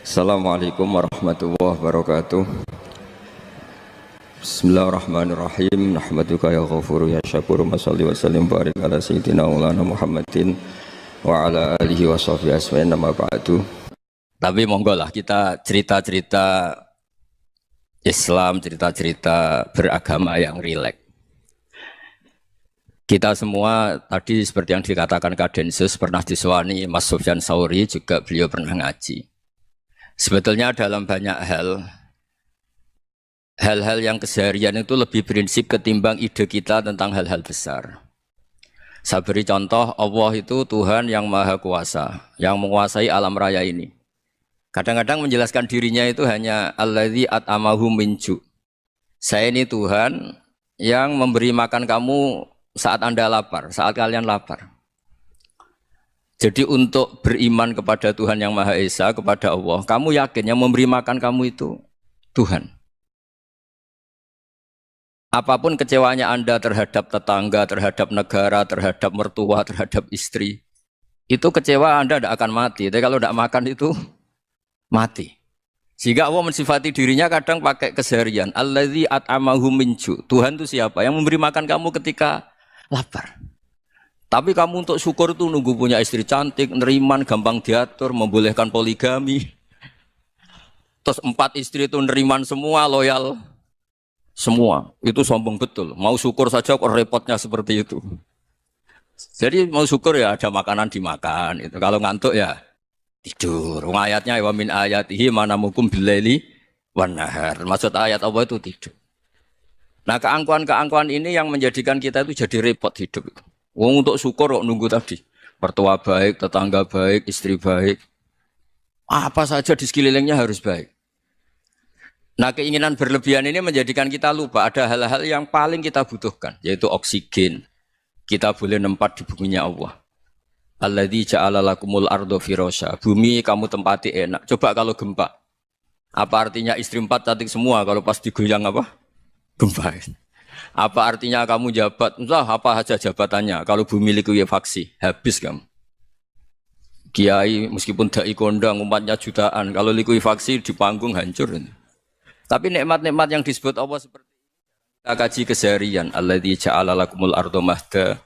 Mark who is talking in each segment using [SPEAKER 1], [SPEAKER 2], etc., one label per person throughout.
[SPEAKER 1] Assalamualaikum warahmatullahi wabarakatuh. Bismillahirrahmanirrahim. Nahmaduka ya ghafuru ya syakuru. Masalli wa sallim barik ala sayyidina maulana Muhammadin wa ala alihi wa sahbihi asma'in nama ba'du. Tapi monggo lah kita cerita-cerita Islam, cerita-cerita beragama yang rileks. Kita semua tadi seperti yang dikatakan Kadensus pernah disewani Mas Sufyan Sauri, juga beliau pernah ngaji. Sebetulnya dalam banyak hal-hal yang keseharian itu lebih prinsip ketimbang ide kita tentang hal-hal besar. Saya beri contoh, Allah itu Tuhan yang maha kuasa, yang menguasai alam raya ini. Kadang-kadang menjelaskan dirinya itu hanya alladzi at'amahum min ju'. Saya ini Tuhan yang memberi makan kamu saat Anda lapar, saat kalian lapar. Jadi untuk beriman kepada Tuhan yang Maha Esa, kepada Allah, kamu yakin yang memberi makan kamu itu Tuhan. Apapun kecewanya Anda terhadap tetangga, terhadap negara, terhadap mertua, terhadap istri, itu kecewa Anda tidak akan mati. Tapi kalau tidak makan itu mati. Sehingga Allah mensifati dirinya kadang pakai keseharian. Alladzi at'amahum min ju'. Tuhan itu siapa? Yang memberi makan kamu ketika lapar. Tapi kamu untuk syukur itu nunggu punya istri cantik, neriman, gampang diatur, membolehkan poligami. Terus 4 istri itu neriman semua, loyal semua. Itu sombong betul. Mau syukur saja kok repotnya seperti itu. Jadi mau syukur ya ada makanan dimakan. Itu. Kalau ngantuk ya tidur. Ayatnya wa min ayatihi manamukum billaili wan nahar. Maksud ayat Allah itu tidur. Nah keangkuhan-keangkuhan ini yang menjadikan kita itu jadi repot hidup itu. Wong untuk syukur kok nunggu tadi. Mertua baik, tetangga baik, istri baik. Apa saja di sekelilingnya harus baik. Nah keinginan berlebihan ini menjadikan kita lupa ada hal-hal yang paling kita butuhkan. Yaitu oksigen. Kita boleh nempat di buminya Allah. Alladzi ja'ala lakumul ardo firasya. Bumi kamu tempati enak. Coba kalau gempa. Apa artinya istri 4 cantik semua kalau pas digoyang apa? Gempa. Apa artinya kamu jabat? Entah apa saja jabatannya. Kalau bumi likuifaksi, habis kamu. Kiai meskipun dai kondang umatnya jutaan, kalau likuifaksi di panggung hancur. Tapi nikmat-nikmat yang disebut Allah seperti ini kita kaji keseharian. Alladzi ja'ala lakumul ardo mahda.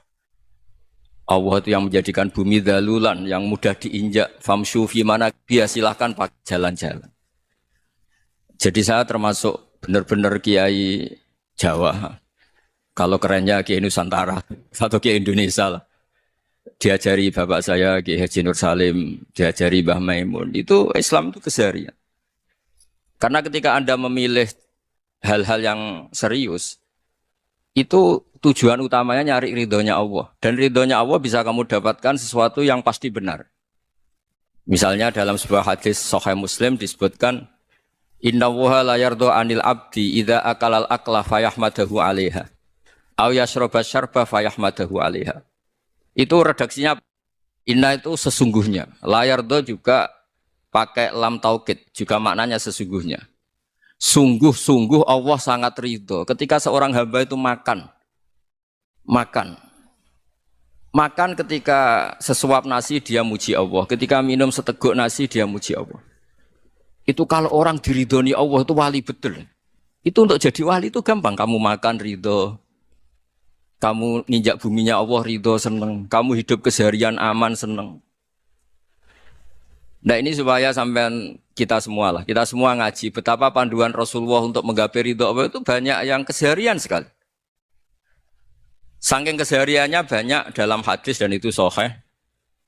[SPEAKER 1] Allah itu yang menjadikan bumi dalulan, yang mudah diinjak. Famshu fi mana biya, silahkan pakai jalan-jalan. Jadi saya termasuk benar-benar kiai Jawa. Kalau kerennya Kiai Nusantara atau Kiai Indonesia lah. Diajari bapak saya Kiai Haji Nur Salim, diajari Mbah Maimun. Itu Islam itu keseharian. Karena ketika Anda memilih hal-hal yang serius, itu tujuan utamanya nyari ridhonya Allah. Dan ridhonya Allah bisa kamu dapatkan sesuatu yang pasti benar. Misalnya dalam sebuah hadis Sahih Muslim disebutkan, Inna woha la yardo anil abdi idha akalal akla fayahmadahu alaiha. Au yasroba syarba fayahmadahu alaiha. Itu redaksinya, inna itu sesungguhnya. La yardo juga pakai lam taukid, juga maknanya sesungguhnya. Sungguh-sungguh Allah sangat ridho. Ketika seorang hamba itu makan. Makan ketika sesuap nasi dia muji Allah. Ketika minum seteguk nasi dia muji Allah. Itu kalau orang diridhoni Allah itu wali betul. Itu untuk jadi wali itu gampang. Kamu makan ridho. Kamu nginjak buminya Allah ridho seneng. Kamu hidup keseharian aman seneng. Nah ini supaya sampean kita semua lah. Kita semua ngaji. Betapa panduan Rasulullah untuk menggapai ridho Allah itu banyak yang keseharian sekali. Saking kesehariannya banyak dalam hadis dan itu sahih.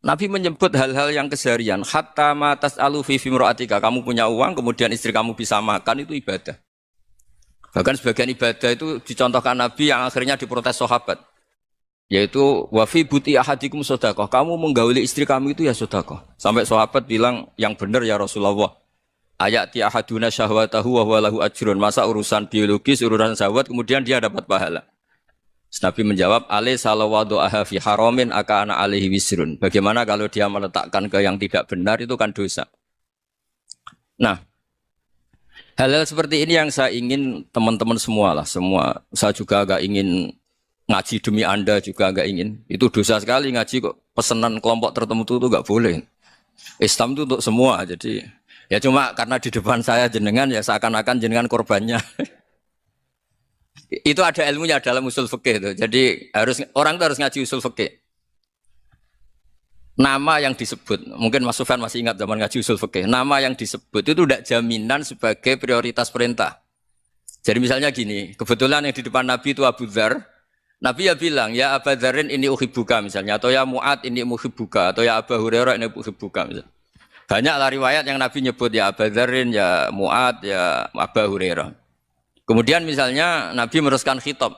[SPEAKER 1] Nabi menyebut hal-hal yang keseharian. Hatta ma tas'alu fi fimra'atika. Kamu punya uang, kemudian istri kamu bisa makan, itu ibadah. Bahkan sebagian ibadah itu dicontohkan Nabi yang akhirnya diprotes sahabat. Yaitu, wa fi buti ahadikum sodakoh. Kamu menggauli istri kamu itu ya sodakoh. Sampai sahabat bilang, yang benar ya Rasulullah. Ayati ahaduna syahwatahu wa huwa lahu ajrun. Masa urusan biologis, urusan syahwat, kemudian dia dapat pahala. Nabi menjawab, alai salawadu'aha fi haramin aka'ana alaihi wisrun. Bagaimana kalau dia meletakkan ke yang tidak benar, itu kan dosa. Nah, hal-hal seperti ini yang saya ingin teman-teman semua lah. Semua, saya juga agak ingin ngaji demi Anda juga agak ingin. Itu dosa sekali ngaji kok. Pesanan kelompok tertentu itu enggak boleh. Islam itu untuk semua. Jadi Ya cuma karena di depan saya jenengan ya seakan-akan jenengan korbannya. Itu ada ilmunya dalam usul fikih itu. Jadi orang itu harus ngaji usul fikih. Nama yang disebut, mungkin Mas Sufyan masih ingat zaman ngaji usul fikih. Nama yang disebut itu tidak jaminan sebagai prioritas perintah. Jadi misalnya gini, kebetulan yang di depan Nabi itu Abu Dzar. Nabi ya bilang, ya Abu Dzarin ini uhibbuka misalnya, atau ya Mu'ad ini uhibbuka, atau ya Abu Hurairah ini uhibbuka misalnya. Banyaklah riwayat yang Nabi nyebut ya Abu Dzarin, ya Mu'ad, ya Abu Hurairah. Kemudian misalnya Nabi meneruskan khitab,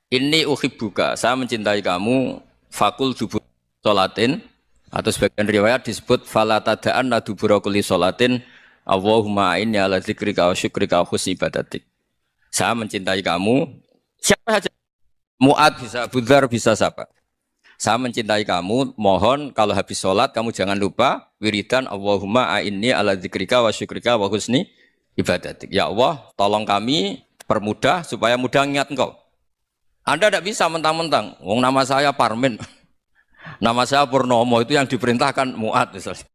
[SPEAKER 1] ini uhibbuka, saya mencintai kamu, fakul dubur sholatin, atau sebagian riwayat disebut falatadaan dubura kulli sholatin, Allahumma inni ala dzikrika wa syukrika wa husni ibadatik. Saya mencintai kamu, siapa saja, Mu'ad bisa, Abu Dzar bisa siapa. Saya mencintai kamu, mohon kalau habis sholat kamu jangan lupa wiridan Allahumma a'inni ala dzikrika wa syukrika wa husni ibadatik. Ya Allah, tolong kami permudah supaya mudah ingat engkau. Anda tidak bisa mentang-mentang, wong nama saya Parmin, nama saya Purnomo, itu yang diperintahkan Mu'ad misalnya.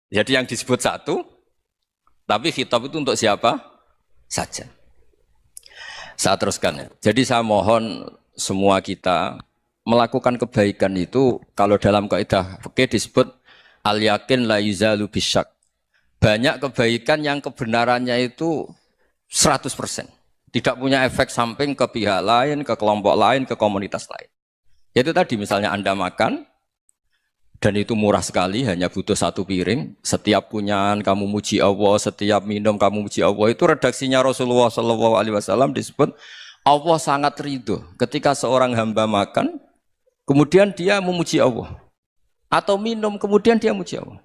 [SPEAKER 1] Jadi yang disebut satu, tapi khitab itu untuk siapa saja. Saya teruskan ya. Jadi saya mohon semua kita melakukan kebaikan itu kalau dalam kaidah fikih disebut al yakin la yuzalu bisyak. Banyak kebaikan yang kebenarannya itu 100%. Tidak punya efek samping ke pihak lain, ke kelompok lain, ke komunitas lain. Itu tadi misalnya Anda makan dan itu murah sekali, hanya butuh satu piring. Setiap kunyahan kamu muji Allah, setiap minum kamu muji Allah. Itu redaksinya Rasulullah SAW disebut Allah sangat ridho ketika seorang hamba makan, kemudian dia memuji Allah. Atau minum, kemudian dia muji Allah.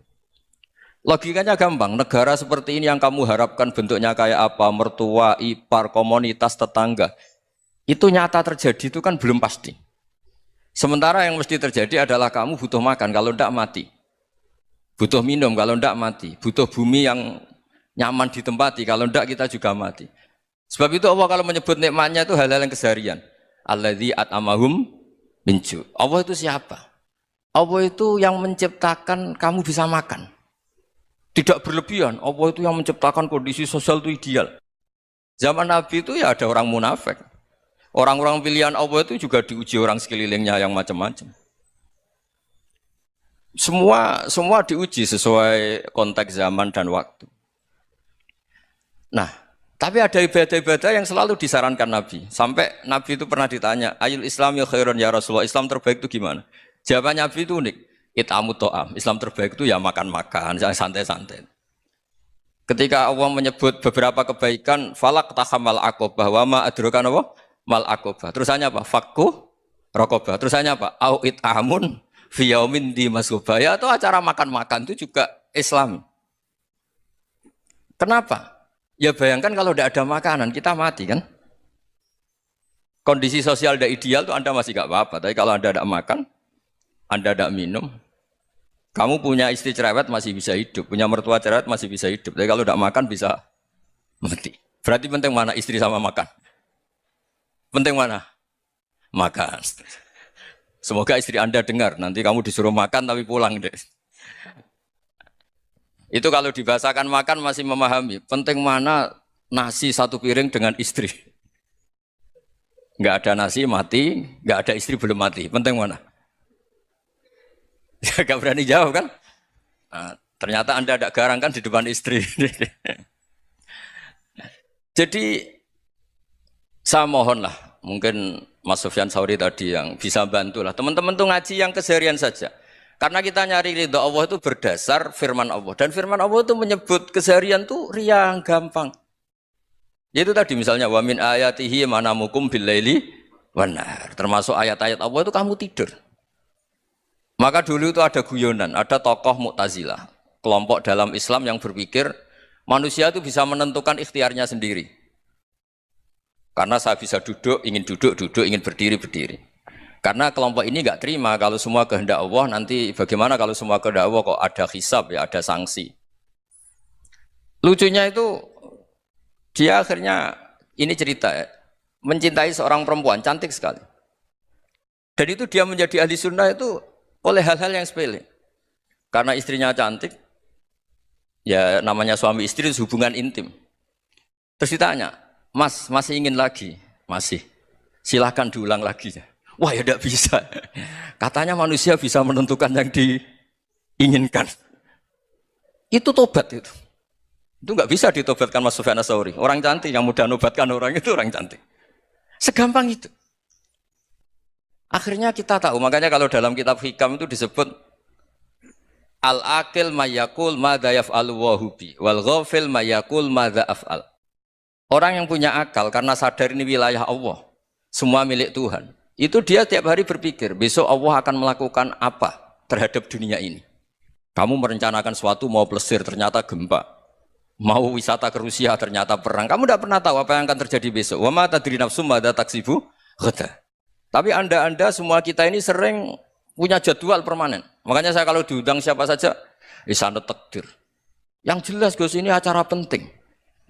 [SPEAKER 1] Logikanya gampang, negara seperti ini yang kamu harapkan bentuknya kayak apa, mertua, ipar, komunitas, tetangga. Itu nyata terjadi, itu kan belum pasti. Sementara yang mesti terjadi adalah kamu butuh makan, kalau tidak mati. Butuh minum, kalau tidak mati. Butuh bumi yang nyaman ditempati, kalau tidak kita juga mati. Sebab itu Allah kalau menyebut nikmatnya itu hal-hal yang keseharian. Alladzi at'amahum min ju'. Allah itu siapa? Allah itu yang menciptakan kamu bisa makan. Tidak berlebihan. Allah itu yang menciptakan kondisi sosial itu ideal. Zaman Nabi itu ya ada orang munafik. Orang-orang pilihan Allah itu juga diuji orang sekelilingnya yang macam-macam. Semua diuji sesuai konteks zaman dan waktu. Nah, tapi ada ibadah-ibadah yang selalu disarankan Nabi. Sampai Nabi itu pernah ditanya, Ayul Islam ya khairun ya Rasulullah, Islam terbaik itu gimana? Jawaban Nabi itu unik. It'amut to'am. Islam terbaik itu ya makan-makan, santai-santai. Ketika Allah menyebut beberapa kebaikan, falak tahamal aqobah, wa ma adrokan apa? Mal aqobah. Terusannya apa? Fakku rokobah. Terusannya apa? Au it'amun fiyaumin di masubaya. Atau acara makan-makan itu juga Islam. Kenapa? Ya bayangkan kalau tidak ada makanan, kita mati kan? Kondisi sosial tidak ideal itu Anda masih gak apa-apa. Tapi kalau Anda tidak makan, Anda tidak minum, kamu punya istri cerewet masih bisa hidup, punya mertua cerewet masih bisa hidup. Tapi kalau tidak makan bisa mati. Berarti penting mana istri sama makan? Penting mana? Makan. Semoga istri Anda dengar, nanti kamu disuruh makan tapi pulang deh. Itu kalau dibahasakan makan masih memahami. Penting mana nasi satu piring dengan istri. Nggak ada nasi mati, nggak ada istri belum mati. Penting mana? Ya gak berani jawab kan? Nah, ternyata Anda ada garang kan di depan istri. Jadi saya mohonlah, mungkin Mas Sufyan Sauri tadi yang bisa bantulah. Teman-teman tuh ngaji yang keseharian saja. Karena kita nyari ridha Allah itu berdasar firman Allah. Dan firman Allah itu menyebut keseharian tuh riang, gampang. Yaitu tadi misalnya wa min ayatihi manamukum billaili wan nahar. Termasuk ayat-ayat Allah itu kamu tidur. Maka dulu itu ada guyonan, ada tokoh Mu'tazilah, kelompok dalam Islam yang berpikir manusia itu bisa menentukan ikhtiarnya sendiri. Karena saya bisa duduk, ingin berdiri, berdiri. Karena kelompok ini nggak terima kalau semua kehendak Allah, nanti bagaimana kalau semua kehendak Allah kok ada hisab ya, ada sanksi. Lucunya itu dia akhirnya ini cerita ya, mencintai seorang perempuan cantik sekali. Dan itu dia menjadi ahli sunnah itu oleh hal-hal yang sepele. Karena istrinya cantik, Ya namanya suami istri hubungan intim. Terus ditanya, Mas masih ingin lagi? Masih. Silahkan diulang lagi. Wah ya tidak bisa. Katanya manusia bisa menentukan yang diinginkan. Itu tobat itu. Itu nggak bisa ditobatkan Mas Sufyan Ats-Tsauri. Orang cantik yang mudah nobatkan orang itu orang cantik. Segampang itu. Akhirnya kita tahu. Makanya kalau dalam kitab Hikam itu disebut al-akil mayakul madza yaf'alu wa hubi wal ghafil mayakul madza af'al. Orang yang punya akal karena sadar ini wilayah Allah, semua milik Tuhan. Itu dia tiap hari berpikir, besok Allah akan melakukan apa terhadap dunia ini. Kamu merencanakan sesuatu mau plesir ternyata gempa. Mau wisata ke Rusia ternyata perang. Kamu tidak pernah tahu apa yang akan terjadi besok. Wa ma tadri nafsum madza taksibu ghadan. Tapi anda semua kita ini sering punya jadwal permanen. Makanya saya kalau diundang siapa saja, sanad takdir. Yang jelas Gus ini acara penting.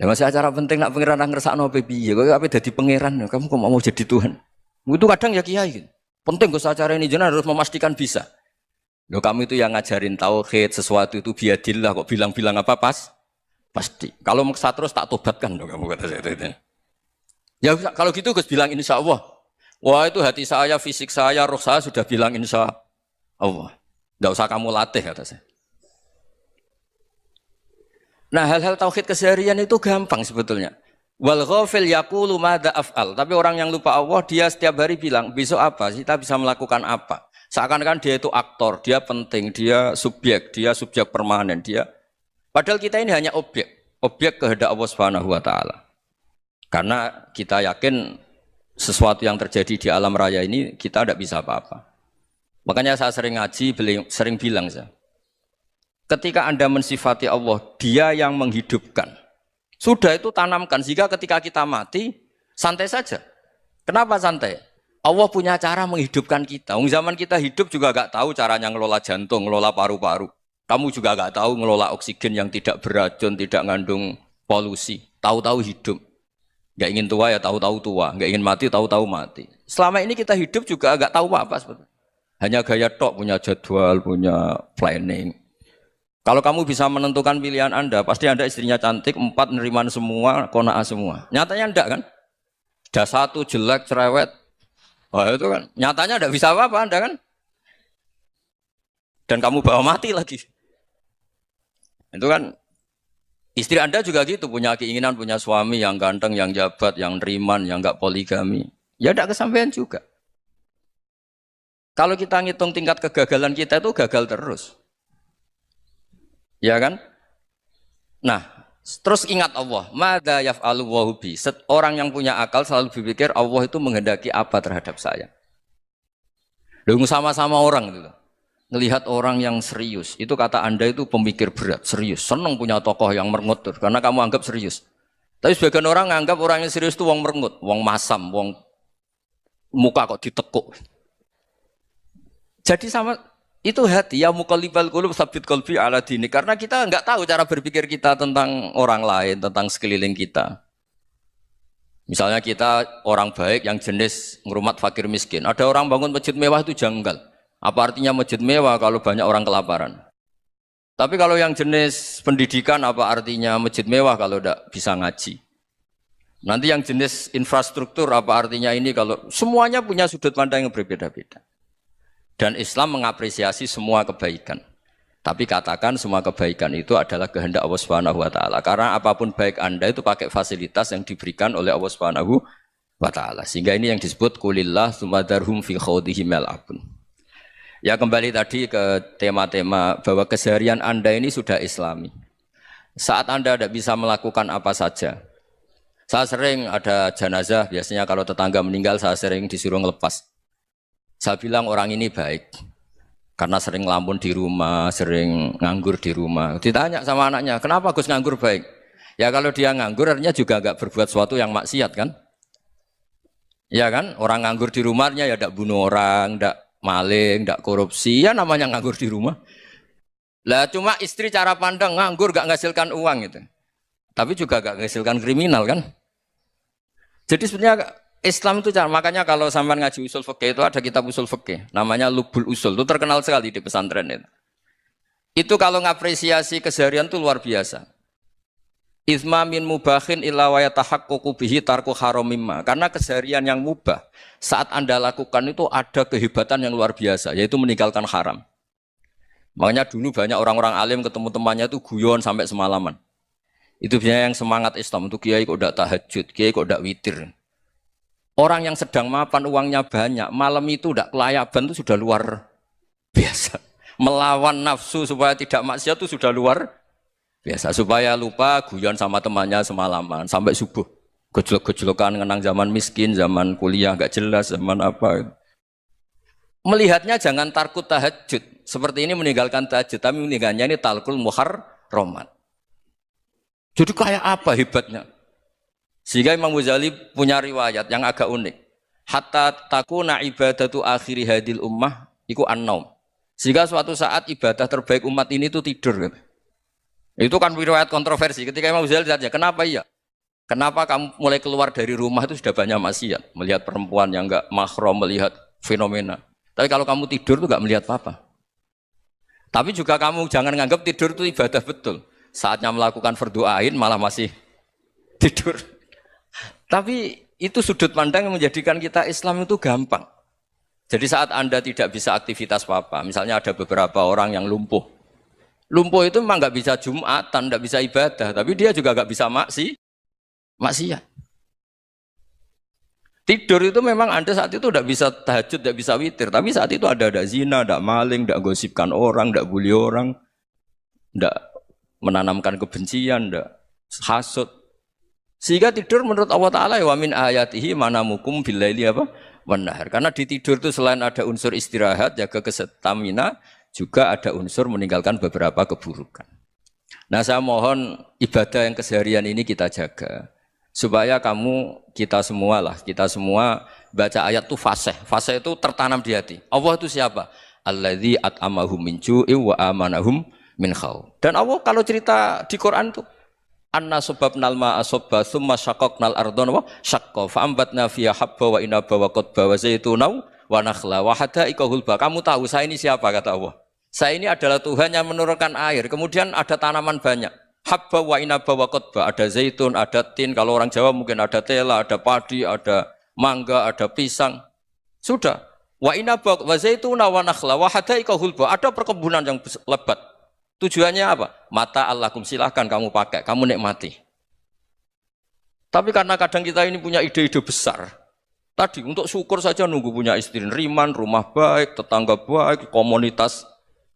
[SPEAKER 1] Ya masih acara penting nak pangeran ngersakno apa piye? Kok ape dadi pangeran? Kamu kok mau jadi Tuhan? Itu kadang ya kiai. Penting Gus acara ini jenengan harus memastikan bisa. Loh kamu itu yang ngajarin tauhid, sesuatu itu biadillah kok bilang-bilang apa pasti. Kalau maksa terus tak tobatkan loh kamu kata saya itu. Ya kalau gitu Gus bilang insya Allah. Wah itu hati saya, fisik saya, roh saya sudah bilang insya Allah. Tidak usah kamu latih kata saya. Nah hal-hal tauhid keseharian itu gampang sebetulnya. Wal ghafil yaqulu madza af'al. Tapi orang yang lupa Allah dia setiap hari bilang besok apa? Kita bisa melakukan apa? Seakan-akan dia itu aktor, dia penting, dia subjek permanen, dia. Padahal kita ini hanya objek kehendak Allah Subhanahu wa taala. Karena kita yakin sesuatu yang terjadi di alam raya ini kita tidak bisa apa-apa. Makanya saya sering ngaji, sering bilang saya. Ketika Anda mensifati Allah, Dia yang menghidupkan. Sudah itu tanamkan sehingga ketika kita mati santai saja. Kenapa santai? Allah punya cara menghidupkan kita. Zaman kita hidup juga gak tahu caranya ngelola jantung, ngelola paru-paru. Kamu juga gak tahu ngelola oksigen yang tidak beracun, tidak ngandung polusi. Tahu-tahu hidup. Gak ingin tua ya tahu-tahu tua, gak ingin mati tahu-tahu mati. Selama ini kita hidup juga gak tahu apa sebetulnya. Hanya gaya tok, punya jadwal, punya planning. Kalau kamu bisa menentukan pilihan Anda, pasti Anda istrinya cantik, 4 neriman semua, kona'ah semua. Nyatanya enggak kan? Sudah 1 jelek, cerewet. Oh itu kan, nyatanya enggak bisa apa-apa Anda kan? Dan kamu bawa mati lagi. Itu kan, istri Anda juga gitu, punya keinginan, punya suami yang ganteng, yang jabat, yang neriman, yang enggak poligami. Ya enggak kesampaian juga. Kalau kita ngitung tingkat kegagalan kita itu gagal terus. Ya kan? Nah, terus ingat Allah, madza yaf'alu wa bi. Orang yang punya akal selalu berpikir Allah itu menghendaki apa terhadap saya. Loh sama-sama orang itu. Ngelihat orang yang serius, itu kata Anda itu pemikir berat, serius. Senang punya tokoh yang merengut karena kamu anggap serius. Tapi sebagian orang nganggap orang yang serius itu wong merengut, wong masam, wong muka kok ditekuk. Jadi sama itu hati ya muqallibal qulub tsabbit qalbi ala dini, karena kita enggak tahu cara berpikir kita tentang orang lain, tentang sekeliling kita. Misalnya kita orang baik yang jenis ngrumat fakir miskin. Ada orang bangun masjid mewah itu janggal. Apa artinya masjid mewah kalau banyak orang kelaparan? Tapi kalau yang jenis pendidikan apa artinya masjid mewah kalau enggak bisa ngaji? Nanti yang jenis infrastruktur apa artinya ini kalau semuanya punya sudut pandang yang berbeda-beda. Dan Islam mengapresiasi semua kebaikan. Tapi katakan semua kebaikan itu adalah kehendak Allah Subhanahu wa taala. Karena apapun baik Anda itu pakai fasilitas yang diberikan oleh Allah Subhanahu wa taala. Sehingga ini yang disebut qulillah tsumadarhum fi khawdihim yal'abun. Ya kembali tadi ke tema-tema bahwa keseharian Anda ini sudah Islami. Saat Anda tidak bisa melakukan apa saja. Saya sering ada jenazah, biasanya kalau tetangga meninggal saya sering disuruh ngelepas. Saya bilang orang ini baik karena sering ngelamun di rumah, sering nganggur di rumah. Ditanya sama anaknya, kenapa Gus nganggur baik? Ya kalau dia nganggur artinya juga enggak berbuat sesuatu yang maksiat kan? Ya kan? Orang nganggur di rumahnya ya enggak bunuh orang, enggak maling, enggak korupsi, ya namanya nganggur di rumah. Lah cuma istri cara pandang nganggur enggak menghasilkan uang gitu. Tapi juga enggak menghasilkan kriminal kan? Jadi sebenarnya Islam itu makanya kalau sampai ngaji usul fikih itu ada kitab usul fikih namanya Lubul Usul, itu terkenal sekali di pesantren itu. Itu kalau ngapresiasi keseharian itu luar biasa. Isma min mubahin illa wa yatahaqqaqu bihi tarku haramimma. Karena keseharian yang mubah saat Anda lakukan itu ada kehebatan yang luar biasa, yaitu meninggalkan haram. Makanya dulu banyak orang-orang alim ketemu temannya itu guyon sampai semalaman. Itu biasanya yang semangat Islam itu kiai kok tidak tahajud, kiai kok tidak witir. Orang yang sedang mapan uangnya banyak, malam itu tidak kelayaban itu sudah luar biasa. Melawan nafsu supaya tidak maksiat itu sudah luar biasa. Supaya lupa guyon sama temannya semalaman sampai subuh. Gejolak-gejolokan ngenang zaman miskin, zaman kuliah nggak jelas, zaman apa. Melihatnya jangan tarkut tahajud. Seperti ini meninggalkan tahajud, tapi meninggalnya ini talkul muharramat. Jadi kayak apa hebatnya? Sehingga Imam Ghazali punya riwayat yang agak unik. Hatta takuna ibadatu akhiri hadil ummah iku an-naum. Sehingga suatu saat ibadah terbaik umat ini itu tidur. Itu kan riwayat kontroversi. Ketika Imam Ghazali ditanya, kenapa iya? Kenapa kamu mulai keluar dari rumah itu sudah banyak maksiat? Melihat perempuan yang enggak mahram, melihat fenomena. Tapi kalau kamu tidur itu enggak melihat apa-apa. Tapi juga kamu jangan nganggap tidur itu ibadah betul. Saatnya melakukan fardu ain malah masih tidur. Tapi itu sudut pandang yang menjadikan kita Islam itu gampang. Jadi saat Anda tidak bisa aktivitas apa-apa, misalnya ada beberapa orang yang lumpuh. Lumpuh itu memang nggak bisa Jumatan, nggak bisa ibadah, tapi dia juga nggak bisa maksiat. Tidur itu memang Anda saat itu tidak bisa tahajud, tidak bisa witir, tapi saat itu ada zina, ada maling, tidak gosipkan orang, tidak bully orang, tidak menanamkan kebencian, tidak hasud. Sehingga tidur menurut Allah Ta'ala wa min ayatihi manamukum billaili apa? Wanahar. Karena di tidur itu selain ada unsur istirahat, jaga kestamina, juga ada unsur meninggalkan beberapa keburukan. Nah saya mohon ibadah yang keseharian ini kita jaga. Supaya kita semua baca ayat itu fasih. Fasih itu tertanam di hati. Allah itu siapa? Alladzi at'amahum min ju'i wa amanahum min khauf. Dan Allah kalau cerita di Quran itu anna sababnal ma'a sabba tsumma syaqqaqnal ardha wa syaqqa fa ambatna fiha habba wa inaba wa qadba wa zaituna wa nakhla wa hada'iqa hulba. Kamu tahu saya ini siapa kata Allah? Saya ini adalah Tuhan yang menurunkan air, kemudian ada tanaman banyak. Habba wa inaba wa qadba, ada zaitun, ada tin, kalau orang Jawa mungkin ada tela, ada padi, ada mangga, ada pisang. Sudah. Wa inaba wa zaituna wa nakhla wa hada'iqa hulba, ada perkebunan yang lebat. Tujuannya apa? Mata Allahkum, silahkan kamu pakai, kamu nikmati. Tapi karena kadang kita ini punya ide-ide besar. Tadi untuk syukur saja nunggu punya istri riman, rumah baik, tetangga baik, komunitas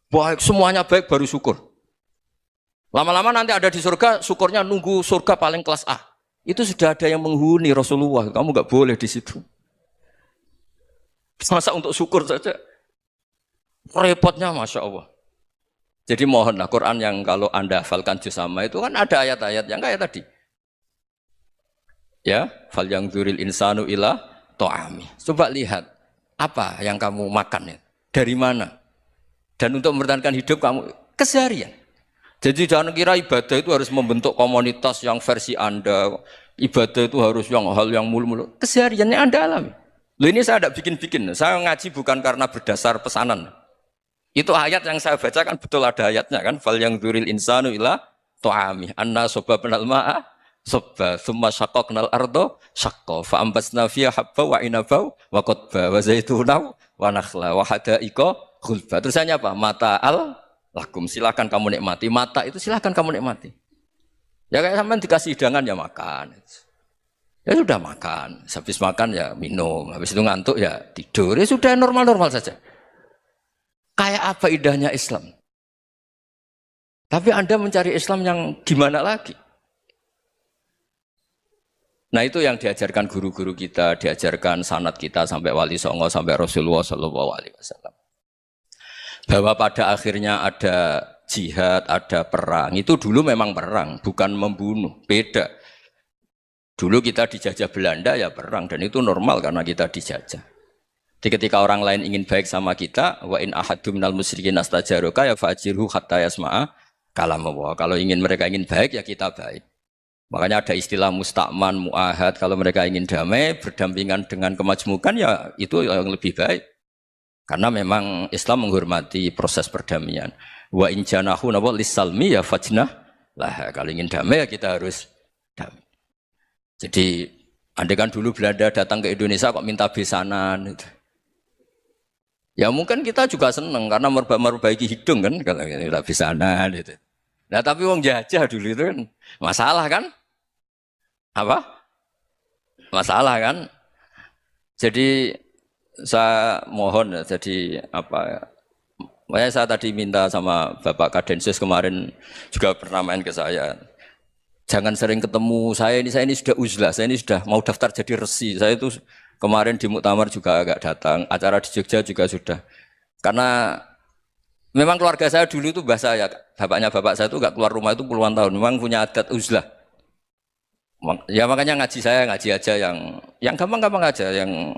[SPEAKER 1] baik, semuanya baik baru syukur. Lama-lama nanti ada di surga, syukurnya nunggu surga paling kelas A. Itu sudah ada yang menghuni Rasulullah, kamu nggak boleh di situ. Masa untuk syukur saja? Repotnya Masya Allah. Jadi mohonlah Quran yang kalau Anda hafalkan juz sama itu kan ada ayat-ayat yang kayak tadi. Ya, fal yang dzuril insanu ila ta'ami. Coba lihat apa yang kamu makan ya. Dari mana? Dan untuk mempertahankan hidup kamu keseharian. Jadi jangan kira ibadah itu harus membentuk komunitas yang versi Anda. Ibadah itu harus yang hal yang mulu-mulu. Kesehariannya Anda alami. Loh ini saya tidak bikin-bikin. Saya ngaji bukan karena berdasar pesanan. Itu ayat yang saya baca kan betul ada ayatnya kan. Fal yang dzuril insanu ila ta'ami. Anna sababnal ma'a sabba tsumma syaqqaqnal arda syaqqa fa ambasna fiha habba wa inaba wa qadba wa zaituna wa nakhla wa hada'iqa ghulba. Terusannya apa? Mata'al lakum, silakan kamu nikmati. Mata itu silakan kamu nikmati. Ya kayak sampean dikasih hidangan ya makan. Ya sudah makan. Habis makan ya minum. Habis itu ngantuk ya tidur. Ya sudah normal-normal saja. Kayak apa indahnya Islam? Tapi Anda mencari Islam yang gimana lagi? Nah itu yang diajarkan guru-guru kita, diajarkan sanad kita sampai Wali Songo, sampai Rasulullah SAW. Bahwa pada akhirnya ada jihad, ada perang. Itu dulu memang perang, bukan membunuh. Beda. Dulu kita dijajah Belanda ya perang, dan itu normal karena kita dijajah. Jadi ketika orang lain ingin baik sama kita, wa in ahadum minal musyrikin astajaruka ya fajirhu hatta yasma'a kalam Allah. Kalau mereka ingin baik ya kita baik. Makanya ada istilah musta'man, mu'ahad. Kalau mereka ingin damai, berdampingan dengan kemajmukan ya itu yang lebih baik. Karena memang Islam menghormati proses perdamaian. Wa in janahu napa lisalmi ya fajnah lah. Kalau ingin damai ya kita harus damai. Jadi andai kan dulu Belanda datang ke Indonesia kok minta besanan gitu. Ya mungkin kita juga seneng karena memperbaiki hidung kan kalau minta besanan gitu. Nah tapi wong jajah dulu itu kan masalah kan? Apa? Masalah kan? Jadi saya mohon ya, jadi apa? Makanya saya tadi minta sama Bapak Kadensus kemarin juga pernah main ke saya. Jangan sering ketemu saya ini sudah uzlah, saya ini sudah mau daftar jadi resi. Saya itu kemarin di muktamar juga agak datang, acara di Jogja juga sudah. Karena memang keluarga saya dulu itu bahasa ya, bapaknya bapak saya itu enggak keluar rumah itu puluhan tahun. Memang punya adat uzlah. Ya makanya ngaji saya ngaji aja yang gampang-gampang aja, yang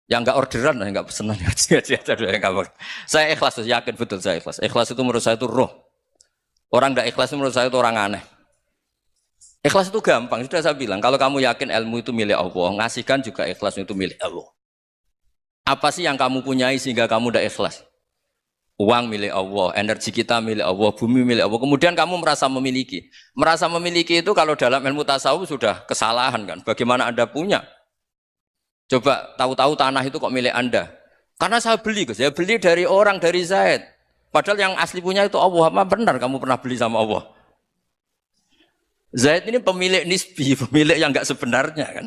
[SPEAKER 1] enggak orderan, enggak pesenan ngaji aja dulu yang gampang. Saya ikhlas, yakin betul saya ikhlas. Ikhlas itu menurut saya itu roh. Orang enggak ikhlas menurut saya itu orang aneh. Ikhlas itu gampang, sudah saya bilang. Kalau kamu yakin ilmu itu milik Allah, ngasihkan juga ikhlas itu milik Allah. Apa sih yang kamu punyai sehingga kamu tidak ikhlas? Uang milik Allah, energi kita milik Allah, bumi milik Allah. Kemudian kamu merasa memiliki. Merasa memiliki itu kalau dalam ilmu tasawuf sudah kesalahan kan. Bagaimana Anda punya? Coba tahu-tahu tanah itu kok milik Anda. Karena saya beli, saya beli dari orang, dari Zaid. Padahal yang asli punya itu Allah. Apa benar kamu pernah beli sama Allah? Zaid ini pemilik nisbi, pemilik yang enggak sebenarnya kan?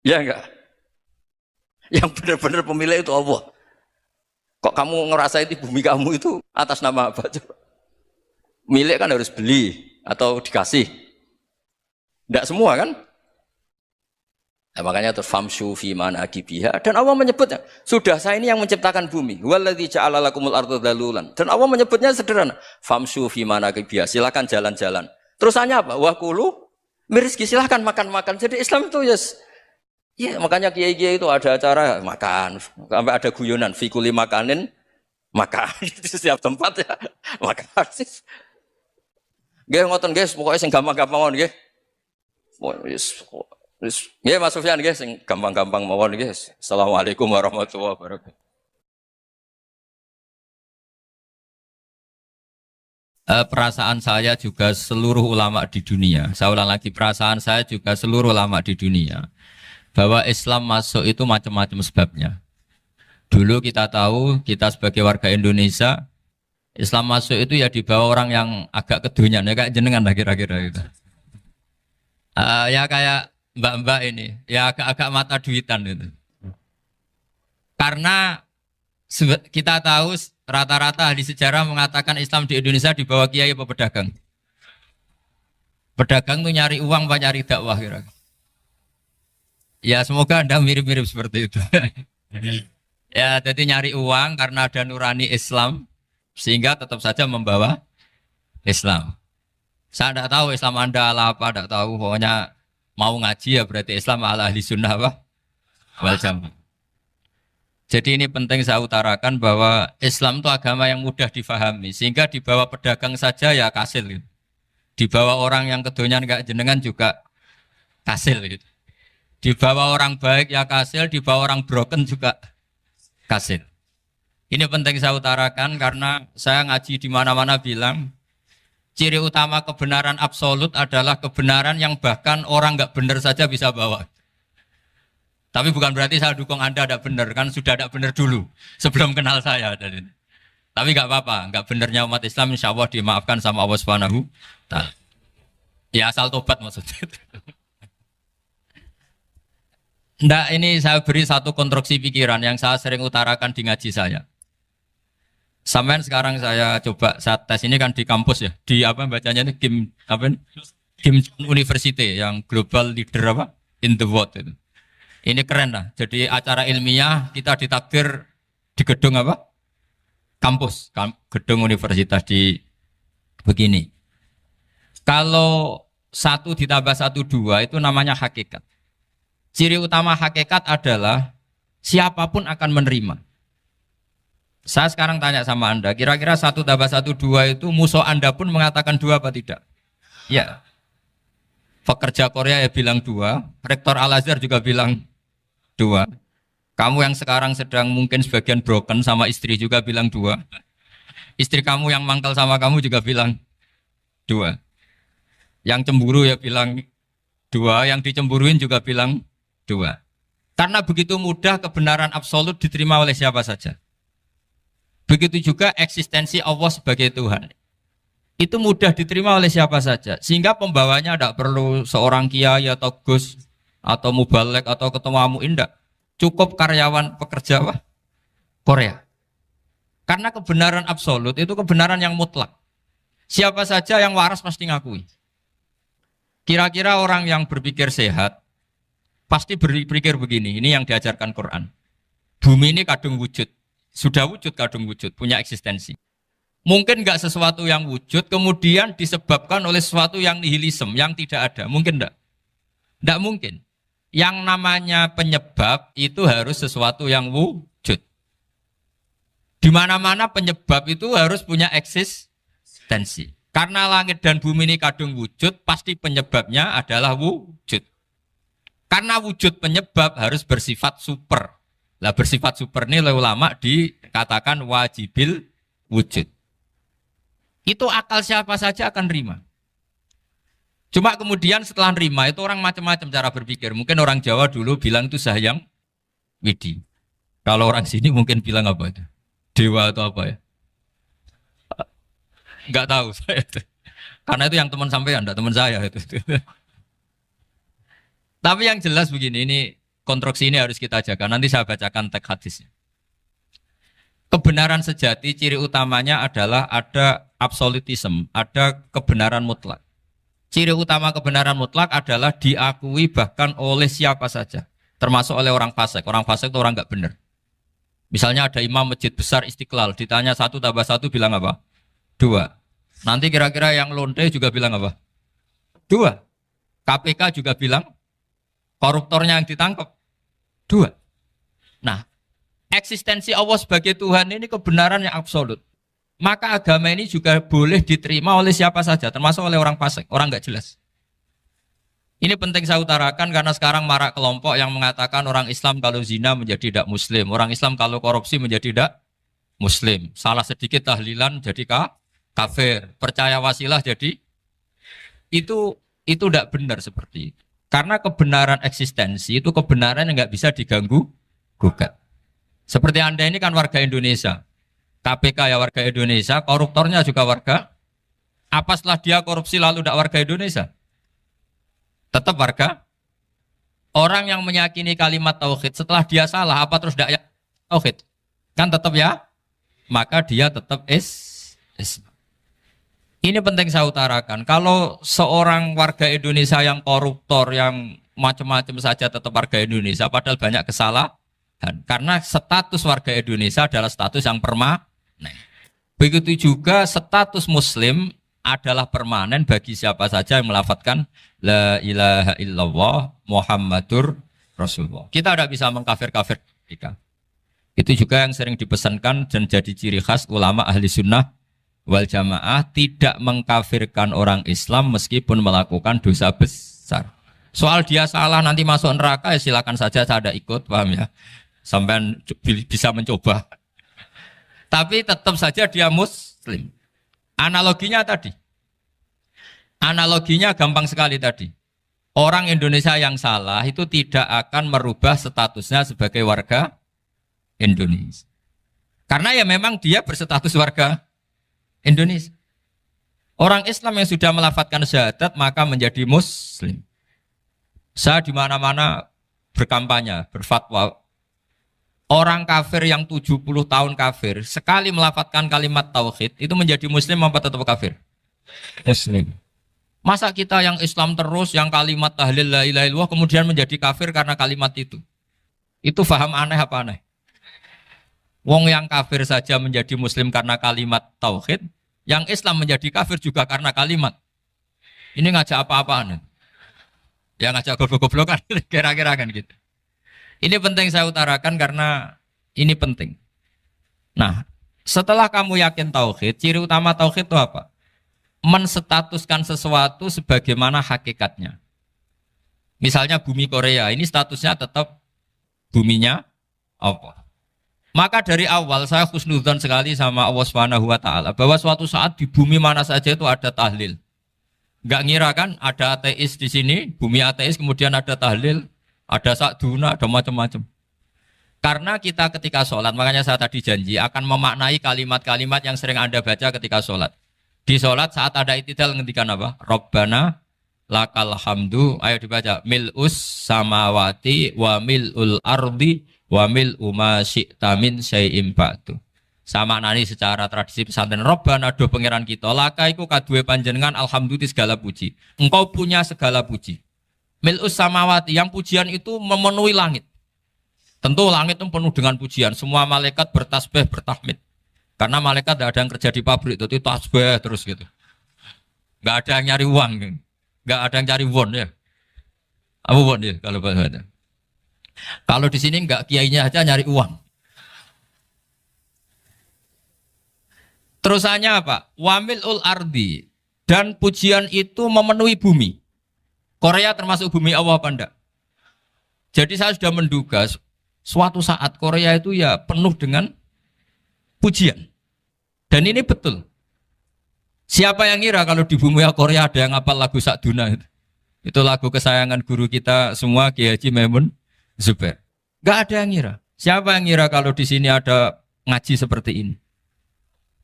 [SPEAKER 1] Ya enggak? Yang benar-benar pemilik itu Allah. Kok kamu ngerasa itu bumi kamu itu atas nama apa? Coba. Milik kan harus beli atau dikasih. Enggak semua kan? Nah, makanya terus famshu fi manakibiha dan Allah menyebutnya, sudah saya ini yang menciptakan bumi. Waladzi ja'ala lakumul arda dalulan. Dan Allah menyebutnya sederhana, famshu fi manakibiha, silakan jalan-jalan. Terusannya apa? Wakulu mirizki, silahkan makan-makan. Jadi Islam itu yes. Ya makanya kiai-kiai itu ada acara makan, sampai ada guyonan fikuli makanin makan di setiap tempat ya makan. Nggih ngoten guys, pokoknya sing gampang-gampang mawon nggih. Wis nggih Mas Sufyan nggih sing gampang-gampang mawon nggih. Assalamualaikum warahmatullahi wabarakatuh. Perasaan saya juga seluruh ulama di dunia. Saya ulang lagi, perasaan saya juga seluruh ulama di dunia. Bahwa Islam masuk itu macam-macam sebabnya. Dulu kita tahu, kita sebagai warga Indonesia, Islam masuk itu ya dibawa orang yang agak kedonyan, ya kayak jenengan lah kira-kira gitu. Ya kayak mbak-mbak ini, ya agak-agak mata duitan gitu. Karena kita tahu rata-rata ahli sejarah mengatakan Islam di Indonesia dibawa kiai apa pedagang. Pedagang tuh nyari uang apa nyari dakwah kira. Ya semoga Anda mirip-mirip seperti itu. Ya jadi nyari uang karena ada nurani Islam sehingga tetap saja membawa Islam. Saya tidak tahu Islam Anda ala apa, tidak tahu. Pokoknya mau ngaji ya berarti Islam ala ahli sunnah apa? Wal jamaah. Jadi ini penting saya utarakan bahwa Islam itu agama yang mudah difahami. Sehingga dibawa pedagang saja ya kasil gitu. Dibawa orang yang kedonyan gak jenengan juga kasil gitu. Dibawa orang baik ya kasil, dibawa orang broken juga kasil. Ini penting saya utarakan karena saya ngaji di mana-mana bilang ciri utama kebenaran absolut adalah kebenaran yang bahkan orang gak benar saja bisa bawa. Tapi bukan berarti saya dukung Anda tidak benar, kan sudah tidak benar dulu sebelum kenal saya. Tapi nggak apa-apa, nggak benarnya umat Islam insya Allah dimaafkan sama Allah Subhanahu Ta'ala. Ya asal tobat maksudnya. Nggak, ini saya beri satu konstruksi pikiran yang saya sering utarakan di ngaji saya. Sampai sekarang saya coba saat tes ini kan di kampus ya, di apa bacanya ini Kim University yang global leader apa in the world itu. Ini keren lah. Jadi acara ilmiah kita ditakdir di gedung apa? Kampus, gedung universitas di begini. Kalau 1 ditambah 1 2 itu namanya hakikat. Ciri utama hakikat adalah siapapun akan menerima. Saya sekarang tanya sama Anda, kira-kira 1 tambah 1 2 itu musuh Anda pun mengatakan 2 apa tidak? Ya. Pekerja Korea ya bilang 2, rektor Al-Azhar juga bilang 2. Kamu yang sekarang sedang mungkin sebagian broken sama istri juga bilang 2. Istri kamu yang mangkal sama kamu juga bilang 2. Yang cemburu ya bilang 2, yang dicemburuin juga bilang 2. Karena begitu mudah kebenaran absolut diterima oleh siapa saja. Begitu juga eksistensi Allah sebagai Tuhan. Itu mudah diterima oleh siapa saja. Sehingga pembawanya tidak perlu seorang kiai atau gus atau mubalek atau ketua muin, tidak. Cukup karyawan pekerja Korea. Karena kebenaran absolut itu kebenaran yang mutlak. Siapa saja yang waras pasti ngakui. Kira-kira orang yang berpikir sehat pasti berpikir begini, ini yang diajarkan Quran. Bumi ini kadung wujud. Sudah wujud kadung wujud, punya eksistensi. Mungkin nggak sesuatu yang wujud, kemudian disebabkan oleh sesuatu yang nihilisme, yang tidak ada. Mungkin enggak? Enggak mungkin. Yang namanya penyebab itu harus sesuatu yang wujud. Di mana-mana penyebab itu harus punya eksistensi. Karena langit dan bumi ini kadung wujud, pasti penyebabnya adalah wujud. Karena wujud penyebab harus bersifat super. Lah bersifat super ini oleh ulama dikatakan wajibil wujud. Itu akal siapa saja akan terima. Cuma kemudian setelah nerima itu orang macam-macam cara berpikir. Mungkin orang Jawa dulu bilang itu Sahyang Widi. Kalau orang sini mungkin bilang apa itu? Dewa atau apa ya? Enggak tahu saya itu. Karena itu yang teman sampean, enggak teman saya itu. Tapi yang jelas begini, ini konstruksi ini harus kita jaga. Nanti saya bacakan teks hadisnya. Kebenaran sejati ciri utamanya adalah ada absolutisme, ada kebenaran mutlak. Ciri utama kebenaran mutlak adalah diakui bahkan oleh siapa saja, termasuk oleh orang fasik. Orang fasik itu orang nggak benar. Misalnya ada imam masjid besar Istiqlal, ditanya 1 tambah 1 bilang apa? 2. Nanti kira-kira yang lonte juga bilang apa? 2. KPK juga bilang koruptornya yang ditangkap 2. Nah, eksistensi Allah sebagai Tuhan ini kebenaran yang absolut. Maka agama ini juga boleh diterima oleh siapa saja, termasuk oleh orang fasik, orang nggak jelas. Ini penting saya utarakan karena sekarang marak kelompok yang mengatakan orang Islam kalau zina menjadi tidak muslim, orang Islam kalau korupsi menjadi tidak muslim. Salah sedikit tahlilan jadi kafir, percaya wasilah jadi itu tidak benar seperti itu. Karena kebenaran eksistensi itu kebenaran yang nggak bisa diganggu gugat. Seperti Anda ini kan warga Indonesia, KPK ya warga Indonesia, koruptornya juga warga. Apa setelah dia korupsi lalu tidak warga Indonesia? Tetap warga. Orang yang meyakini kalimat tauhid setelah dia salah, apa terus tidak tauhid? Kan tetap ya. Maka dia tetap Islam. Ini penting saya utarakan. Kalau seorang warga Indonesia yang koruptor, yang macam-macam saja tetap warga Indonesia, padahal banyak kesalahan. Karena status warga Indonesia adalah status yang permanen. Begitu juga status Muslim adalah permanen bagi siapa saja yang melafadzkan La ilaha illallah Muhammadur Rasulullah. Kita tidak bisa mengkafir-kafir mereka. Itu juga yang sering dipesankan dan jadi ciri khas ulama ahli sunnah wal jamaah, tidak mengkafirkan orang Islam meskipun melakukan dosa besar. Soal dia salah nanti masuk neraka ya silakan saja, saya ada ikut, paham ya? Sampai bisa mencoba. Tapi tetap saja dia muslim. Analoginya tadi. Analoginya gampang sekali tadi. Orang Indonesia yang salah itu tidak akan merubah statusnya sebagai warga Indonesia. Karena ya memang dia berstatus warga Indonesia. Orang Islam yang sudah melafadzkan syahadat maka menjadi muslim. Saya di mana-mana berkampanye, berfatwa. Orang kafir yang 70 tahun kafir, sekali melafadzkan kalimat tauhid, itu menjadi muslim apa tetap kafir? Muslim. Masa kita yang Islam terus, yang kalimat tahlil la ilaha illallah kemudian menjadi kafir karena kalimat itu? Itu faham aneh apa aneh? Wong yang kafir saja menjadi muslim karena kalimat tauhid, yang Islam menjadi kafir juga karena kalimat. Ini ngajak apa-apaan? Ya ngajak goblok-goblokan, kira-kira kan gitu. Ini penting saya utarakan karena ini penting. Nah, setelah kamu yakin tauhid, ciri utama tauhid itu apa? Menstatuskan sesuatu sebagaimana hakikatnya. Misalnya bumi Korea, ini statusnya tetap buminya apa?
[SPEAKER 2] Maka dari awal saya husnudzon sekali sama Allah Subhanahu wa taala bahwa suatu saat di bumi mana saja itu ada tahlil. Enggak ngira kan ada ateis di sini, bumi ateis kemudian ada tahlil, ada sakduna, ada macam-macam. Karena kita ketika sholat, makanya saya tadi janji akan memaknai kalimat-kalimat yang sering Anda baca ketika sholat. Di sholat saat ada itidal ngendikan apa? Rabbana lakal hamdu, ayo dibaca, mil'us samawati wa mil'ul ardi wa mil'u ma syi'ta min syai'im ba'du. Sama nani secara tradisi pesantren, Rabbana do pangeran kita, laka iku kaduwe panjenengan alhamdulillah segala puji. Engkau punya segala puji. Mil'us samawati, yang pujian itu memenuhi langit. Tentu langit itu penuh dengan pujian. Semua malaikat bertasbih, bertahmid. Karena malaikat tidak ada yang kerja di pabrik, itu tasbih terus gitu. Nggak ada yang nyari uang, gitu. Nggak ada yang cari won ya. Apa won ya kalau bahasa? Kalau di sini nggak kiainya aja nyari uang. Terusannya apa? Wamil ul ardi, dan pujian itu memenuhi bumi. Korea termasuk bumi Allah apa enggak? Jadi saya sudah menduga suatu saat Korea itu ya penuh dengan pujian. Dan ini betul. Siapa yang ngira kalau di bumi Korea ada yang hafal lagu Sakduna itu? Itu lagu kesayangan guru kita semua, Kiai Haji Maimun Zubair. Gak ada yang ngira. Siapa yang ngira kalau di sini ada ngaji seperti ini?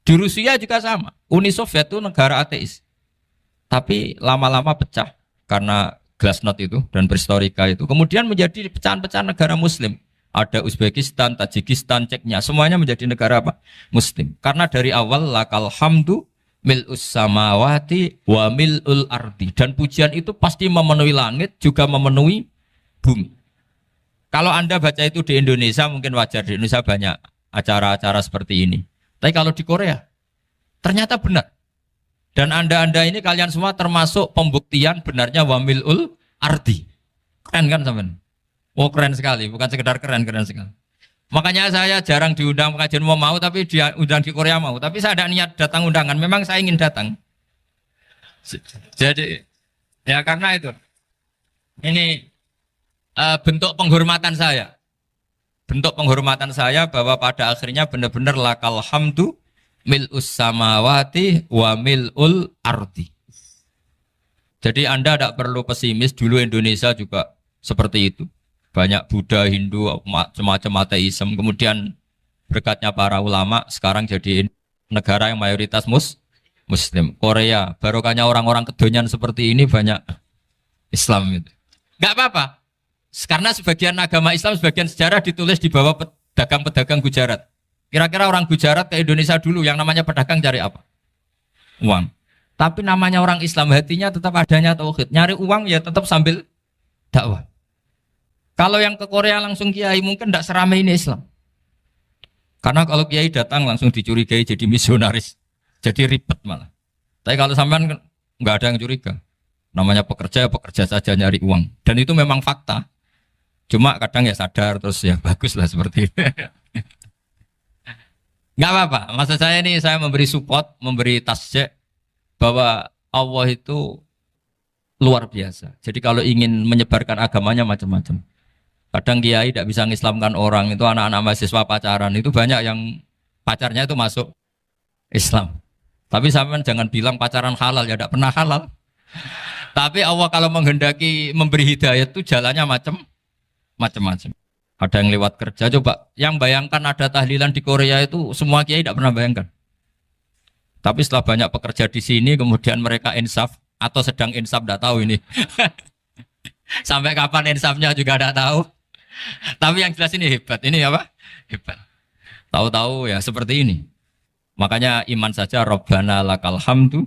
[SPEAKER 2] Di Rusia juga sama. Uni Soviet itu negara ateis. Tapi lama-lama pecah karena glasnost itu dan perestorika itu. Kemudian menjadi pecahan-pecahan negara muslim. Ada Uzbekistan, Tajikistan, Ceknya, semuanya menjadi negara apa? Muslim. Karena dari awal lakal hamdu mil'us samawati wa mil'ul ardi. Dan pujian itu pasti memenuhi langit, juga memenuhi bumi. Kalau Anda baca itu di Indonesia, mungkin wajar. Di Indonesia banyak acara-acara seperti ini. Tapi kalau di Korea, ternyata benar. Dan Anda ini kalian semua termasuk pembuktian benarnya wa mil'ul ardi. Keren kan sampean? Oh keren sekali, bukan sekedar keren, keren sekali. Makanya saya jarang diundang pengajian mau, tapi diundang di Korea mau. Tapi saya ada niat datang undangan, memang saya ingin datang. Jadi, ya karena itu. Ini bentuk penghormatan saya. Bentuk penghormatan saya bahwa pada akhirnya benar-benar lakal hamdu mil'us samawati wa mil'ul ardi. Jadi Anda tidak perlu pesimis, dulu Indonesia juga seperti itu. Banyak Buddha, Hindu, semacam ateisme. Kemudian berkatnya para ulama sekarang jadi negara yang mayoritas Muslim. Korea, barokahnya orang-orang kedonyan seperti ini banyak Islam itu. Enggak apa-apa. Karena sebagian agama Islam, sebagian sejarah ditulis di bawah pedagang-pedagang Gujarat. Kira-kira orang Gujarat ke Indonesia dulu yang namanya pedagang cari apa? Uang. Tapi namanya orang Islam hatinya tetap adanya tauhid. Nyari uang ya tetap sambil dakwah. Kalau yang ke Korea langsung kiai mungkin tidak seramai ini Islam. Karena kalau kiai datang langsung dicurigai jadi misionaris. Jadi ribet malah. Tapi kalau sampean nggak ada yang curiga. Namanya pekerja, pekerja saja nyari uang. Dan itu memang fakta. Cuma kadang ya sadar terus ya bagus lah seperti itu. Nggak apa-apa. Maksud saya ini saya memberi support, memberi tasjek bahwa Allah itu luar biasa. Jadi kalau ingin menyebarkan agamanya macam-macam. Kadang kiai tidak bisa mengislamkan orang, itu anak-anak mahasiswa pacaran, itu banyak yang pacarnya itu masuk Islam. Tapi sampean jangan bilang pacaran halal, ya tidak pernah halal. Tapi Allah kalau menghendaki memberi hidayah itu jalannya macam-macam. Ada yang lewat kerja, coba yang bayangkan ada tahlilan di Korea itu semua kiai tidak pernah bayangkan. Tapi setelah banyak pekerja di sini, kemudian mereka insaf atau sedang insaf, tidak tahu ini. Sampai kapan insafnya juga tidak tahu. Tapi yang jelas ini hebat. Ini apa? Hebat. Tahu-tahu ya seperti ini. Makanya iman saja Rabbana lakal hamdu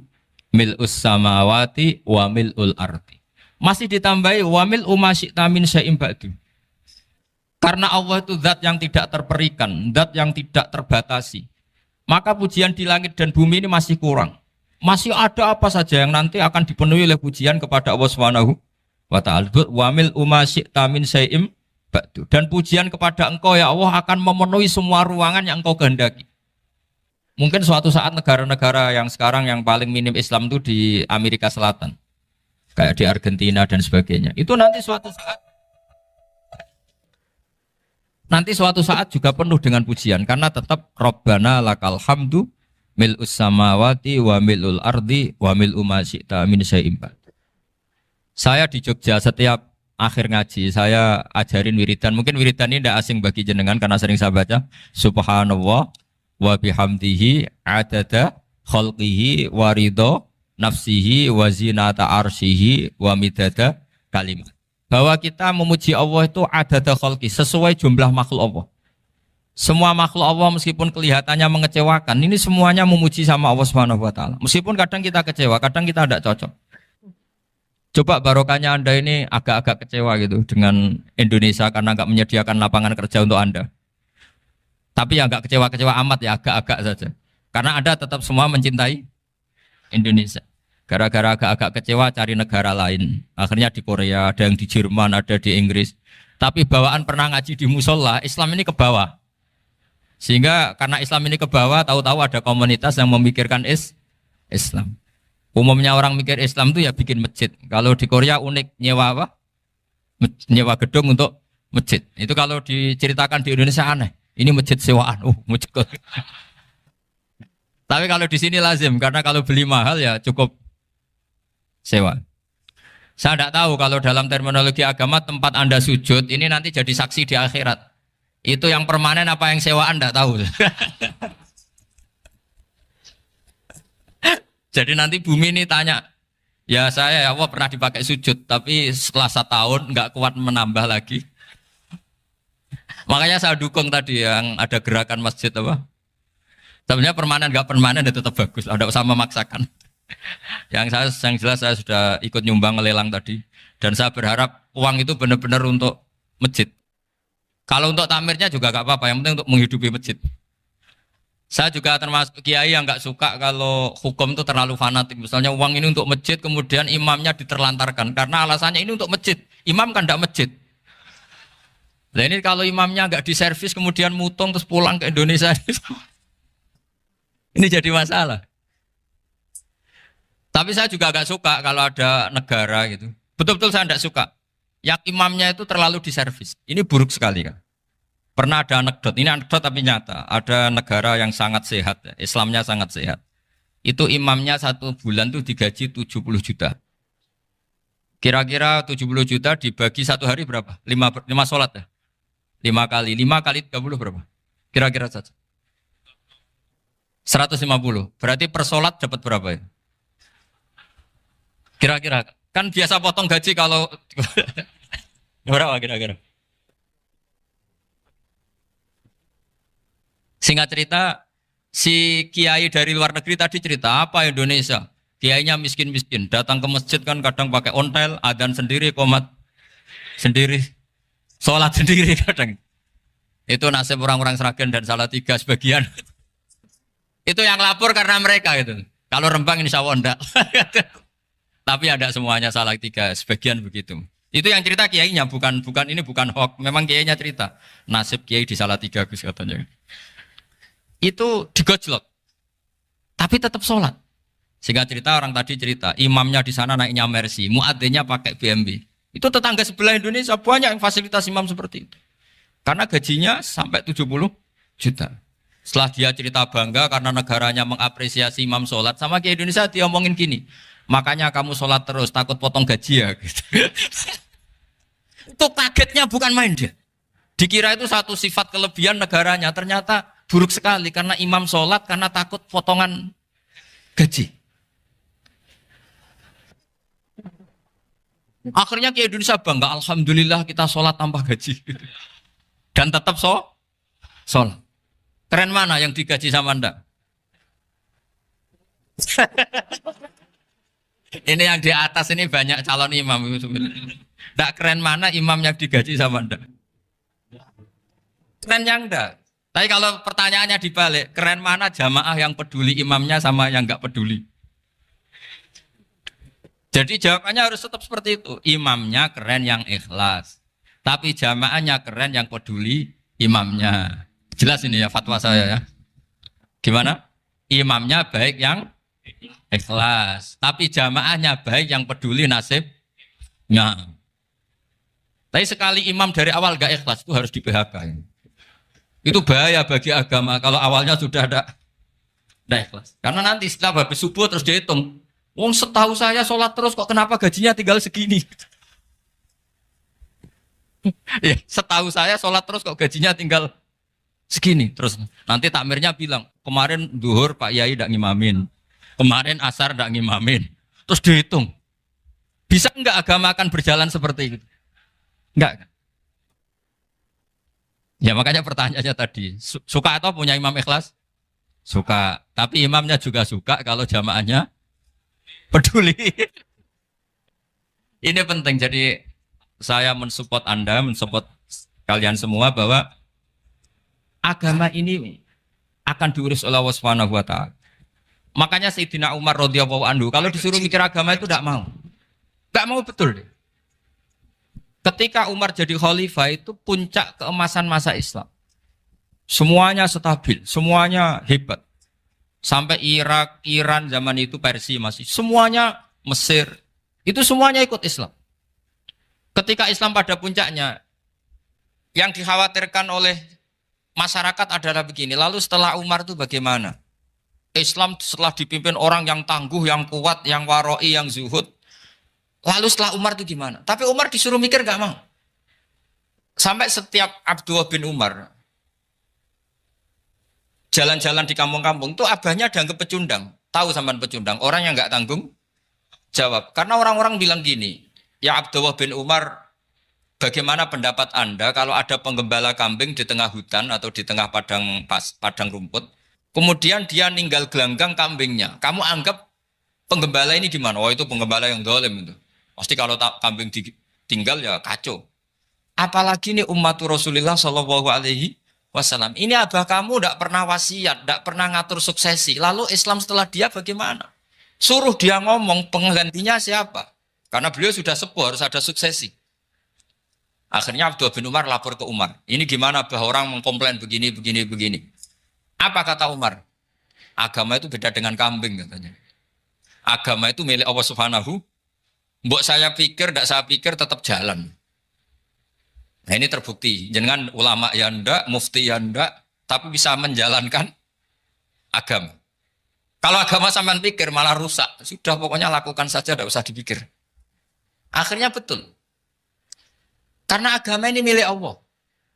[SPEAKER 2] mil'us samawati wa mil'ul ardi. Masih ditambahi wa mil'u ma syi'ta min syai'im ba'du. Karena Allah itu zat yang tidak terperikan, zat yang tidak terbatasi. Maka pujian di langit dan bumi ini masih kurang. Masih ada apa saja yang nanti akan dipenuhi oleh pujian kepada Allah Subhanahu wa ta'ala. Wa mil'u ma syi'ta min syai'im ba'du. Dan pujian kepada Engkau ya Allah akan memenuhi semua ruangan yang Engkau kehendaki. Mungkin suatu saat negara-negara yang sekarang yang paling minim Islam itu di Amerika Selatan. Kayak di Argentina dan sebagainya. Itu nanti suatu saat nanti suatu saat juga penuh dengan pujian karena tetap Rabbana lakal hamdu mil'us samawati wa mil'ul ardi wa mil'u ma syi'ta min syai'in ba'd. Saya di Jogja setiap akhir ngaji saya ajarin wiridan. Mungkin wiridan ini tidak asing bagi jenengan karena sering saya baca subhanallah wa bihamdihi adada khalqihi wa ridho nafsihi wa zinata arsyihi wa midada kalimat. Bahwa kita memuji Allah itu adada khalqi sesuai jumlah makhluk Allah. Semua makhluk Allah meskipun kelihatannya mengecewakan, ini semuanya memuji sama Allah Subhanahu wa taala. Meskipun kadang kita kecewa, kadang kita tidak cocok. Coba barokahnya Anda ini agak-agak kecewa gitu dengan Indonesia karena nggak menyediakan lapangan kerja untuk Anda. Tapi ya nggak kecewa-kecewa amat ya, agak-agak saja. Karena Anda tetap semua mencintai Indonesia. Gara-gara agak-agak kecewa cari negara lain. Akhirnya di Korea, ada yang di Jerman, ada di Inggris. Tapi bawaan pernah ngaji di musola, Islam ini ke bawah. Sehingga karena Islam ini ke bawah, tahu-tahu ada komunitas yang memikirkan Islam. Umumnya orang mikir Islam itu ya bikin masjid. Kalau di Korea unik, nyewa apa? Nyewa gedung untuk masjid. Itu kalau diceritakan di Indonesia aneh. Ini masjid sewaan. Masjid. Tapi kalau di sini lazim, karena kalau beli mahal ya cukup sewa. Saya tidak tahu kalau dalam terminologi agama tempat Anda sujud ini nanti jadi saksi di akhirat. Itu yang permanen apa yang sewaan tidak tahu. Jadi nanti bumi ini tanya, ya saya ya Allah pernah dipakai sujud, tapi setelah 1 tahun nggak kuat menambah lagi. Makanya saya dukung tadi yang ada gerakan masjid apa. Sebenarnya permanen nggak permanen itu tetap bagus, tidak usah memaksakan. Yang jelas saya sudah ikut nyumbang lelang tadi dan saya berharap uang itu benar-benar untuk masjid. Kalau untuk tamirnya juga gak apa-apa, yang penting untuk menghidupi masjid. Saya juga termasuk kiai yang gak suka kalau hukum itu terlalu fanatik. Misalnya uang ini untuk masjid, kemudian imamnya diterlantarkan karena alasannya ini untuk masjid. Imam kan gak masjid. Nah ini kalau imamnya gak diservis kemudian mutung terus pulang ke Indonesia, ini jadi masalah. Tapi saya juga agak suka kalau ada negara gitu. Betul-betul saya tidak suka. Yang imamnya itu terlalu diservis. Ini buruk sekali kan. Pernah ada anekdot, ini anekdot tapi nyata. Ada negara yang sangat sehat, ya. Islamnya sangat sehat. Itu imamnya 1 bulan itu digaji 70 juta. Kira-kira 70 juta dibagi 1 hari berapa? 5 sholat ya? 5 kali 30 berapa? Kira-kira saja. 150. Berarti per sholat dapat berapa ya? Kira-kira, kan biasa potong gaji kalau berapa kira-kira? Singkat cerita, si kiai dari luar negeri tadi cerita apa Indonesia? Kiainya miskin-miskin, datang ke masjid kan kadang pakai ontel, adzan sendiri, qomat sendiri, sholat sendiri kadang. Itu nasib orang-orang Sragen dan Salatiga sebagian. Itu yang lapor karena mereka itu. Kalau Rembang insya Allah enggak. Tapi ada semuanya Salatiga, sebagian begitu. Itu yang cerita kiainya, bukan ini bukan hoax. Memang kiainya cerita. Nasib kiai di Salatiga Gus katanya. Itu digojlok. Tapi tetap sholat. Sehingga cerita orang tadi cerita, imamnya di sana naiknya Mercy, muadzinnya pakai BMW. Itu tetangga sebelah Indonesia banyak yang fasilitas imam seperti itu. Karena gajinya sampai 70 juta. Setelah dia cerita bangga karena negaranya mengapresiasi imam sholat, sama kiai Indonesia dia omongin gini. Makanya kamu sholat terus, takut potong gaji ya. Gitu. Itu kagetnya bukan main dia. Dikira itu satu sifat kelebihan negaranya, ternyata buruk sekali karena imam sholat karena takut potongan gaji. Akhirnya ke Indonesia bangga, alhamdulillah kita sholat tanpa gaji. Dan tetap sholat. Keren mana yang digaji sama Anda? Ini yang di atas ini banyak calon imam. Tidak keren mana imam yang digaji sama Anda? Keren yang enggak. Tapi kalau pertanyaannya dibalik, keren mana jamaah yang peduli imamnya sama yang enggak peduli? Jadi jawabannya harus tetap seperti itu. Imamnya keren yang ikhlas. Tapi jamaahnya keren yang peduli imamnya. Jelas ini ya fatwa saya ya. Gimana? Imamnya baik yang ikhlas, tapi jamaahnya baik yang peduli nasibnya. Tapi sekali imam dari awal gak ikhlas itu harus di PHK. Itu bahaya bagi agama kalau awalnya sudah ada ikhlas. Karena nanti setelah habis subuh terus dihitung. Wong setahu saya sholat terus kok kenapa gajinya tinggal segini? Ya, setahu saya sholat terus kok gajinya tinggal segini. Terus nanti takmirnya bilang, kemarin duhur Pak Yai tidak ngimamin. Kemarin asar tidak ngimamin. Terus dihitung. Bisa enggak agama akan berjalan seperti itu? Enggak. Ya makanya pertanyaannya tadi, suka atau punya imam ikhlas? Suka. Tapi imamnya juga suka kalau jamaahnya peduli. Ini penting. Jadi saya mensupport Anda, mensupport kalian semua bahwa agama ini akan diurus oleh Allah Subhanahu wa taala. Makanya Sayyidina Umar radhiyallahu anhu kalau disuruh mikir agama itu tidak mau. Tidak mau betul deh. Ketika Umar jadi khalifah itu puncak keemasan masa Islam. Semuanya stabil, semuanya hebat. Sampai Irak, Iran zaman itu Persia masih. Semuanya Mesir. Itu semuanya ikut Islam. Ketika Islam pada puncaknya, yang dikhawatirkan oleh masyarakat adalah begini. Lalu setelah Umar itu bagaimana? Islam setelah dipimpin orang yang tangguh, yang kuat, yang waroi, yang zuhud. Lalu setelah Umar itu gimana? Tapi Umar disuruh mikir gak mau. Sampai setiap Abdullah bin Umar jalan-jalan di kampung-kampung itu abahnya dianggap pecundang. Tahu sampean pecundang? Orang yang gak tanggung jawab. Karena orang-orang bilang gini, ya Abdullah bin Umar, bagaimana pendapat Anda kalau ada penggembala kambing di tengah hutan atau di tengah padang rumput, kemudian dia ninggal gelanggang kambingnya. Kamu anggap penggembala ini gimana? Oh itu penggembala yang dolim itu. Pasti kalau kambing ditinggal ya kacau. Apalagi ini umatur Rasulullah Shallallahu Alaihi Wasallam. Ini abah kamu tidak pernah wasiat, tidak pernah ngatur suksesi. Lalu Islam setelah dia bagaimana? Suruh dia ngomong penggantinya siapa? Karena beliau sudah sepuh harus ada suksesi. Akhirnya Abdullah bin Umar lapor ke Umar. Ini gimana abah orang mengkomplain begini. Apa kata Umar? Agama itu beda dengan kambing katanya. Agama itu milik Allah Subhanahu. Mbok saya pikir, tidak saya pikir tetap jalan. Nah ini terbukti. Jangan ulama ya ndak, mufti ya ndak, tapi bisa menjalankan agama. Kalau agama sampean pikir malah rusak. Sudah pokoknya lakukan saja, tidak usah dipikir. Akhirnya betul. Karena agama ini milik Allah.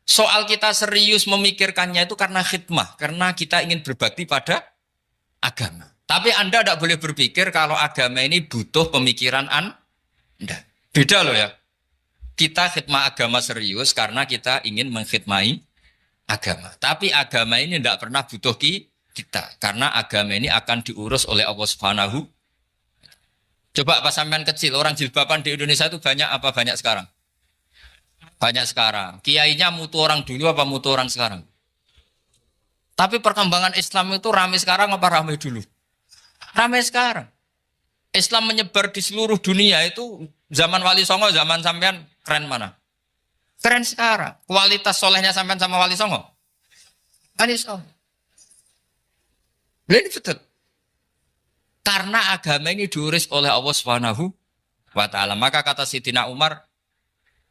[SPEAKER 2] Soal kita serius memikirkannya itu karena khidmah. Karena kita ingin berbakti pada agama. Tapi Anda tidak boleh berpikir kalau agama ini butuh pemikiran Anda. Beda loh ya. Kita khidmah agama serius karena kita ingin mengkhidmai agama. Tapi agama ini tidak pernah butuh kita. Karena agama ini akan diurus oleh Allah Subhanahu. Coba pas sampean kecil, orang jilbaban di Indonesia itu banyak apa banyak sekarang? Banyak sekarang. Kiainya mutu orang dulu apa mutu orang sekarang? Tapi perkembangan Islam itu ramai sekarang apa ramai dulu? Ramai sekarang. Islam menyebar di seluruh dunia itu zaman Wali Songo, zaman sampean keren mana? Keren sekarang. Kualitas solehnya sampean sama Wali Songo? Wali Songo. Ini betul. Karena agama ini diurus oleh Allah Subhanahu wa taala. Maka kata Sayyidina Umar,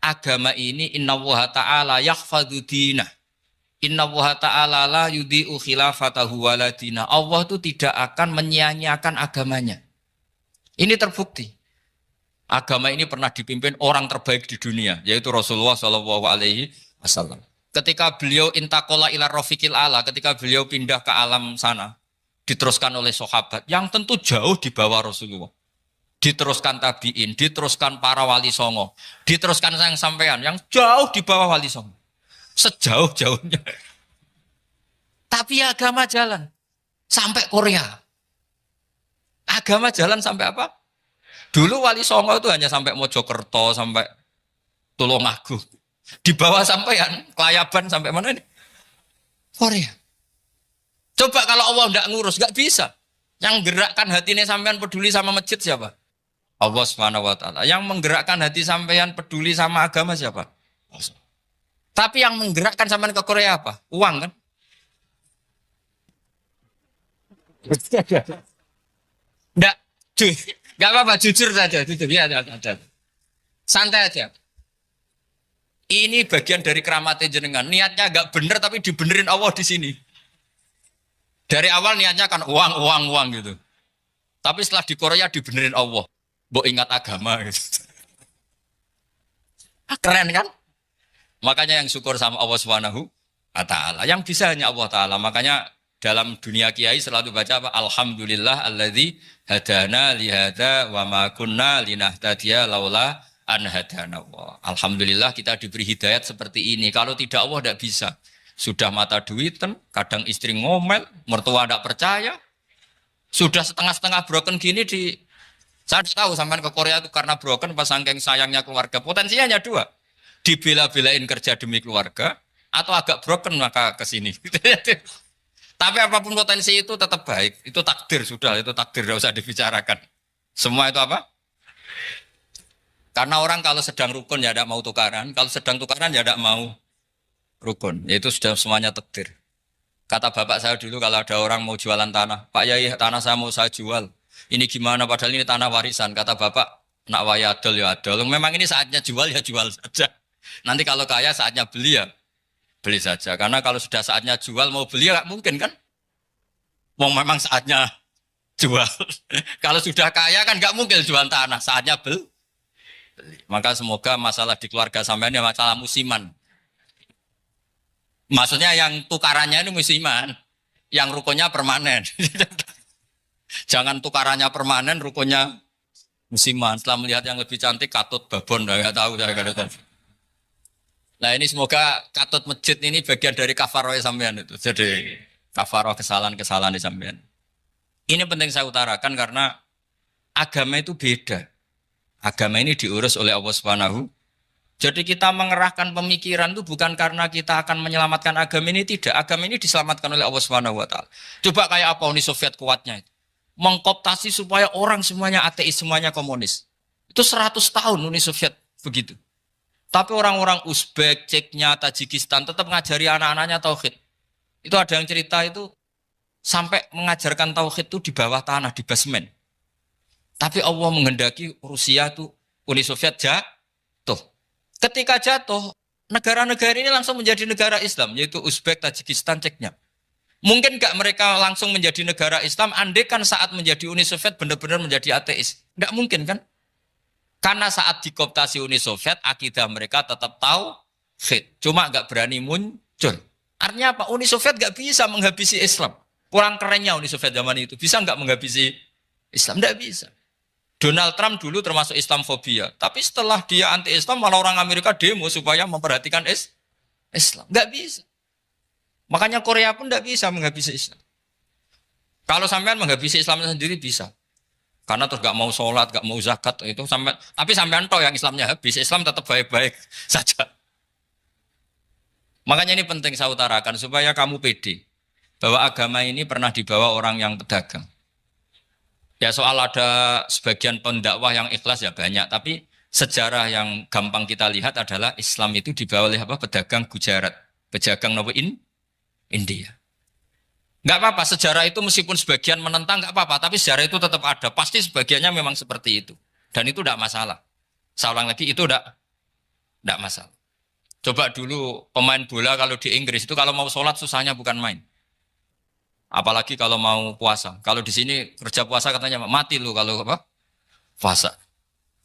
[SPEAKER 2] agama ini innallaha ta'ala yakhfadhu dinah. Innallaha ta'ala la yudhi'u khilafatahu waladina. Allah itu tidak akan menyia-nyiakan agamanya. Ini terbukti. Agama ini pernah dipimpin orang terbaik di dunia, yaitu Rasulullah Shallallahu Alaihi Wasallam. Ketika beliau intaqala ila rafiqil ala, ketika beliau pindah ke alam sana, diteruskan oleh sahabat yang tentu jauh di bawah Rasulullah. Diteruskan tabi'in, diteruskan para wali songo, diteruskan sayang sampean yang jauh di bawah wali songo. Sejauh-jauhnya. Tapi agama jalan sampai Korea. Agama jalan sampai apa? Dulu Wali Songo itu hanya sampai Mojokerto, sampai Tulungagung. Di bawah sampean, Kelayaban sampai mana ini? Korea. Coba kalau Allah tidak ngurus, nggak bisa. Yang gerakkan hatinya sampean peduli sama masjid siapa? Allah Subhanahu wa taala. Yang menggerakkan hati sampean peduli sama agama siapa? Tapi yang menggerakkan sampean ke Korea apa? Uang kan? Enggak, enggak apa-apa, jujur saja, jujur ya, santai aja. Ini bagian dari keramatnya jenengan. Niatnya agak bener tapi dibenerin Allah di sini. Dari awal niatnya kan uang gitu. Tapi setelah di Korea dibenerin Allah. Mbok ingat agama gitu. Keren kan? Makanya yang syukur sama Allah Subhanahu wa taala. Yang bisa hanya Allah taala. Makanya dalam dunia kiai selalu baca apa? Alhamdulillah alladzi hadana li hadza wa ma kunna linahtadiya laula an hadana Allah. Alhamdulillah kita diberi hidayat seperti ini. Kalau tidak Allah tidak bisa. Sudah mata duitan, kadang istri ngomel, mertua tidak percaya. Sudah setengah-setengah broken gini saya tahu sampai ke Korea itu karena broken pas saking sayangnya keluarga. Potensinya hanya dua. Dibela-belain kerja demi keluarga atau agak broken maka ke sini. Tapi apapun potensi itu tetap baik. Itu takdir sudah, itu takdir tidak usah dibicarakan. Semua itu apa? Karena orang kalau sedang rukun ya tidak mau tukaran, kalau sedang tukaran ya tidak mau rukun. Itu sudah semuanya takdir. Kata bapak saya dulu kalau ada orang mau jualan tanah, Pak Yai tanah saya mau saya jual. Ini gimana padahal ini tanah warisan. Kata bapak, nak waya adol ya adol. Memang ini saatnya jual ya jual saja. Nanti kalau kaya saatnya beli ya beli saja. Karena kalau sudah saatnya jual mau beli ya nggak mungkin kan. Mau memang saatnya jual. Kalau sudah kaya kan nggak mungkin jual tanah. Saatnya beli. Maka semoga masalah di keluarga sampean ya masalah musiman. Maksudnya yang tukarannya ini musiman, yang rukunnya permanen. Jangan tukarannya permanen, rukunnya musiman. Setelah melihat yang lebih cantik, katut babon, nggak tahu saya katakan. Nah ini semoga katut masjid ini bagian dari kafaroh sampean itu. Jadi kafaroh kesalahan-kesalahan di sampean. Ini penting saya utarakan karena agama itu beda. Agama ini diurus oleh Allah Subhanahu. Jadi kita mengerahkan pemikiran itu bukan karena kita akan menyelamatkan agama ini, tidak. Agama ini diselamatkan oleh Allah Subhanahu wa taala. Coba kayak apa Uni Soviet kuatnya itu. Mengkooptasi supaya orang semuanya ateis, semuanya komunis. Itu 100 tahun Uni Soviet begitu. Tapi orang-orang Uzbek, Ceknya, Tajikistan tetap mengajari anak-anaknya tauhid. Itu ada yang cerita itu sampai mengajarkan tauhid itu di bawah tanah, di basement. Tapi Allah menghendaki Rusia itu Uni Soviet jatuh. Ketika jatuh, negara-negara ini langsung menjadi negara Islam, yaitu Uzbek, Tajikistan, Ceknya. Mungkin nggak mereka langsung menjadi negara Islam, andai kan saat menjadi Uni Soviet benar-benar menjadi ateis. Nggak mungkin kan? Karena saat dikooptasi Uni Soviet, akidah mereka tetap tauhid. Cuma nggak berani muncul. Artinya apa? Uni Soviet nggak bisa menghabisi Islam. Kurang kerennya Uni Soviet zaman itu. Bisa nggak menghabisi Islam? Nggak bisa. Donald Trump dulu termasuk Islamfobia. Tapi setelah dia anti-Islam, malah orang Amerika demo supaya memperhatikan Islam. Nggak bisa. Makanya Korea pun nggak bisa menghabisi Islam. Kalau sampean menghabisi Islam sendiri bisa. Karena terus nggak mau sholat, nggak mau zakat, itu sampai. Tapi sampean toh yang Islamnya habis, Islam tetap baik-baik saja. Makanya ini penting saya utarakan supaya kamu pede. Bahwa agama ini pernah dibawa orang yang pedagang. Ya soal ada sebagian pendakwah yang ikhlas ya banyak, tapi sejarah yang gampang kita lihat adalah Islam itu dibawa oleh apa? Pedagang Gujarat, pedagang India. Nggak apa-apa, sejarah itu meskipun sebagian menentang nggak apa-apa, tapi sejarah itu tetap ada. Pasti sebagiannya memang seperti itu, dan itu tidak masalah. Saya ulang lagi, itu tidak masalah. Coba dulu pemain bola kalau di Inggris itu kalau mau sholat susahnya bukan main. Apalagi kalau mau puasa. Kalau di sini kerja puasa katanya mati lu kalau apa? Puasa.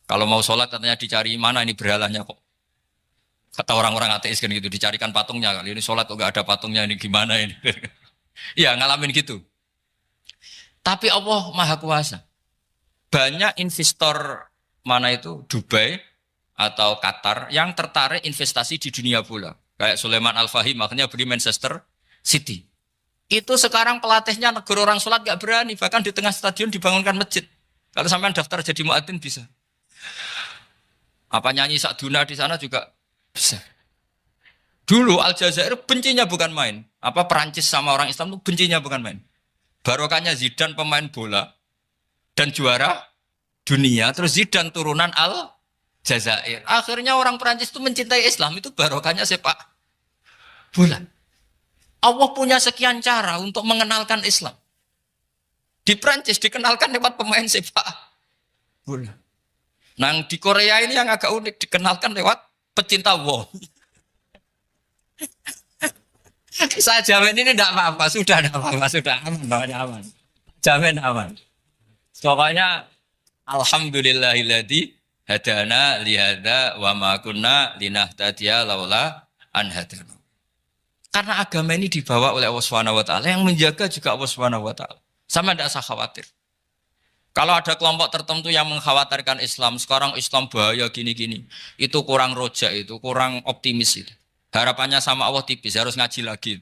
[SPEAKER 2] Kalau mau sholat katanya dicari mana ini berhalanya kok. Kata orang-orang ateis kan gitu, dicarikan patungnya. Kali ini sholat kok gak ada patungnya, ini gimana ini. Ya ngalamin gitu. Tapi Allah Maha Kuasa. Banyak investor mana itu Dubai atau Qatar yang tertarik investasi di dunia bola. Kayak Sulaiman Al-Fahim makanya beli Manchester City. Itu sekarang pelatihnya negara orang sholat gak berani. Bahkan di tengah stadion dibangunkan masjid. Kalau sampai daftar jadi muadzin bisa. Apa nyanyi Sakduna di sana juga bisa. Dulu Aljazair bencinya bukan main. Apa Perancis sama orang Islam itu bencinya bukan main. Barokahnya Zidane pemain bola. Dan juara dunia. Terus Zidane turunan Aljazair. Akhirnya orang Perancis itu mencintai Islam. Itu barokahnya sepak bola. Allah punya sekian cara untuk mengenalkan Islam. Di Prancis dikenalkan lewat pemain sepak bola. Nah di Korea ini yang agak unik dikenalkan lewat pecinta wong. Saya jamin ini tidak apa-apa, sudah tidak apa-apa, sudah aman, pokoknya aman. Jamin aman. Pokoknya alhamdulillahilladzi hadana lihada wa ma kunna linahtadiya laula an hadana. Karena agama ini dibawa oleh Allah Subhanahu wa taala, yang menjaga juga Allah Subhanahu wa taala. Sama tidak usah khawatir. Kalau ada kelompok tertentu yang mengkhawatirkan Islam, sekarang Islam bahaya gini-gini, itu kurang roja, itu kurang optimis itu. Harapannya sama Allah tipis, harus ngaji lagi.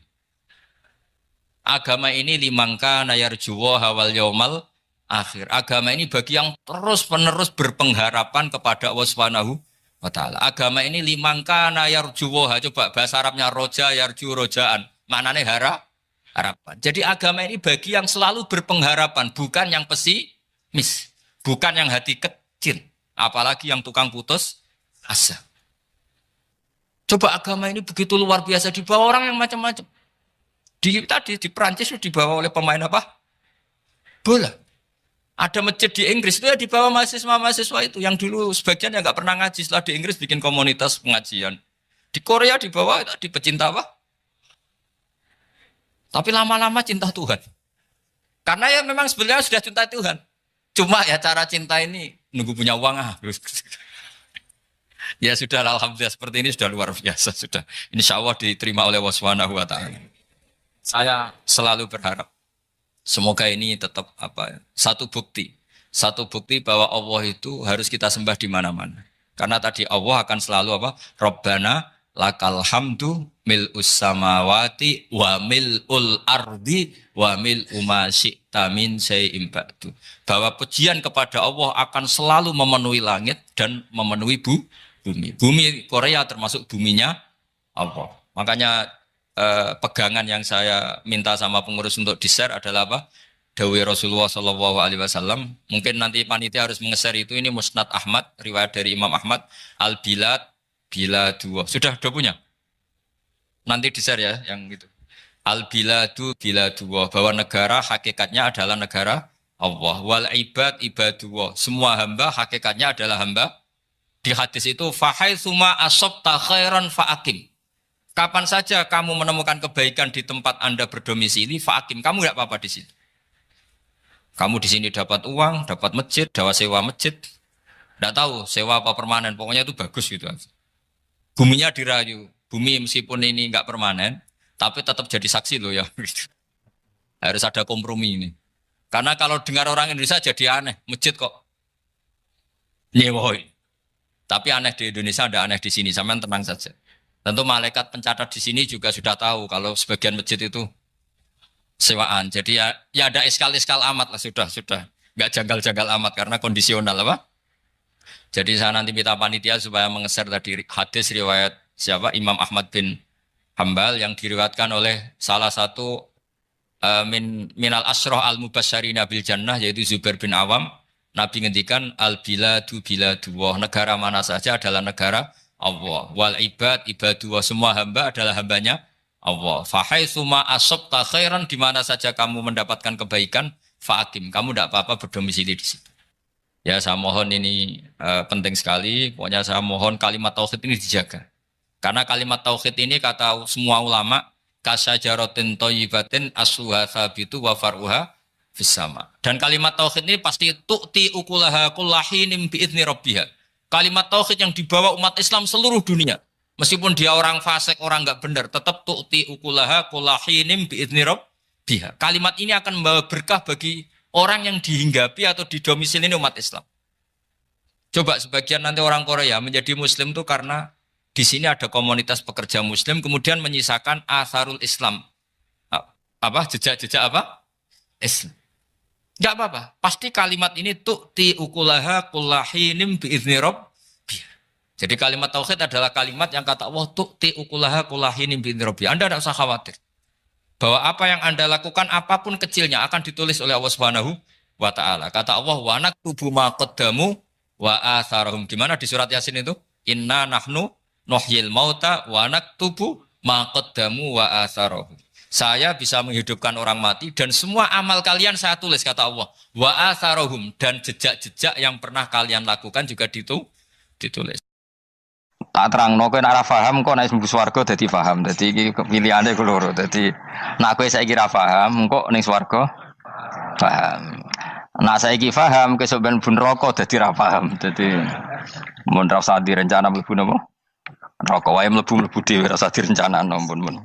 [SPEAKER 2] Agama ini limangka nayarjuwa hawal yaumal akhir. Agama ini bagi yang terus-menerus berpengharapan kepada Allah Subhanahu wa taala. Agama ini limangka nayarjuwa, coba bahasa Arabnya roja, yarju, rojaan. Maknanya harapan. Jadi agama ini bagi yang selalu berpengharapan, bukan yang pesimis, bukan yang hati kecil, apalagi yang tukang putus asa. Coba agama ini begitu luar biasa, dibawa orang yang macam-macam. Di Perancis dibawa oleh pemain apa? Bola. Ada masjid di Inggris itu ya dibawa mahasiswa-mahasiswa itu yang dulu sebagian yang nggak pernah ngaji, setelah di Inggris bikin komunitas pengajian. Di Korea dibawa di pecinta apa? Tapi lama-lama cinta Tuhan. Karena ya memang sebenarnya sudah cinta Tuhan. Cuma ya cara cinta ini nunggu punya uang Ya sudah, alhamdulillah seperti ini sudah luar biasa sudah. Insya Allah diterima oleh Allah Subhanahu wa taala. Saya selalu berharap semoga ini tetap satu bukti bahwa Allah itu harus kita sembah di mana-mana. Karena tadi Allah akan selalu Rabbana lakal hamdu mil'us samawati wa mil'ul ardi wa mil'u ma syi'ta min syai'in ba'du. Bahwa pujian kepada Allah akan selalu memenuhi langit dan memenuhi bumi. Bumi Korea termasuk buminya Allah. Makanya pegangan yang saya minta sama pengurus untuk di-share adalah Dawai Rasulullah Shallallahu Alaihi Wasallam. Mungkin nanti panitia harus mengeser itu. Ini Musnad Ahmad, riwayat dari Imam Ahmad. Al-Bilad bila dua. Sudah punya? Nanti di-share ya yang itu. Al-Biladu bila dua. Bahwa negara hakikatnya adalah negara Allah. Wal ibad ibadullah. Semua hamba hakikatnya adalah hamba. Di hadis itu fahaitsuma asabta khairan fa'akim. Kapan saja kamu menemukan kebaikan di tempat Anda berdomisili, fa'akim, kamu enggak apa-apa di sini. Kamu di sini dapat uang, dapat masjid, dapat sewa masjid. Enggak tahu sewa apa permanen, pokoknya itu bagus gitu. Buminya dirayu. Bumi meskipun ini enggak permanen, tapi tetap jadi saksi loh ya. Harus ada kompromi ini. Karena kalau dengar orang Indonesia jadi aneh, masjid kok nyewoi. Tapi aneh di Indonesia, ada aneh di sini. Sampean tenang saja. Tentu malaikat pencatat di sini juga sudah tahu kalau sebagian masjid itu sewaan. Jadi ya ada iskal-iskal amat lah sudah. Nggak janggal-janggal amat karena kondisional Jadi saya nanti minta panitia supaya mengeser tadi hadis riwayat siapa? Imam Ahmad bin Hambal yang diriwayatkan oleh salah satu minal asroh al-mubasyarina bil jannah yaitu Zubair bin Awam. Nabi ngendikan al-biladu biladu wah, negara mana saja adalah negara Allah. Wal ibad ibadu wah, semua hamba adalah hambanya Allah. Fahaitsuma asabta khairan, di mana saja kamu mendapatkan kebaikan, fa'akim, kamu tidak apa-apa berdomisili di situ. Ya saya mohon ini penting sekali. Pokoknya saya mohon kalimat tauhid ini dijaga. Karena kalimat tauhid ini kata semua ulama kasyajaratin thayyibatin asluha tsabitu wa far'uha fis-sama. Dan kalimat tauhid ini pasti tu'ti ukulaha kullahinin bi'idzni rabbiha. Kalimat tauhid yang dibawa umat Islam seluruh dunia. Meskipun dia orang fasik, orang enggak benar, tetap tu'ti ukulaha kullahinin bi'idzni rabbiha. Kalimat ini akan membawa berkah bagi orang yang dihinggapi atau didomisili umat Islam. Coba sebagian nanti orang Korea menjadi muslim itu karena di sini ada komunitas pekerja muslim kemudian menyisakan atharul Islam. Jejak-jejak Islam. Enggak apa-apa. Pasti kalimat ini tu'ti ukulaha kullahinim bi'izni rabbiha. Jadi kalimat tauhid adalah kalimat yang kata Allah tu'ti ukulaha kullahinim bi'izni rabbiha. Anda tidak usah khawatir. Bahwa apa yang Anda lakukan apapun kecilnya akan ditulis oleh Allah Subhanahu wa taala. Kata Allah wa naktubu ma qaddamu wa atharahum. Di mana di surat Yasin itu? Inna nahnu nuhyil mauta wa naktubu ma qaddamu wa atharahum. Saya bisa menghidupkan orang mati dan semua amal kalian saya tulis, kata Allah. Wa atharohum, dan jejak-jejak yang pernah kalian lakukan juga ditulis.
[SPEAKER 1] Tak terangno kowe nek ora paham kok nek mlebu swarga dadi paham. Dadi iki pilihane ku loro. Dadi nek kowe saiki ra paham kok ning swarga paham. Nek saiki paham kesuk ben bun neraka dadi ra paham. Dadi mun ra usah direncana mlebu napa? Neraka wae mlebu dhewe ra usah direncanakno mun.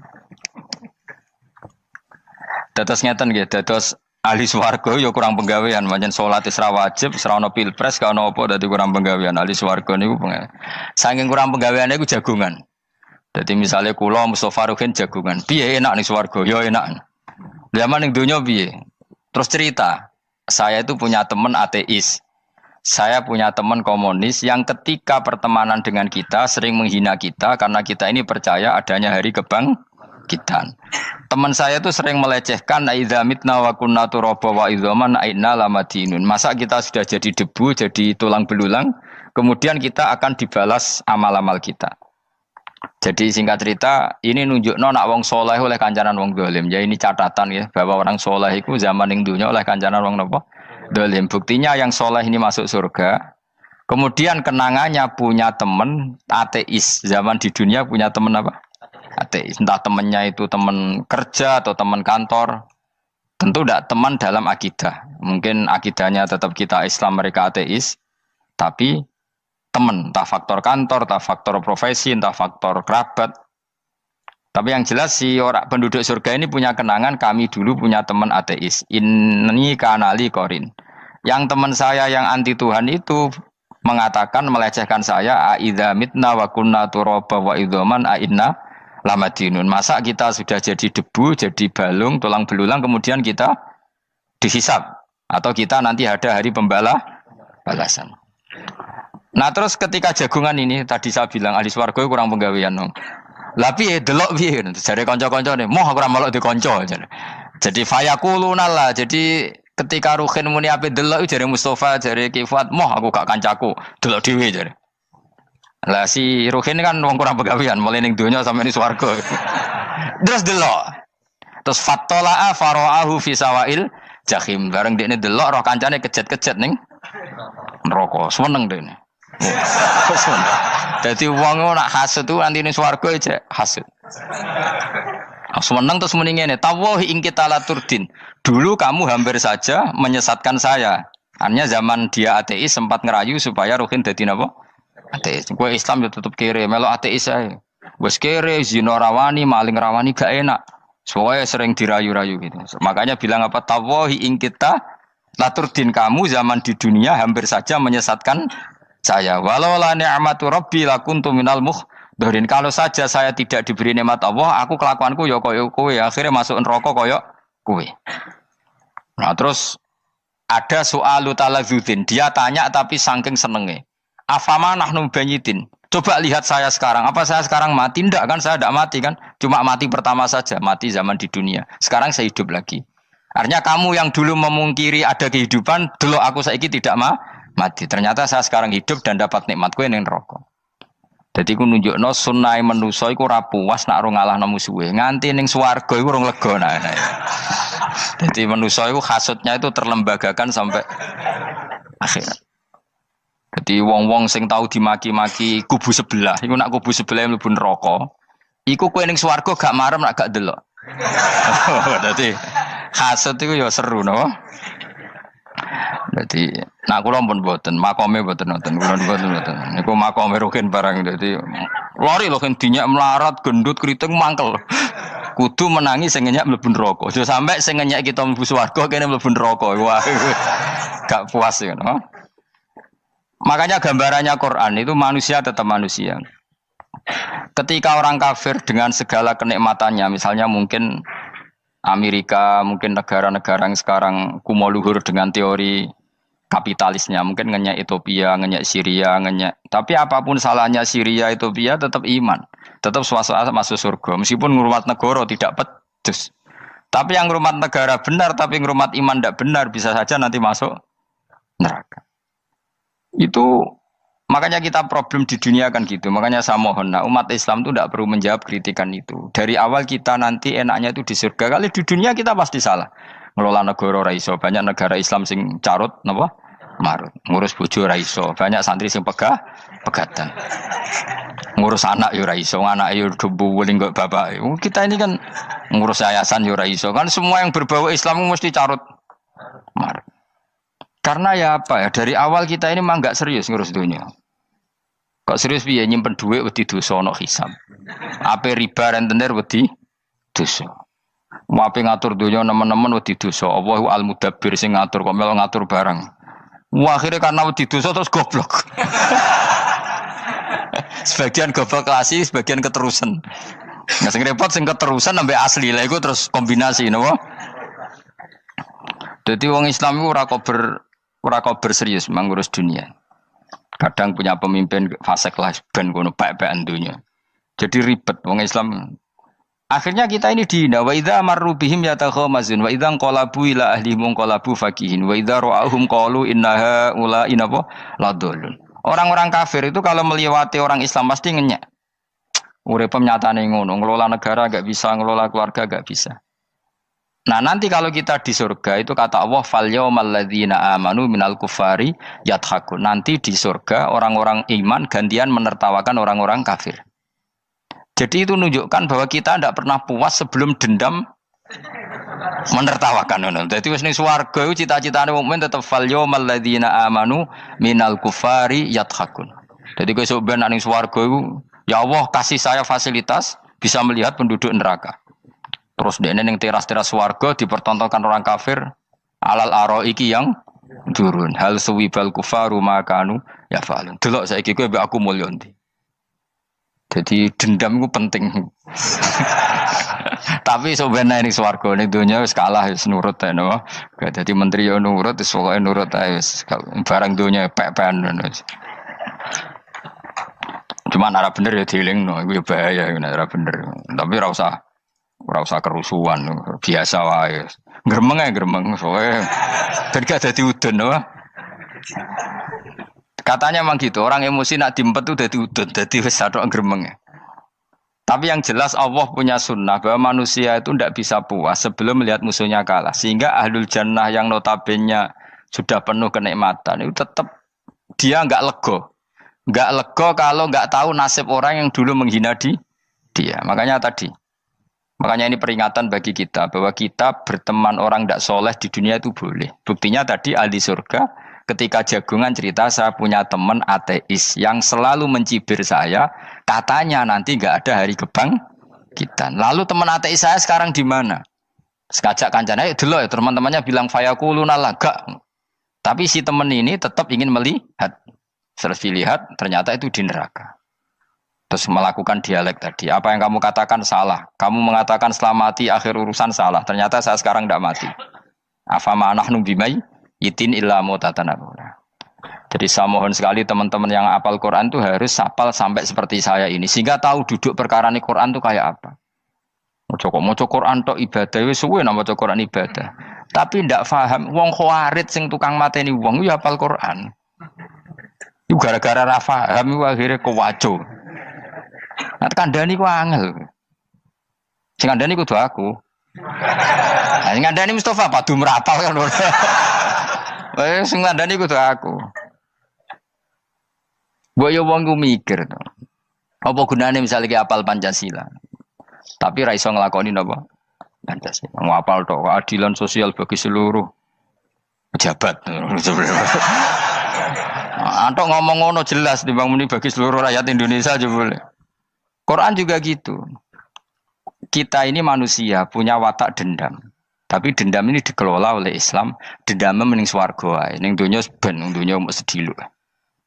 [SPEAKER 1] Dados ngeten nggih, dados ahli swarga ya kurang penggawean, pancen salat wis ra wajib, ora ono pilpres, gak ono apa dadi kurang penggawean. Ahli swarga niku saking kurang penggaweane iku jagungan. Dadi misale kula Mustofa Ruhin jagungan, piye enak ning swarga? Ya enak. Zaman ning donya piye? Terus cerita, saya itu punya teman ateis. Saya punya teman komunis yang ketika pertemanan dengan kita sering menghina kita karena kita ini percaya adanya hari kebangkitan. Teman saya itu sering melecehkan idza mitna wa kunna turaba wa idzaman aina lamadinun. Masa kita sudah jadi debu, jadi tulang belulang, kemudian kita akan dibalas amal-amal kita. Jadi singkat cerita, ini nunjukno nak wong soleh oleh kancanan wong dolim. Ya ini catatan ya bahwa orang soleh itu zaman ning dunya oleh kancanan wong napa? Dolim. Buktinya yang soleh ini masuk surga. Kemudian kenangannya punya teman ateis. Zaman di dunia punya teman apa? Ateis. Entah temannya itu teman kerja atau teman kantor. Tentu tidak teman dalam akidah. Mungkin akidahnya tetap kita Islam, mereka ateis. Tapi teman, entah faktor kantor, entah faktor profesi, entah faktor kerabat. Tapi yang jelas si orang penduduk surga ini punya kenangan, kami dulu punya teman ateis. Ini kanali korin. Yang teman saya yang anti Tuhan itu mengatakan, melecehkan saya, aidza mitna wa kunna turaba wa idzaman aina lamadinun. Masa kita sudah jadi debu, jadi balung, tulang belulang, kemudian kita dihisab. Atau kita nanti ada hari balasan. Nah terus ketika jagungan ini, tadi saya bilang ahli swarga kurang penggawean. Lah piye delok piye? Jare kanca-kancane, moh aku ora melok di kanca. Jadi fayakuluna lah. Jadi ketika Ruhin muni ape delok jare Mustofa, jare Kifat, moh aku gak kancaku, delok dhewe jare. Lah si Ruhin kan wong kurang penggawean, mulai ning donya sampe ning swarga. Terus delok. Terus fattala'a fara'ahu fi sawail jahim. Bareng dekne delok roh kancane kejet-kejet ning neraka. Seneng dekne. Jadi wong nak hasud tu nanti ning swarga aja hasud. Seneng terus muni ngene, tawahi ing kita laturdin. Dulu kamu hampir saja menyesatkan saya. Artinya zaman dia ateis sempat ngerayu supaya Ruhin dadi napa? Ateis. Kowe Islam yo tetep kere, melok ateis ae. Wes kere, zina rawani, maling rawani gak enak. Soalnya sering dirayu-rayu gitu. Makanya bilang apa? Tawahi ing kita laturdin, kamu zaman di dunia hampir saja menyesatkan saya. Walau la ni'matu rabbi lakuntu minal muhdharin. Kalau saja saya tidak diberi nikmat Allah, aku kelakuanku ya koyo kowe, akhirnya masuk neraka koyo kowe. Nah, terus ada soalu taladzudin. Dia tanya tapi saking senenge. Afama nahnu banyitin. Coba lihat saya sekarang. Apa saya sekarang mati? Tidak kan, saya tidak mati kan. Cuma mati pertama saja, mati zaman di dunia. Sekarang saya hidup lagi. Artinya kamu yang dulu memungkiri ada kehidupan, dulu aku saiki tidak mati. Ternyata saya sekarang hidup dan dapat nikmat kowe ning neraka. Dadi ku nunjukno sunnahe manusa iku ora puas nak ora ngalahno musuhe. Nganti ning swarga iku ora lega nah. Dadi manusa iku hasudnya itu terlembagakan sampai akhirat. Jadi wong-wong sing tahu dimaki-maki kubu sebelah, iku nak kubu sebelah mlebu neraka, iku kowe ning swarga gak marem nak gak delok. Dadi hasud iku ya seru no. Dadi nak kula pun mboten, makome mboten wonten, kula mboten. Niku makome Ruhin barang dadi lori lho kan dinyak melarat, gendut, kriting mangkel. Kudu menangi sing ngenyak mlebu neraka. Aja sampe sing ngenyak kita mlebu swarga kene mlebu neraka. Wah. Gak puas ya no. Makanya gambarannya Quran itu manusia tetap manusia. Ketika orang kafir dengan segala kenikmatannya, misalnya mungkin Amerika, mungkin negara-negara yang sekarang kumoluhur dengan teori kapitalisnya, mungkin ngenyak Ethiopia, ngenyak Syria, ngenyak. Tapi apapun salahnya Syria, Ethiopia tetap iman, tetap suasana masuk surga. Meskipun ngurmat negara tidak pedes. Tapi yang ngurmat negara benar, tapi ngurmat iman tidak benar, bisa saja nanti masuk neraka. Itu makanya kita problem di dunia kan gitu. Makanya saya mohon, nah, umat Islam itu tidak perlu menjawab kritikan itu. Dari awal kita nanti enaknya itu di surga. Kali di dunia kita pasti salah. Ngelola negara raiso, banyak negara Islam sing carut, napa? Marut. Ngurus bojo raiso, banyak santri sing pegatan. ngurus anak ya ora iso, anak ya debu weling kok bapak. Kita ini kan ngurus yayasan ya ora iso. Kan semua yang berbau Islam mesti carut marut. Karena ya apa ya, dari awal kita ini mah enggak serius ngurus dunia. Kok serius piye nyimpen duit wedi dosa ana hisab. Ape riba rentenir wedi dosa. Mau ape ngatur dunia nemen-nemen wedi dosa. Allahu al-mudabbir sing ngatur kok melu ngatur barang. Wah, akhirnya karena wedi dosa terus goblok. Sebagian goblok klasik, sebagian keterusan. Nah, sing repot sing keterusan sampai asli lah iku terus kombinasi napa? Dadi wong Islam iku ora kober serius mangurus dunia. Kadang punya pemimpin fasik lah ben kono pek-pekan dunia. Jadi ribet wong Islam. Akhirnya kita ini dihina wa idza marru bihim yatakhamazun wa idza qalabu ila ahlihim qalabu fakihin wa idza ra'ahum qalu innaha ula inapa ladallun. Orang-orang kafir itu kalau melewati orang Islam pasti ngenyek. Urip nyatane ngono, ngelola negara enggak bisa, ngelola keluarga enggak bisa. Nah, nanti kalau kita di surga itu kata Allah fal yaumal ladzina amanu minal kufari yadhakun. Nanti di surga orang-orang iman gantian menertawakan orang-orang kafir. Jadi itu menunjukkan bahwa kita tidak pernah puas sebelum dendam menertawakan. Jadi wis ning swarga iku cita-citane mukmin tetep fal yaumal ladzina amanu minal kufari yadhakun. Jadi kowe sok ben ning swarga iku ya Allah kasih saya fasilitas bisa melihat penduduk neraka. Terus dene ning teras-teras swarga dipertontonkan orang kafir alal araiki yang turun. Hal suwibal kufaru makanu ya falun. Delok saiki kowe mbek aku mulya ndi. Jadi dendam itu penting. Tapi sebenarnya ini swarga ini dunia wis kalah wis nurut ae no. Dadi menteri yo nurut wis pokoke nurut ae wis barang dunia pek-pekan. Cuma ora bener ya dielingno iku ya bahaya ora bener. Tapi ora usah kerusuhan biasa wae. Gremeng ae gremeng soalnya gak dadi udun no. Katanya memang gitu, orang emosi nak diempet tuh dadi udun, dadi wis satok gremeng. Tapi yang jelas Allah punya sunnah bahwa manusia itu tidak bisa puas sebelum melihat musuhnya kalah. Sehingga ahlul jannah yang notabene sudah penuh kenikmatan itu tetap dia enggak lego. Enggak lego kalau enggak tahu nasib orang yang dulu menghina dia. Makanya ini peringatan bagi kita bahwa kita berteman orang tidak soleh di dunia itu boleh. Buktinya tadi ahli surga ketika jagungan cerita saya punya teman ateis yang selalu mencibir saya, katanya nanti nggak ada hari kebangkitan. Lalu teman ateis saya sekarang di mana? Sekajak kancana dulu ya teman-temannya bilang fayakuluna laga. Tapi si teman ini tetap ingin melihat. Setelah dilihat ternyata itu di neraka. Terus melakukan dialek tadi. Apa yang kamu katakan salah. Kamu mengatakan setelah mati akhir urusan salah. Ternyata saya sekarang tidak mati. Afama nahnu bimai itin illa mutatanabuna. Jadi saya mohon sekali teman-teman yang hafal Quran itu harus hafal sampai seperti saya ini sehingga tahu duduk perkara ini Quran itu kayak apa. Maca Quran tok ibadah wis suwe nang maca Quran ibadah. Tapi ndak paham wong khawarit sing tukang mateni wong ya hafal Quran. Iku gara-gara ra paham iku akhire kewaco. Nah kandhani ku angel. Sing kandhani kudu aku. Nah sing kandhani Mustafa padu merapal kan. Sing ngandani kudu aku. Mbok yo wong ku mikir to. Apa gunane misalnya ki apal Pancasila. Tapi ra iso nglakoni napa? Pancasila. Ngapal tok keadilan sosial bagi seluruh pejabat. Antok ngomong ngono jelas timbang muni bagi seluruh rakyat Indonesia aja boleh. Quran juga gitu. Kita ini manusia punya watak dendam. Tapi dendam ini dikelola oleh Islam. Dendamnya mending swarga wae. Ning donya ben, ning donya mok sedih lho.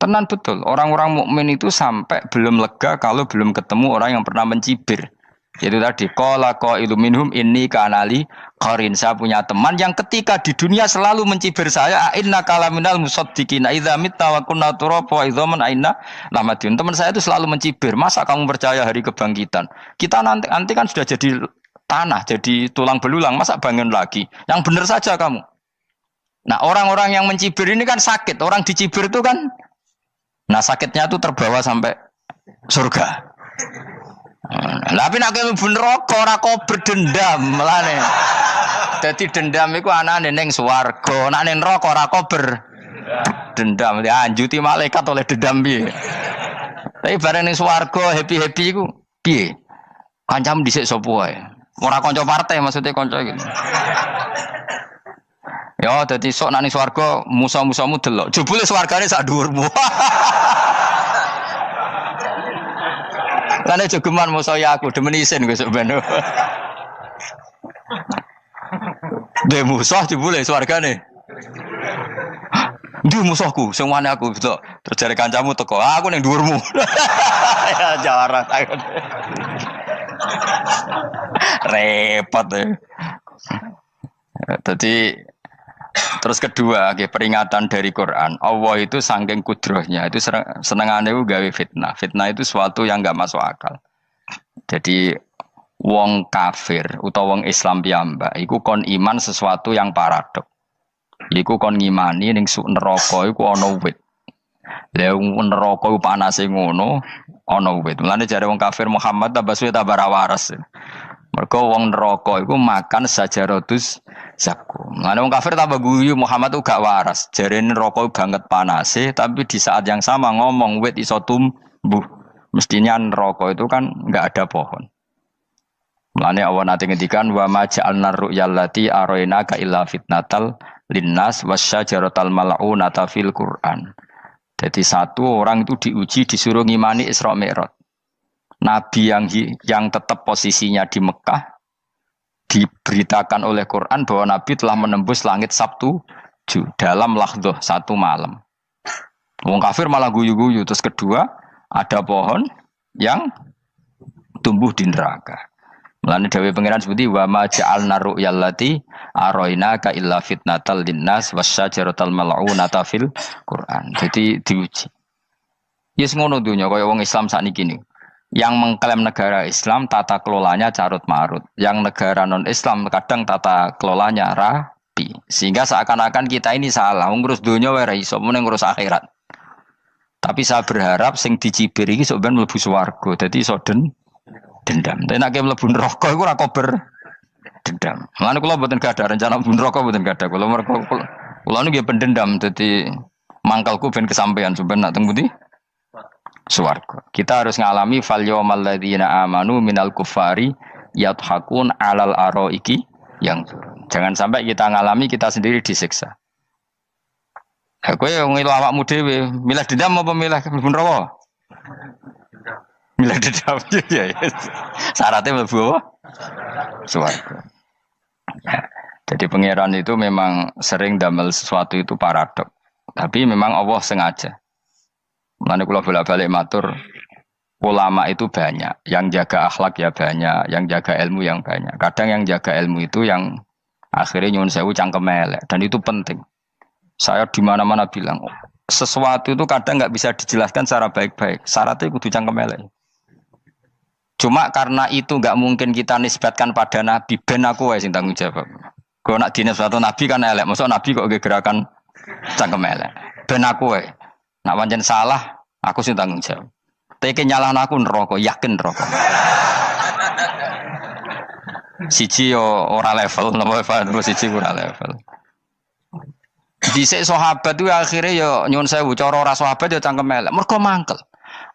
[SPEAKER 1] Tenan betul. Orang-orang mukmin itu sampai belum lega kalau belum ketemu orang yang pernah mencibir. Yaitu tadi qala qailu minhum inni kanali qarin. Saya punya teman yang ketika di dunia selalu mencibir saya, inna kalaminal musaddiqina idza mitta wa kunna turaba wa idzaman aina lamadun. Teman saya itu selalu mencibir, masa kamu percaya hari kebangkitan? Kita nanti kan sudah jadi tanah, jadi tulang belulang, masa bangun lagi? Yang benar saja kamu. Nah, orang-orang yang mencibir ini kan sakit. Orang dicibir itu kan nah sakitnya itu terbawa sampai surga. Tapi nek mlebu neraka ora kok berdendam melane. Dadi dendam iku anane ning swarga, nek ning neraka ora kok berdendam. Dianjuti malaikat oleh dendam piye. Tapi bareng ning swarga happy-happy iku piye? Kancamu dhisik sapa wae. Ora kanca partai maksudnya kanca gitu. Ya dadi sok nang swarga musa-musamu delok. Jebule swargane sak dhuwurmu. Lane jogeman musa ya aku demen isin kowe sok ben. De musuh jebule swargane. Ndi musuhku sing wani aku betul. Terus jare kancamu teko, aku ning dhuwurmu. Ya jarak. Repot ya. Jadi terus kedua, peringatan dari Quran. Allah itu saking kudrohnya itu senengane ku gawe fitnah. Fitnah itu sesuatu yang enggak masuk akal. Jadi wong kafir utawa wong Islam piyambak iku kon iman sesuatu yang paradok. Iku kon ngimani ning neraka iku ana wit. Lah neraka iku panase ngono, ana wit. Mulane jare wong kafir Muhammad tambah suwe tambah waras. Mergo wong neraka iku makan sajaratus zakum. Mulane wong kafir tambah guyu Muhammad itu gak waras. Jare neraka banget panase, tapi di saat yang sama ngomong wit iso tumbuh. Mestinya neraka itu kan enggak ada pohon. Mulane Allah nate ngendikan wa ma ja'alna ru'yallati arainaka illa fitnatal linnas wasyajaratal mal'unata fil Qur'an. Jadi satu orang itu diuji disuruh ngimani Isra Mi'raj. Nabi yang tetap posisinya di Mekah diberitakan oleh Quran bahwa Nabi telah menembus langit Sabtu dalam lahdoh satu malam. Wong kafir malah guyu-guyu. Terus kedua ada pohon yang tumbuh di neraka. Mulane dawuh pangeran seperti wa ma ja'alna ru'yallati arainaka illa fitnatal linnas wasyajaratal mal'unata fil Qur'an. Jadi diuji. Yes ngono dunya kaya wong Islam sakniki niku. Yang mengklaim negara Islam tata kelolanya carut marut. Yang negara non Islam kadang tata kelolanya rapi. Sehingga seakan-akan kita ini salah. Ngurus dunia wae ra iso, mung ngurus akhirat. Tapi saya berharap sing dicibir iki sok ben mlebu swarga. Dadi iso dendam. Tapi nek mlebu neraka iku ora kober dendam. Mulane kula mboten gadah rencana mlebu neraka mboten gadah. Kula niku nggih pendendam dadi mangkalku ben kesampaian sampeyan nak teng pundi? Swarga. Kita harus ngalami fal yawmal ladzina amanu minal kuffari yadhakun alal araiki yang jangan sampai kita ngalami kita sendiri disiksa. Kowe ngilu awakmu dhewe, milih dendam apa milih mlebu neraka? Milih dendam ya. Syaratnya mlebu swarga. Jadi pangeran itu memang sering damel sesuatu itu paradok. Tapi memang Allah sengaja. Mulane kula bolak-balik matur, ulama itu banyak, yang jaga akhlak ya banyak, yang jaga ilmu yang banyak. Kadang yang jaga ilmu itu yang akhirnya nyuwun sewu cangkem elek dan itu penting. Saya di mana-mana bilang, sesuatu itu kadang nggak bisa dijelaskan secara baik-baik. Syaratnya kudu cangkem elek. Cuma karena itu nggak mungkin kita nisbatkan pada Nabi, ben aku wae sing tanggung jawab. Kalau nak dinisbatkan Nabi kan elek, maksud Nabi kok gerakan cangkem elek. Ben aku wae. Nak pancen salah, aku sing tanggung jawab. Teke nyalahno aku neraka, yakin neraka. Siji yo ora level, napa terus siji ora level. Dhisik sahabat itu akhirnya yo nyuwun sewu cara ora sahabat yo cangkem elek. Mergo mangkel.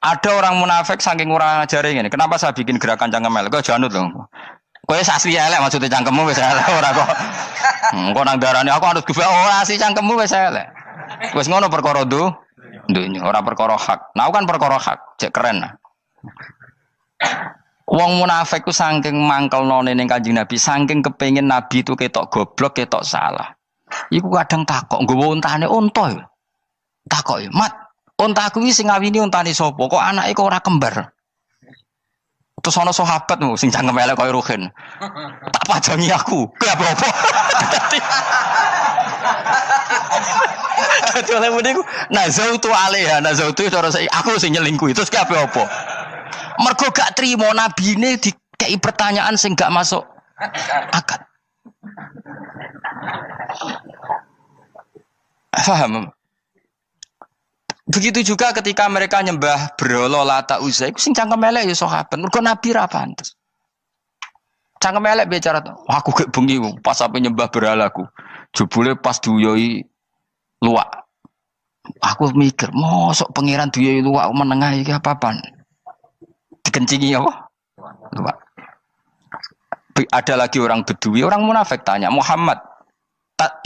[SPEAKER 1] Ada orang munafik saking ora ngajari ngene. Kenapa saya bikin gerakan cangkem elek? Kok janut lho. Kowe asli elek maksudnya cangkemmu wis elek ora kok. Engko nang darane aku harus gebek asli cangkemmu wis elek. Wis ngono perkara dunya ora perkara hak. Nah kan perkara hak, cek keren. Wong munafik ku saking mangkelnone ning Kanjeng Nabi, saking kepengin Nabi itu ketok goblok, ketok salah. Iku kadang takok nggowo untane unta. Takok, "Mat, untaku iki sing ngawini untane sapa? Kok anake kok ora kembar?" Terus ana sahabatmu sing cangkem elek koyo Ruhin. Tak pajangi aku. Kowe apa-apa? Dadi oleh muni ku nazautu alaiha, nazautu cara aku sing nyelingkuhi. Terus kowe apa-apa? Mergo gak trimo nabine dikei pertanyaan sing gak masuk akal. Paham? Begitu juga ketika mereka nyembah berhala Lata Uzza iku sing cangkem elek ya sahabat. Mergo Nabi ra pantes. Cangkem elek bicara, aku gek bengi pas sampe nyembah berhalaku. Jebule pas duyoi luwak. Aku mikir, mosok pangeran duwe luwak menengah iki apa-apaan? Dikencingi apa? Luwak. Ada lagi orang Bedui, orang munafik tanya, Muhammad,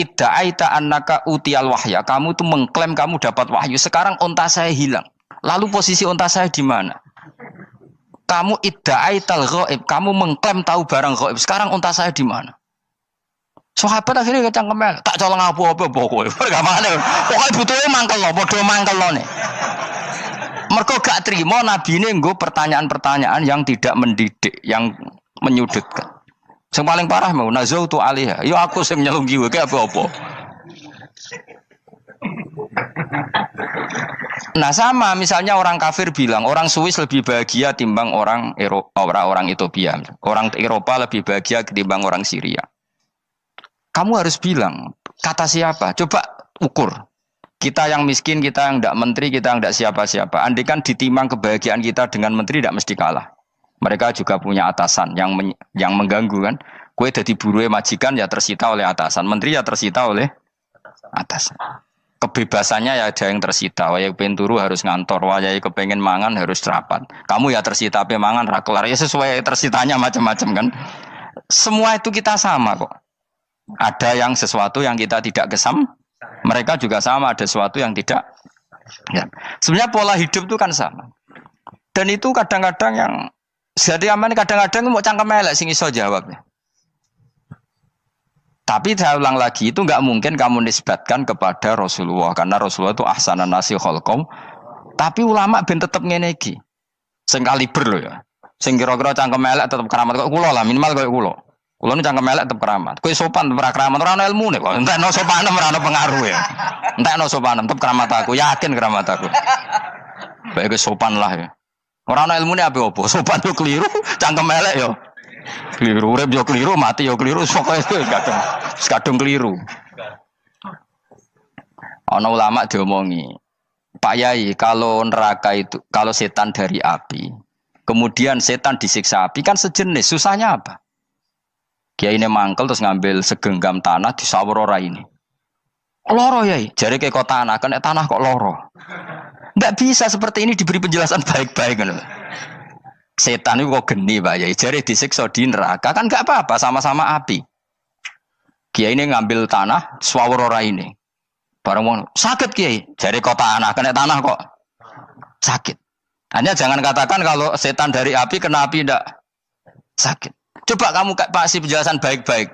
[SPEAKER 1] idda'aita annaka utiyal wahya. Kamu tuh mengklaim kamu dapat wahyu. Sekarang unta saya hilang. Lalu posisi unta saya di mana? Kamu idda'aital ghaib. Kamu mengklaim tahu barang ghaib. Sekarang unta saya di mana? Sahabat akhirnya kecangkem tak colong apa-apa pokoknya. Gak mana. Pokoknya butuhnya mangkel lo, bodoh mangkel lo nih. Mergo gak terima Nabi ini nggo pertanyaan-pertanyaan yang tidak mendidik, yang menyudutkan. Yang paling parah mau nazautu alaiha. Yo aku sing nyelunggi wae apa-apa. Nah sama misalnya orang kafir bilang orang Swiss lebih bahagia timbang orang Eropa, orang Ethiopia. Orang Eropa lebih bahagia ketimbang orang Syria. Kamu harus bilang, kata siapa? Coba ukur. Kita yang miskin, kita yang tidak menteri, kita yang tidak siapa-siapa. Andai kan ditimang kebahagiaan kita dengan menteri, tidak mesti kalah. Mereka juga punya atasan yang mengganggu kan. Kue jadi buruh majikan ya tersita oleh atasan. Menteri ya tersita oleh atasan. Kebebasannya ya ada yang tersita. Wayai pengen turu harus ngantor. Wayai kepengen mangan harus rapat. Kamu ya tersita pe mangan rakelar. Ya sesuai tersitanya macam-macam kan. Semua itu kita sama kok. Ada yang sesuatu yang kita tidak gesam, mereka juga sama ada sesuatu yang tidak. Ya. Sebenarnya pola hidup itu kan sama. Dan itu kadang-kadang yang jadi aman, kadang-kadang mau cangkem elek sing iso jawab. Tapi saya ulang lagi itu nggak mungkin kamu nisbatkan kepada Rasulullah karena Rasulullah itu ahsanan nasi khalqom. Tapi ulama ben tetep ngene iki. Sing kaliber lho ya. Sing kira-kira cangkem elek tetep keramat kok kula lah minimal koyo kula. Kulo nu cangkem elek tetep keramat. Kowe sopan ora keramat, ora ono ilmune kok. Entekno sopan ora ono pengaruh ya. Entekno sopan tetep keramat aku, yakin keramat aku. Baik sopan lah ya. Ora ono ilmune apa-apa. Sopan yo keliru, cangkem elek yo keliru, urip yo keliru, mati yo keliru, pokoke kadung keliru. Ana ulama diomongi, Pak Yai, kalau neraka itu, kalau setan dari api, kemudian setan disiksa api kan sejenis, susahnya apa? Kiai ini mangkel terus ngambil segenggam tanah di sawur ora ini. Loro yai, jari ke kota tanah, kena tanah kok loro. Nggak bisa seperti ini diberi penjelasan baik-baik kan. Setan itu kok geni Pak Yai, jari disiksa di neraka kan nggak apa-apa, sama-sama api. Kiai ini ngambil tanah sawur ora ini. Barang mau sakit Kiai, jari kota tanah, kena tanah kok sakit. Hanya jangan katakan kalau setan dari api kena api ndak sakit. Coba kamu kasih penjelasan baik-baik.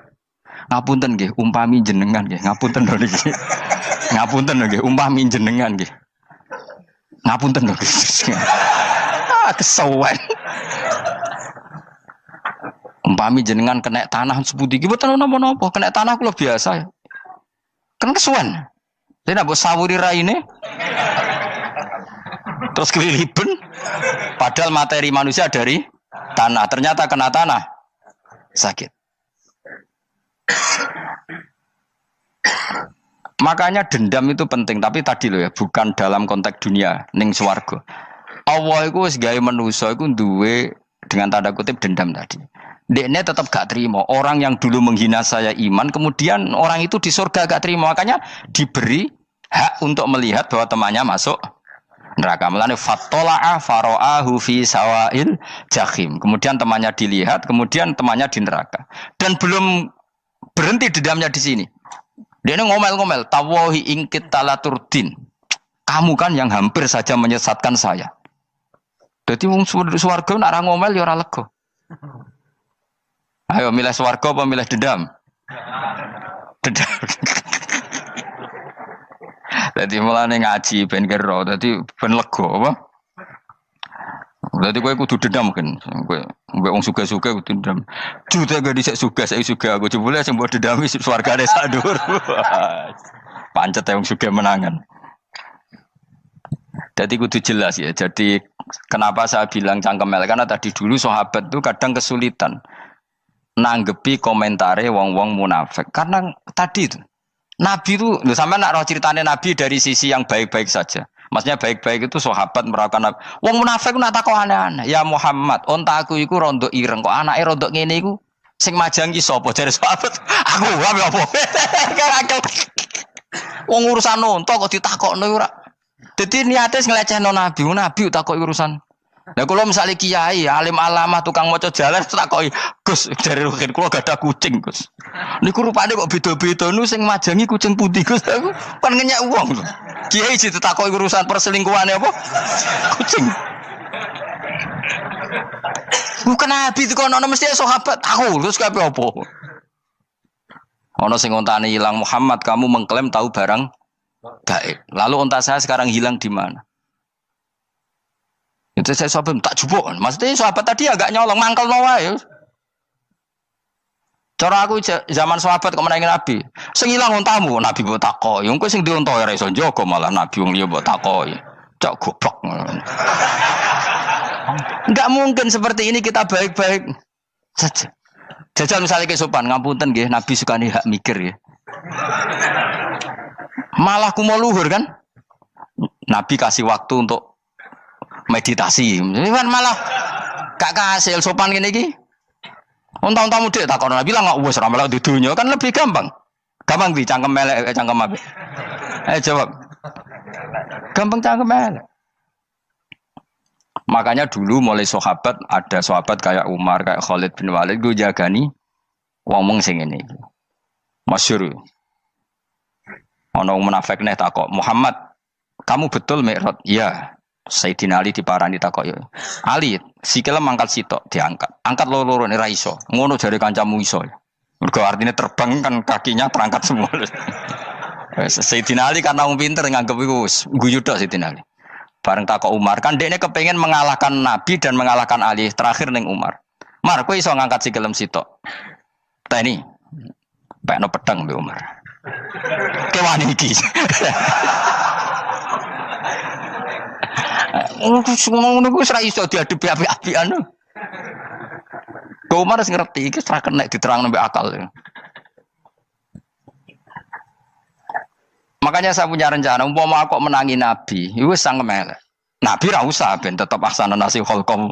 [SPEAKER 1] Ngapunten nggih, umpami jenengan nggih. Ngapunten lho niki. Ngapunten lho nggih, umpami jenengan nggih. Ngapunten lho nggih. Kesuwen. Umpami jenengan kena tanah sepundi iki mboten napa-napa, kena tanah kula biasa. Kan kesuwen. Saya nak mbok sawuri raine. Terus keliliben. Padahal materi manusia dari tanah, ternyata kena tanah. Sakit. Makanya dendam itu penting, tapi tadi loh ya, bukan dalam konteks dunia, ning swarga. Allah iku wis gawe manusa iku duwe dengan tanda kutip dendam tadi. Dekne tetap gak terima. Orang yang dulu menghina saya iman, kemudian orang itu di surga gak terima. Makanya diberi hak untuk melihat bahwa temannya masuk neraka. Mulane fattala'a fara'ahu fi sawa'il jahim. Kemudian temannya dilihat, kemudian temannya di neraka. Dan belum berhenti dendamnya di sini. Dia ini ngomel-ngomel, tawahi ingkit talaturdin. Kamu kan yang hampir saja menyesatkan saya. Jadi wong swarga nak ra ngomel ya ora lega. Ayo milih swarga apa milih dendam? Dendam. Jadi mulane ngaji ben kero, dadi ben lega apa? Dadi kowe kudu dendam kan. Kowe wong suga-suga kudu dendam. Jute gak dhisik suga, saiki suga aku jebule sing mbok dendami swargane sak dhuwur. Pancet wong suga menangan. Jadi kudu jelas ya. Jadi kenapa saya bilang cangkemel? Karena tadi dulu sahabat itu kadang kesulitan nanggepi komentare wong-wong munafik. Karena tadi itu Nabi itu, sampai nak roh ceritanya Nabi dari sisi yang baik-baik saja. Maksudnya baik-baik itu sahabat merawakan Nabi. Wong munafik nak takok aneh-aneh. Ya Muhammad, onta aku iku rondo ireng kok anake rondo ngene iku sing majangi sapa jare sahabat? Aku apa? Wong urusan nonton kok ditakokno ora. Dadi niate nglecehno nabi, nabi takoki urusan. Lah kula misale kiai, alim alamah tukang maca jalan takoki, "Gus, dari rukin kula gak ada kucing, Gus." Niku rupane kok beda-beda nu sing majangi kucing putih, Gus. Aku kan ngenyek wong. Kiai ditakoki urusan perselingkuhane apa? Kucing. Bukan nabi dikono mesti sahabat aku, terus kabeh apa? Ono sing ontane hilang Muhammad, kamu mengklaim tahu barang gaib. Lalu onta saya sekarang hilang di mana? Itu saya sahabat tak jupuk. Maksudnya sahabat tadi agak nyolong mangkel wae. Cara aku zaman sahabat kok menangi Nabi. Sing ilang ontamu, Nabi mbok takoki. Wong kowe sing dionto ora iso njogo malah Nabi wong liya mbok takoki. Cok goblok. Enggak mungkin seperti ini kita baik-baik saja. Jajal misalnya ke sopan, ngapunten nggih, Nabi sukani hak mikir ya. Malah kumo luhur kan? Nabi kasih waktu untuk meditasi. Kan malah gak kasil sopan ngene iki. Unta-untamu dhek takono Nabi lah wis ora melok di dunya kan lebih gampang. Gampang di cangkem elek cangkem apik. Jawab. Gampang cangkem elek. Makanya dulu mulai sahabat ada sahabat kayak Umar, kayak Khalid bin Walid gue jagani wong sing ngene iki. Masyhur. Ana munafik nek takok, "Muhammad, kamu betul Mi'raj?" "Iya." Sayyidina Ali diparani takok ya. "Ali, sikile mangkat sitok diangkat. Angkat loro-loro ora iso. Ngono jare kancamu iso." Mergo artine terbang kan kakinya terangkat semua. Sayyidina Ali karena wong pinter nganggep iku guyu tok Sayyidina Ali. Bareng takok Umar, kan dekne kepengen mengalahkan Nabi dan mengalahkan Ali. Terakhir ning Umar. "Mar, kowe iso ngangkat sikilem sitok." "Teni." Pekno pedang mbek Umar. Kewani iki. Ngono ku ora iso diadepi api-apian. Kok Umar wis ngerti iki ora kena diterangno mbek akal. Makanya saya punya rencana, umpama aku menangi Nabi, itu sangat melek. Nabi ra usah ben tetap ahsana nasi kholqom.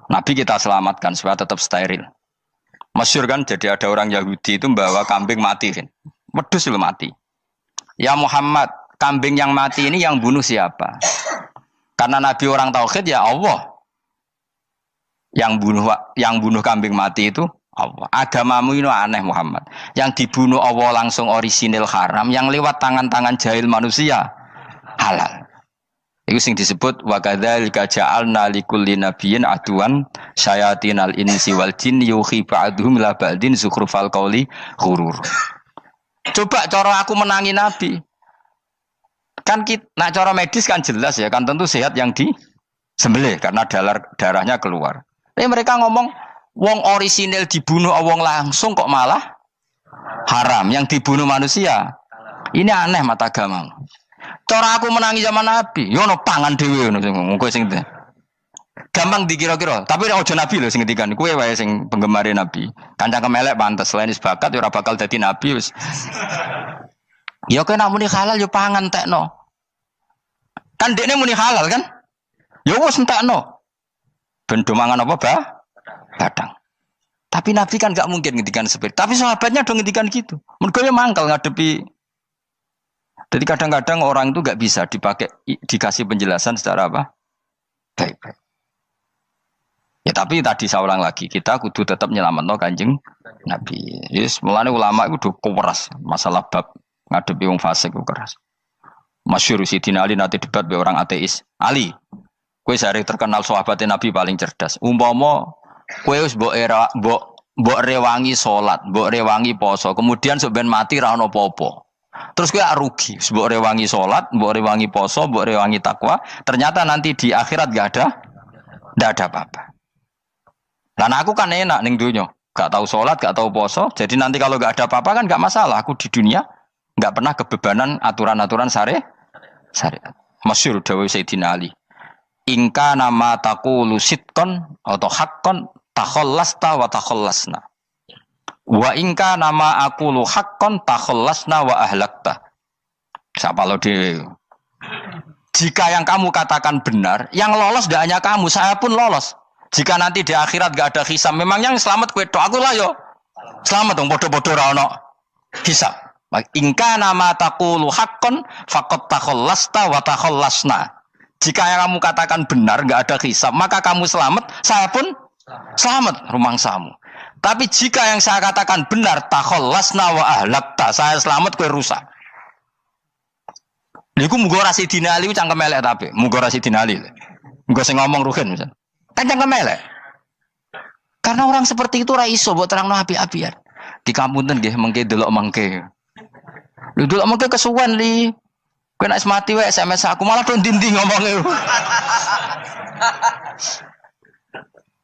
[SPEAKER 1] Nabi kita selamatkan supaya tetap steril. Masyhur kan, jadi ada orang Yahudi itu membawa kambing mati kan. Wedhus lu mati. "Ya Muhammad, kambing yang mati ini yang bunuh siapa?" Karena Nabi orang tauhid ya Allah. Yang bunuh kambing mati itu Allah. Agamamu ini aneh Muhammad. Yang dibunuh Allah langsung orisinil haram, yang lewat tangan-tangan jahil manusia halal. Itu sing disebut wa kadzalika ja'alna likulli nabiyyin aduwan syayatinal insi wal jin yuhi ba'dhum la ba'din zukhrufal qauli ghurur. Coba cara aku menangi Nabi. Kan nak cara medis kan jelas ya, kan tentu sehat yang disembelih karena darahnya keluar. Tapi mereka ngomong wong orisinil dibunuh wong langsung kok malah haram yang dibunuh manusia. Ini aneh mata agama. Cara aku menangi zaman Nabi, yo no pangan dhewe ngono kowe sing gampang dikira-kira. Tapi ora aja Nabi lho sing ngendikan. Kowe wae sing penggemar Nabi. Kancang kemelek pantes selain bakat yo ora bakal dadi nabi wis. Ya kowe nak muni halal yo pangan tekno. Kan dekne muni halal kan? Ya wis entekno. Ben do mangan apa, Bah? Badang. Tapi Nabi kan gak mungkin ngendikan seperti. Tapi sahabatnya dong ngendikan gitu. Mergo yo mangkel ngadepi. Jadi kadang-kadang orang itu gak bisa dikasih penjelasan secara apa? Baik-baik. Ya tapi tadi saya ulang lagi, kita kudu tetap nyelametno Kanjeng Nabi. Yes, mulane ulama itu keras masalah bab ngadepi wong fasik itu keras. Masyhur Sidina Ali nanti debat be orang ateis. Ali, kowe sare terkenal sahabatnya Nabi paling cerdas. Umpama kowe wis mbok rewangi salat, mbok rewangi poso, kemudian sok ben mati ra ono apa-apa. Terus kowe rugi, mbok rewangi salat, mbok rewangi poso, mbok rewangi takwa, ternyata nanti di akhirat enggak ada apa-apa. Lah aku kan enak ning donya, gak tahu salat, gak tahu poso, jadi nanti kalau enggak ada apa-apa kan enggak masalah. Aku di dunia enggak pernah kebebanan aturan-aturan syariat. Masyhur dawuh Sayyidina Ali. Ingka nama taqulu sidqan atau haqqan takhallasta wa takhallasna. Wa ingka nama aqulu haqqan takhallasna wa ahlakta. Siapa lo di? Jika yang kamu katakan benar, yang lolos tidak hanya kamu, saya pun lolos. Jika nanti di akhirat gak ada hisab, memang yang selamat kue tok. Aku lah yo selamat dong, bodoh-bodoh ra ono hisab.
[SPEAKER 3] Ingka nama taqulu haqqan faqad takhallasta wa takhallasna. Jika yang kamu katakan benar, enggak ada hisab, maka kamu selamat, saya pun selamat rumangsamu. Tapi jika yang saya katakan benar, takhallasna wa ahlakta, saya selamat kowe rusak. Niku muga ora sidina Ali cangkem elek tapi, muga ora sidina Ali. Muga sing ngomong Ruhin misal. Kan cangkem elek. Karena orang seperti itu ra iso mbok terangno api-apian. Di kampunten nggih mengke delok mengke. Lho delok mengke kesuwen li. Kowe nek mati wae SMS aku malah do ndi-ndi ngomongnya.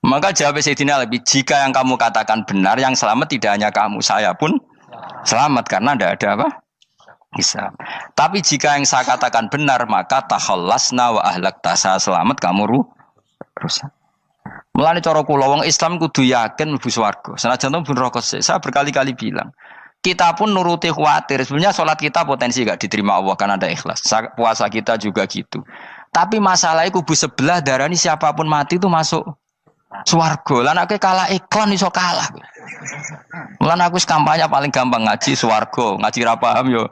[SPEAKER 3] Maka jawab Sayyidina Ali, jika yang kamu katakan benar, yang selamat tidak hanya kamu, saya pun selamat karena tidak ada apa? Hisab. Tapi jika yang saya katakan benar, maka takhallasna wa ahlakta, saya selamat, kamu rusak. Mulane cara kula wong Islam kudu yakin mlebu swarga. Senajan pun neraka. Saya berkali-kali bilang, kita pun nuruti khawatir. Sebenarnya sholat kita potensi gak diterima Allah karena ada ikhlas. Puasa kita juga gitu. Tapi masalahnya kubu sebelah darani siapapun mati itu masuk swarga. Lan aku kalah iklan iso kalah. Lan aku kampanye paling gampang ngaji swarga, ngaji ra paham yo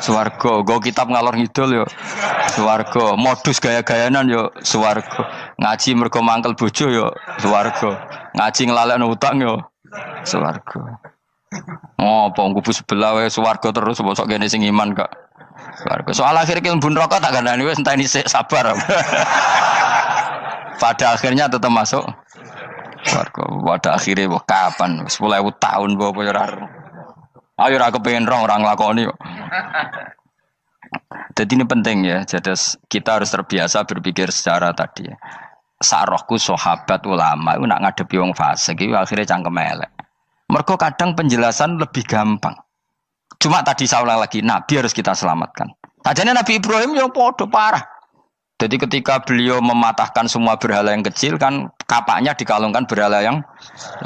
[SPEAKER 3] swarga, go kitab ngalor ngidul yo swarga, modus gaya-gayanan yo swarga. Ngaji mergo mangkel bojo yo swarga. Ngaji nglalekno utang yo swarga. Oh, apa kubu sebelah wae swarga terus bosok kene sing iman kok. Swarga. Soal akhir ki mlebu neraka tak kandhani wis enteni sik sabar. Pada akhirnya tetap masuk swarga. Pada akhirnya kapan? 10.000 tahun apa ya ora. Ayo ora kepengin orang nglakoni kok. Jadi ini penting ya. Jadi kita harus terbiasa berpikir secara tadi ya. Sarohku sahabat ulama itu nak ngadepi wong fasik iki akhirnya cangkem elek. Mergo kadang penjelasan lebih gampang. Cuma tadi saya ulang lagi, Nabi harus kita selamatkan. Sajane Nabi Ibrahim yang podo parah. Jadi ketika beliau mematahkan semua berhala yang kecil kan kapaknya dikalungkan berhala yang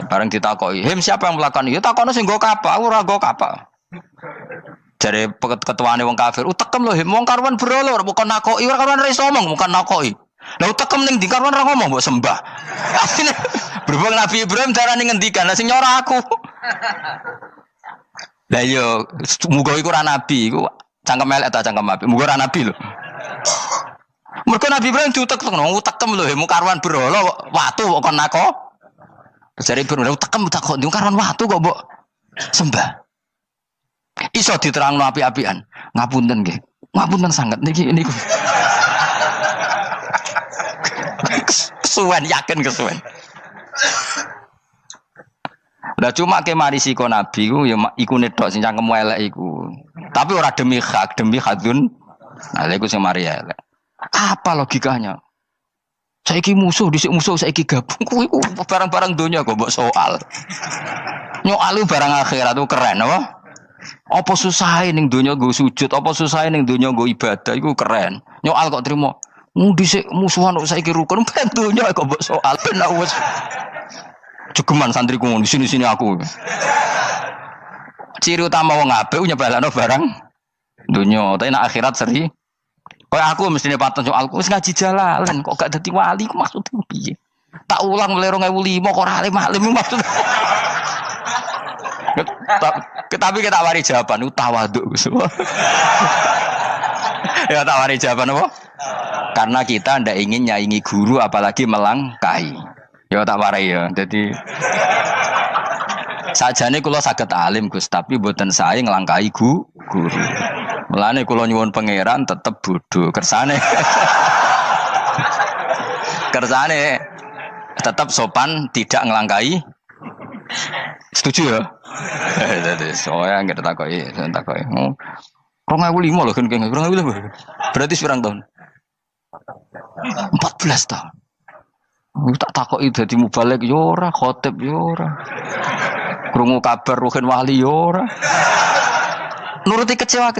[SPEAKER 3] bareng ditakoki. Hem siapa yang melakukan itu? Takono sing nggo kapak, ora nggo kapak. Jare ketuane wong kafir, utekem lho hem wong karwan berhala ora bukan nakoki, ora karwan iso ngomong, bukan nakoki. Lah utekem ning ndi karwan ora ngomong mbok sembah. Asline berhubung Nabi Ibrahim darane ngendikan, lah sing nyora aku. Lah yo muga iku ora nabi, iku cangkem elek ta cangkem apik. Muga ora nabi lho. Mergo Nabi Ibrahim utekem lho, mu karwan berhala watu kok kon nako. Jare Ibrahim utekem tak kok karwan watu kok mbok sembah. Iso diterangno api-apian. Ngapunten nggih. Ngapunten sanget niki niku. Kesuwen yakin kesuwen. Lah cuma ke mari siko Nabi ku ya iku netok sing cangkem elek iku. Tapi ora demi hak, demi hadun. Nah iku sing mari elek. Apa logikanya? Saiki musuh dhisik musuh saiki gabung kuwi ku barang-barang donya kok mbok soal. Nyoalu barang akhirat itu keren apa? Apa susahe ning donya nggo sujud, apa susahe ning donya nggo ibadah iku keren. Nyoal kok trimo. Dhisik musuhan kok saiki rukun ben donya kok mbok soal ben wis jegeman santriku ngono sini aku. Ciri utama wong apik nyebalakno barang donya, tapi nek akhirat seri. Kayak aku mestine paten soalku wis ngaji jalalan kok gak dadi wali ku maksudku piye? Tak ulang mulai 2005 kok ora alim maksud. Tapi kita wari jawaban tawaduk semua. Ya tak wari jawaban apa? Karena kita ndak ingin nyaingi guru apalagi melangkai. Ya tak warai ya. Jadi sajane kula saged alim Gus, tapi mboten sae nglangkai guru. Mulane kula nyuwun pangeran tetep bodho kersane. Kersane tetap sopan, tidak ngelangkai. Setuju ya? Jadi soalnya nggak takoki. 2005 loh kan kayaknya 2005. Berarti seberang tahun? 14 tahun. Tak takoki dadi mubalek yo ora, khotib yo ora. Krungu kabar Ruhin Wali yo ora. Nuruti kecewa.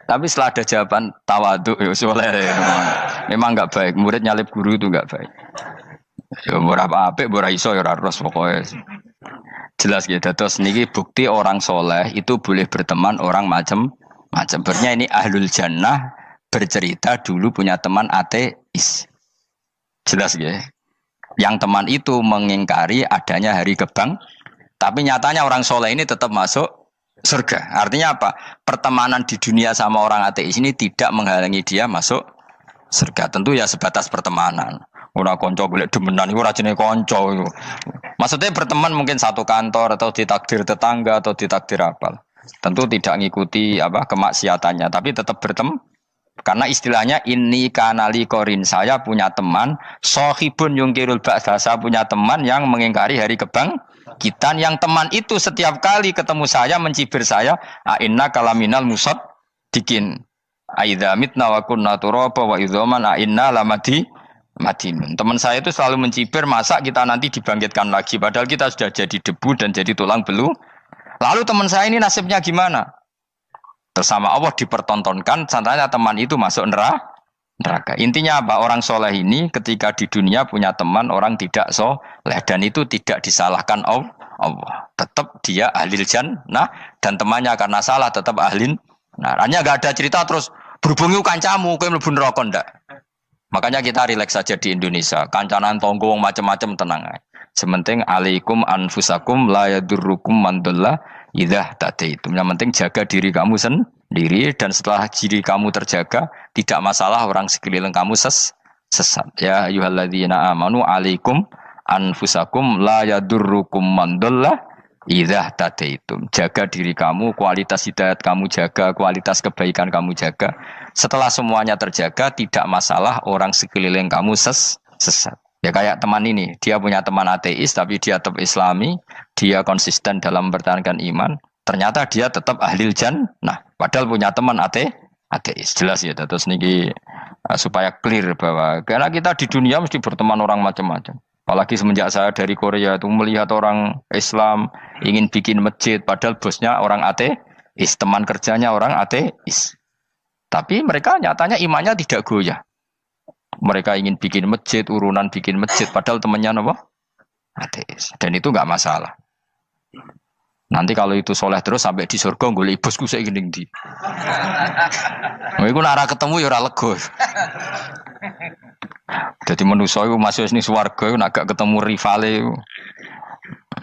[SPEAKER 3] Tapi setelah ada jawaban tawaduk ya soleh. Memang enggak baik. Murid nyalip guru itu enggak baik. Ya ora apik, ora iso ya ora ros pokoke. Jelas gitu. Terus niki bukti orang soleh itu boleh berteman orang macam-macam. Bernya ini ahlul jannah bercerita dulu punya teman ateis. Jelas gitu. Yang teman itu mengingkari adanya hari kebang. Tapi nyatanya orang soleh ini tetap masuk surga. Artinya apa? Pertemanan di dunia sama orang ateis ini tidak menghalangi dia masuk surga. Tentu ya sebatas pertemanan. Ora konco golek demenan iku ora jenenge konco iku. Maksudnya berteman mungkin satu kantor atau ditakdir tetangga atau ditakdir apa. Tentu tidak ngikuti apa kemaksiatannya, tapi tetap berteman. Karena istilahnya ini kanali korin, saya punya teman sohibun yungkirul ba'sa, saya punya teman yang mengingkari hari kebangkitan, yang teman itu setiap kali ketemu saya mencibir saya, inna kalaminal musad dikin aidza mitna wa kunna turaba wa idzaman inna lamadi madinun. Teman saya itu selalu mencibir, masa kita nanti dibangkitkan lagi padahal kita sudah jadi debu dan jadi tulang belulang. Lalu teman saya ini nasibnya gimana? Bersama Allah dipertontonkan, contohnya teman itu masuk neraka. Intinya apa? Orang soleh ini ketika di dunia punya teman orang tidak soleh, dan itu tidak disalahkan Allah. Tetap dia ahlil jannah, dan temannya karena salah tetap ahlin. Nah, hanya gak ada cerita terus berhubungi kancamu, kowe mlebu neraka ndak. Makanya kita rileks saja di Indonesia. Kancanan tonggong macam-macam tenang aja. Sementing alaikum anfusakum la yadurrukum man dhalla idza tadaitum. Yang penting jaga diri kamu sendiri, dan setelah diri kamu terjaga tidak masalah orang sekeliling kamu sesat. Ya ayyuhalladzina amanu alaikum anfusakum la yadurrukum man dhalla idza tadaitum. Jaga diri kamu, kualitas hidayat kamu jaga, kualitas kebaikan kamu jaga. Setelah semuanya terjaga tidak masalah orang sekeliling kamu sesat. Ya kayak teman ini, dia punya teman ateis tapi dia tetap islami, dia konsisten dalam mempertahankan iman, ternyata dia tetap ahlil jannah, padahal punya teman ateis. Jelas ya, terus niki supaya clear bahwa karena kita di dunia mesti berteman orang macam-macam. Apalagi semenjak saya dari Korea itu melihat orang Islam ingin bikin masjid, padahal bosnya orang ateis, teman kerjanya orang ateis. Tapi mereka nyatanya imannya tidak goyah. Mereka ingin bikin masjid, urunan bikin masjid, padahal temannya apa? Ateis. Dan itu nggak masalah. Nanti kalau itu soleh terus sampai di surga, golek bosku saya gini di. Iku nara ketemu ya ora lega. Jadi manusia itu masuk sini swarga, nak gak ketemu rivale.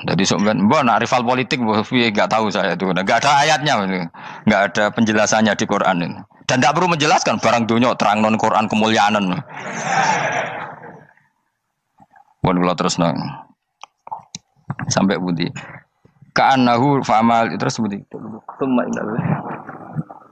[SPEAKER 3] Jadi sebenarnya, nak rival politik, nggak tahu saya itu, nggak ada ayatnya, nggak ada penjelasannya di Quran ini. Dan tidak perlu menjelaskan barang dunia terang non Quran kemuliaan. Buat kalau terus nang sampai budi. Ka'annahu fa'amal terus budi.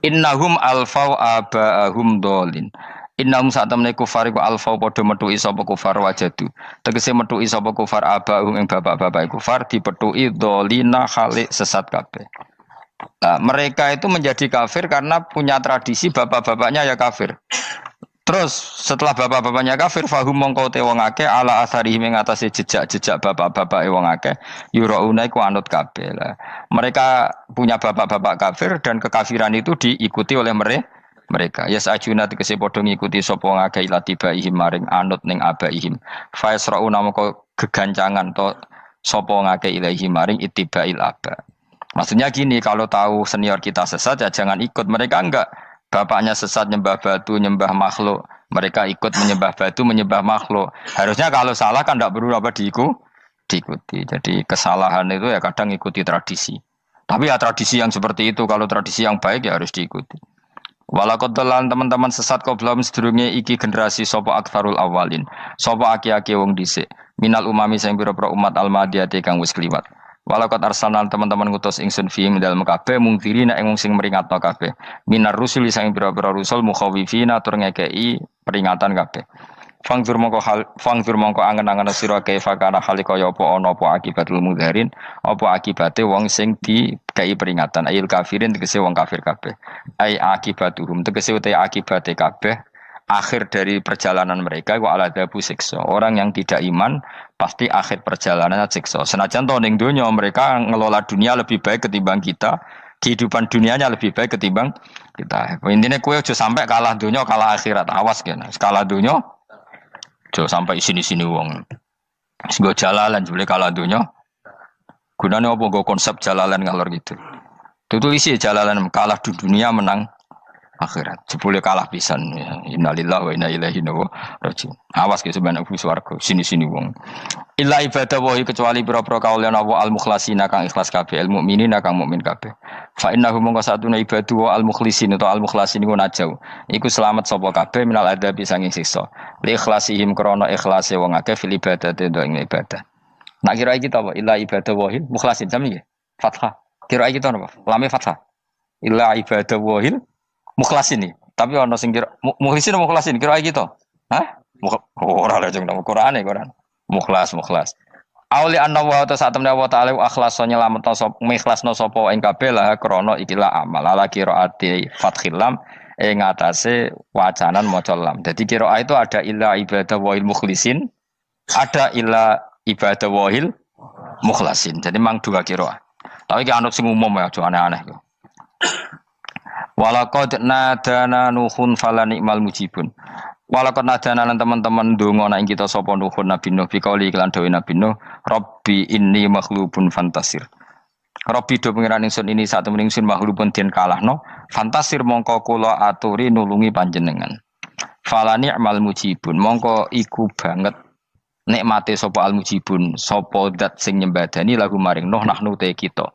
[SPEAKER 3] Innahum alfau aba'ahum dolin. Innahum sa'atamne kufar iku alfau podo metu'i sapa kufar wajadu. Tegese metu'i sapa kufar aba'ahum ing bapak-bapak kufar dipetu'i dolina khalik sesat kabeh. Nah, mereka itu menjadi kafir karena punya tradisi bapak-bapaknya ya kafir. Terus setelah bapak-bapaknya kafir fahum mongko te wong akeh ala asarihi ing atase jejak-jejak bapak-bapak wong akeh yurauna iku anut kabeh. Mereka punya bapak-bapak kafir dan kekafiran itu diikuti oleh mereka. Ya sajuna tegese padha ngikuti sapa wong akeh latibaihim maring anut ning abaihim. Fa yasrauna mongko gegancangan to sapa wong akeh ilahi maring ittibail aba. Maksudnya gini, kalau tahu senior kita sesat ya jangan ikut. Mereka enggak, bapaknya sesat nyembah batu, nyembah makhluk. Mereka ikut menyembah batu, menyembah makhluk. Harusnya kalau salah kan enggak perlu apa diikuti. Jadi kesalahan itu ya kadang ikuti tradisi. Tapi ya tradisi yang seperti itu, kalau tradisi yang baik ya harus diikuti. Walakotelan teman-teman sesat kau belum sedurunge iki generasi sopo aktsarul awalin. Sopo aki-aki wong dhisik. Minal umami sing pira-pira umat almadiyati kang wis kliwat. Walakot arsalan teman-teman ngutus ingsun fi dalam kabeh mungtirina ing sing meringatno kabeh minar rusuli sang pira-pira rusul mukhawifina tur ngekeki peringatan kabeh fangzur mongko angen-angen sira kaifa kana kaya apa ana apa akibatul mudzarin apa akibate wong sing dikei peringatan ayil kafirin tegese wong kafir kabeh ai akibatuhum tegese uta akibate kabeh akhir dari perjalanan mereka wa aladabu siksa. Orang yang tidak iman pasti akhir perjalanannya siksa. Senajan to ning donya mereka ngelola dunia lebih baik ketimbang kita, kehidupan dunianya lebih baik ketimbang kita. Intine kowe aja sampai kalah donya kalah akhirat. Awas kene. Kalah donya aja sampai sini-sini wong. Sing go jalalan jebule kalah donya. Gunane apa nggo konsep jalalan ngalor gitu. Tutulisi jalalan kalah di dunia menang akhirat. Jebule kalah pisan. Innalillahi wa inna ilaihi raji'un. Awas ke sebenarnya swarga sini-sini wong. Illa ibadah wahi kecuali pira-pira kaulian Allah al-mukhlasina kang ikhlas kabeh, al-mukminina kang mukmin kabeh. Fa innahu mongko satuna ibadu wa al-mukhlasin utawa al-mukhlasin iku najau. Iku selamat sapa kabeh minal adabi sanging siksa. Li ikhlasihim krana ikhlase wong akeh fil ibadati ing ibadah. Nak kira iki ta apa? Illa ibadah wahi mukhlasin sami nggih. Fathah. Kira iki ta napa? Lame fathah. Illa ibadah wahi mukhlasin iki. Tapi ana sing kira mukhlisin mukhlasin kira iki to. Hah? Ora lha jeng nang Quran. Mukhlas. Auli anna wa ta satemne wa ta'ala akhlas nyelametno sapa mikhlasno sapa ing kabeh lah krana ikilah amal ala qiraati fathil lam ing atase wacanan maca lam. Dadi qiraah itu ada illa ibadah wahil mukhlisin, ada illa ibadah wahil mukhlasin. Jadi memang dua qiraah. Tapi ki anut sing umum ya aja aneh-aneh. Walaqad nadana nuhun fala ni'mal mujibun. Walaqad nadana lan teman-teman ndonga nek kita sapa nuhun Nabi Nuh bikauli iklan dawe Nabi Nuh, Rabbi inni maghlubun fantasir. Rabbi do pengiran ingsun ini sak temen ingsun maghlubun den kalahno, fantasir mongko kula aturi nulungi panjenengan. Fala ni'mal mujibun, mongko iku banget nikmate sapa al mujibun, sapa zat sing nyembadani lagu maring Nuh nahnu te kita.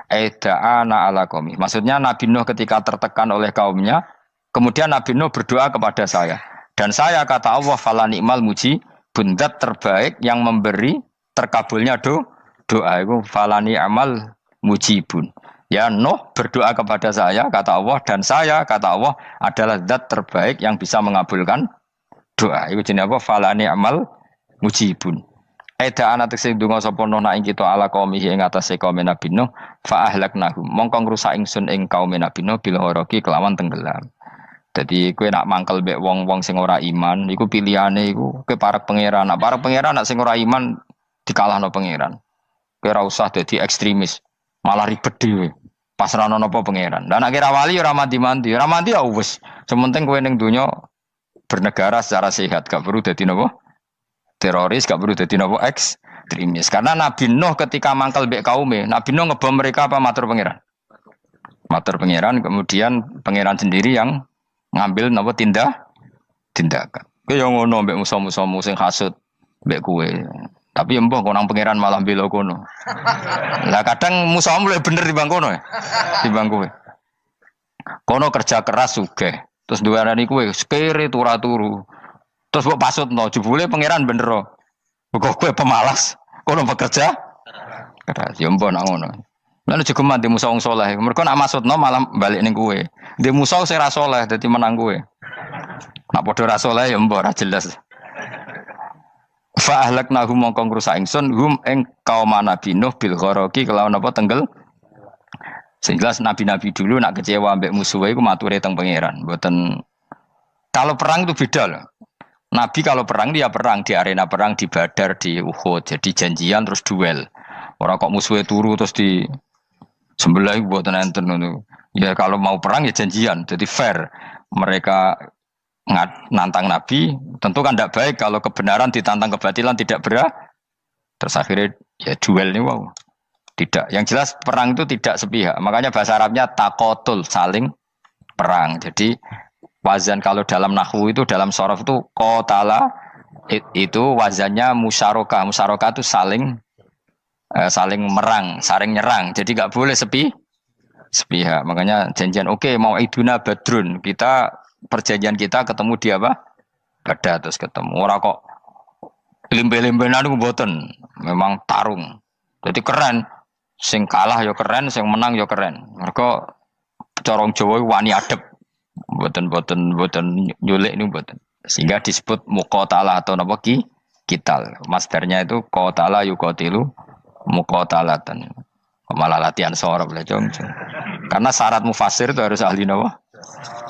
[SPEAKER 3] Aida'ana ala qaumi. Maksudnya Nabi Nuh ketika tertekan oleh kaumnya, kemudian Nabi Nuh berdoa kepada saya. Dan saya kata Allah fala ni'mal mujibun, zat terbaik yang memberi terkabulnya doa itu fala ni'mal mujibun. Ya Nuh berdoa kepada saya kata Allah, dan saya kata Allah adalah zat terbaik yang bisa mengabulkan doa. Itu jenenge apa? Fala ni'mal mujibun. Eda ana tekse donga sapa Nuh nak ing kita ala qaumihi ing atase kaum Nabi Nuh fa ahlaknahum mongko ngrusak ingsun ing kaum Nabi Nuh bil gharaqi kelawan tenggelam. Jadi kowe nak mangkel mbek wong-wong sing ora iman iku pilihane iku kowe parek pangeran. Nak parek pangeran nak sing ora iman dikalahno pangeran. Kowe ora usah dadi ekstremis, malah ribet dhewe. Pasrahno napa pangeran. Lah nek kira wali ora mandi-mandi, ora mandi ya wis. Sementing kowe ning donya bernegara secara sehat, gak perlu dadi napa? Teroris, gak perlu dadi napa ekstremis. Karena Nabi Nuh ketika mangkel mbek kaume, Nabi Nuh ngebom mereka apa matur pangeran? Matur pangeran, kemudian pangeran sendiri yang ngambil napa tindakan. Kowe yo ngono mbek musuh-musuhmu sing hasud mbek kowe. Tapi mbah kok nang pangeran malah bela kono. Lah kadang musuhmu luwih bener timbang kono ya. Timbang kowe. Kono kerja keras sugih. Terus duwarani kowe sekere turu. Terus mbok pasutno jebule pangeran bener. Kok kowe pemalas. Kono bekerja keras. Ya mbah nang ngono. Lan jegeman di musuh wong saleh. Mergo nak maksudno malah balik ning kowe. Di musuh sing ra saleh dadi menang kowe. Nak padha ra saleh ya mbah ra jelas. Fa ahlaknahum mongko ngrusak ingsun hum ing kaum Nabi Nuh bil gharaqi kelawan apa tenggel. Sing jelas nabi-nabi dulu nak kecewa ambek musuhe iku mature teng pangeran. Mboten kalau perang itu beda loh. Nabi kalau perang dia perang di arena perang di Badar, di Uhud. Jadi janjian terus duel. Ora kok musuhe turu terus di sebelah mboten enten ngono. Ya kalau mau perang ya janjian. Jadi fair. Mereka nantang Nabi, tentu kan tidak baik kalau kebenaran ditantang kebatilan tidak berat. Terus akhirnya ya duel ini wow. Tidak. Yang jelas perang itu tidak sepihak. Makanya bahasa Arabnya takotul, saling perang. Jadi wazan kalau dalam nahwu itu dalam sorof itu qatala itu wazannya musyarakah. Musyarakah itu saling merang, saling nyerang. Jadi enggak boleh sepihak. Makanya janjian oke, mau iduna badrun. Perjanjian kita ketemu di apa? Badar terus ketemu. Ora kok limbe-limbenan niku mboten. Memang tarung. Jadi keren. Sing kalah ya keren, sing menang ya keren. Mergo corong Jawa wani adep. Mboten nyulik niku mboten. Sehingga disebut muqatalah atau napa kital. Masdarnya itu qatala yuqatilu muqatalatan. Malah latihan sorab lah jong. Karena syarat mufassir itu harus ahli napa?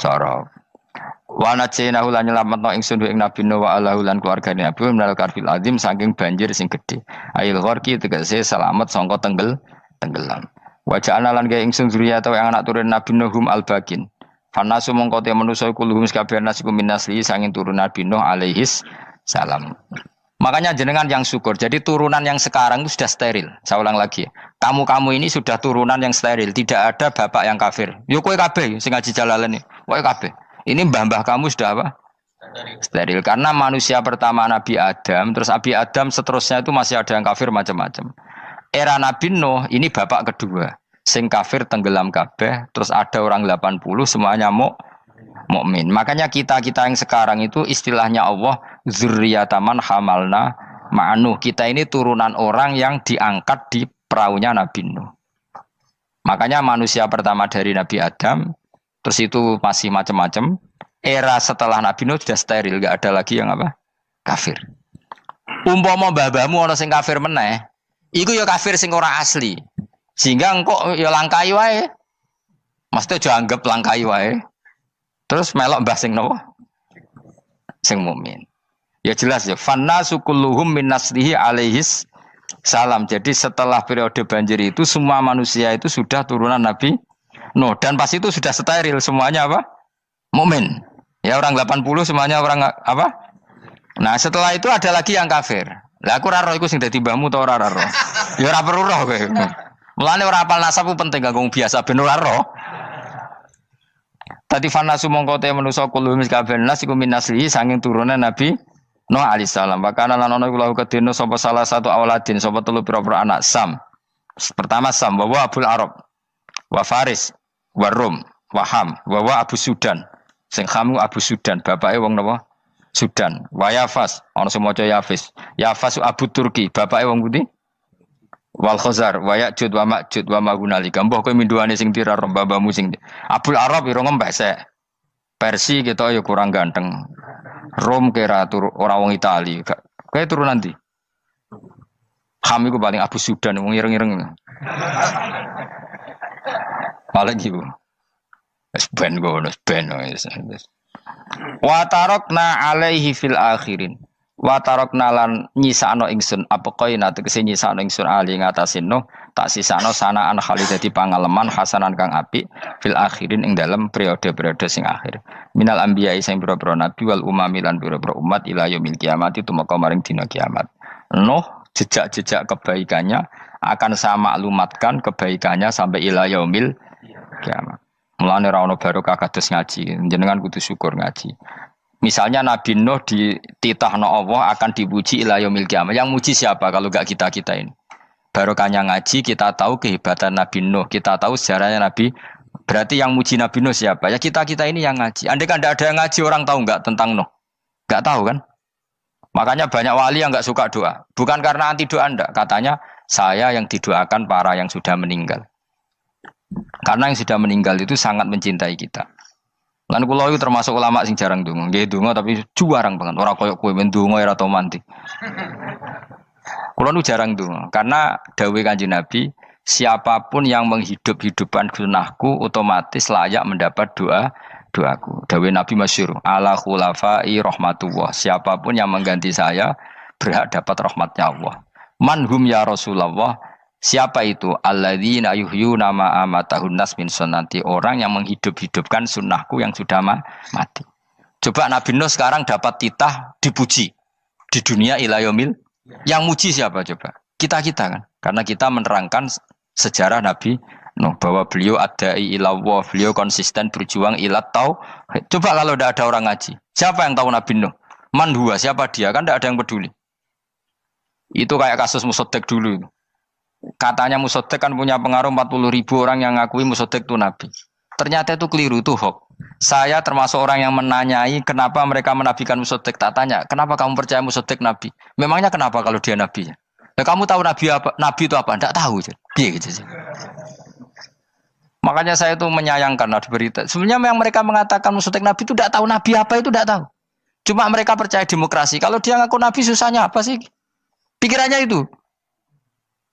[SPEAKER 3] Sorab. Wa najainahu lan nyelametno ingsun ing Nabi Nuh wa alahu lan keluargane Nabi minal karfil azim saking banjir sing gedhe. Ail gharqi tegese selamat sangka tenggelam. Wa ja'alna lan gawe ingsun zuriyata yang anak turun Nabi Nuhum al-bakin. Fanasu mongko te manusa kuluhum kabeh nasiku minasli saking turun Nabi Nuh alaihis salam. Makanya jenengan yang syukur. Jadi turunan yang sekarang itu sudah steril. Saya ulang lagi. Kamu ini sudah turunan yang steril. Tidak ada bapak yang kafir. Yo kowe kabeh sing ngaji Jalalain iki. Kowe kabeh. Ini mbah-mbah kamu sudah apa? Steril. Karena manusia pertama Nabi Adam, terus Nabi Adam seterusnya itu masih ada yang kafir macam-macam. Era Nabi Nuh ini bapak kedua. Sing kafir tenggelam kabeh, terus ada orang 80 semuanya mukmin. Makanya kita-kita yang sekarang itu istilahnya Allah dzurriyyataman hamalna ma'nuh. Kita ini turunan orang yang diangkat di perahunya Nabi Nuh. Makanya manusia pertama dari Nabi Adam, terus itu masih macam-macam. Era setelah Nabi Nuh sudah steril, gak ada lagi yang apa? Kafir. Umpama babamu ana sing kafir meneh, iku ya kafir sing ora asli. Sehingga engkau ya langkai wae. Mesti aja anggap langkai wae. Terus melok mbah sing napa? Sing mukmin. Ya jelas ya, fannasu kulluhum min naslihi alaihis salam. Jadi setelah periode banjir itu semua manusia itu sudah turunan Nabi Nuh dan pas itu sudah steril semuanya apa? Mukmin. Ya orang 80 semuanya orang apa? Nah, setelah itu ada lagi yang kafir. Lah aku ora roh iku sing dadi mbahmu ta ora roh. Ya ora perlu roh kowe. Mulane ora apal nasab penting kanggo biasa ben ora roh. Tadi fanasu mongko te manusa kulo mis kabeh nas iku minasli saking turunan Nabi Nuh alaihi salam. Bakana lan ana iku lahu kedene sapa salah satu awaladin sapa telu pira-pira anak Sam. Pertama Sam wa Abul Arab wa Faris wa Rum wa Ham wa Abu Sudan. Sing Hamu Abu Sudan, bapake wong napa? Sudan. Wa Yafas, ana sing maca Yafis. Yafas Abu Turki, bapake wong pundi? Wal Khazar, wa Ya'jud wa Ma'jud wa Magunalika. Mbah kowe minduane sing tira babamu sing Abul Arab ira ngembek sek. Persi kita ya kurang ganteng. Rom kira turu ora wong Itali. Kowe turu nanti. Ham iku paling Abu Sudan wong ireng-ireng. Paling iku. Wis ben ngono, ben wis. Wa tarakna alaihi fil akhirin. Wa tarakna lan nyisano ingsun apa koina tegese nyisano ingsun ali ngatasin Nuh tak sisano sanaan khalid dadi pangaleman hasanan kang apik fil akhirin ing dalem periode-periode sing akhir. Minal anbiya sing pira-pira nabi wal umami lan pira-pira umat ila yaumil kiamat itu maka maring dina kiamat. Nuh jejak-jejak kebaikannya akan saya maklumatkan kebaikannya sampai ila yaumil kiamat. Mulane ra ono barokah kados ngaji, jenengan kudu syukur ngaji. Misalnya Nabi Nuh dititahno Allah akan dipuji ila yaumil kiamah. Yang muji siapa kalau enggak kita-kita ini? Barokahnya ngaji, kita tahu kehebatan Nabi Nuh, kita tahu sejarahnya Nabi. Berarti yang muji Nabi Nuh siapa? Ya kita-kita ini yang ngaji. Andai kan tidak ada yang ngaji, orang tahu enggak tentang Nuh? Enggak tahu kan? Makanya banyak wali yang enggak suka doa. Bukan karena anti doa enggak, katanya saya yang didoakan para yang sudah meninggal. Karena yang sudah meninggal itu sangat mencintai kita. Lan kula itu termasuk ulama sing jarang ndonga. Nggih ndonga tapi jarang banget. Ora koyo kowe men ndonga ora tau mandi. Kula nu jarang ndonga karena dawuh Kanjeng Nabi, siapapun yang menghidup-hidupkan sunahku otomatis layak mendapat doaku. Dawuh Nabi masyhur, ala khulafai rahmatullah. Siapapun yang mengganti saya berhak dapat rahmatnya Allah. Manhum ya Rasulullah. Siapa itu? Alladzina yuhyuna ma amatahun nas min sunnati, orang yang menghidup-hidupkan sunnahku yang sudah mati. Coba Nabi Nuh sekarang dapat titah dipuji di dunia ila yaumil. Yang muji siapa coba? Kita-kita kan. Karena kita menerangkan sejarah Nabi Nuh bahwa beliau adai ila Allah, beliau konsisten berjuang ila tauhid. Coba kalau tidak ada orang ngaji, siapa yang tahu Nabi Nuh? Man huwa, siapa dia? Kan tidak ada yang peduli. Itu kayak kasus Musaddiq dulu. Katanya Musaddiq kan punya pengaruh 40.000 orang yang ngakui Musaddiq itu Nabi. Ternyata itu keliru, itu hoax. Saya termasuk orang yang menanyai kenapa mereka menabikan Musaddiq. Tak tanya, kenapa kamu percaya Musaddiq Nabi? Memangnya kenapa kalau dia Nabi? Ya, kamu tahu Nabi apa? Nabi itu apa? Tidak tahu. Biar gitu sih. Makanya saya itu menyayangkan ada berita. Sebenarnya yang mereka mengatakan Musaddiq Nabi itu tidak tahu Nabi apa itu tidak tahu. Cuma mereka percaya demokrasi. Kalau dia ngaku Nabi susahnya apa sih? Pikirannya itu.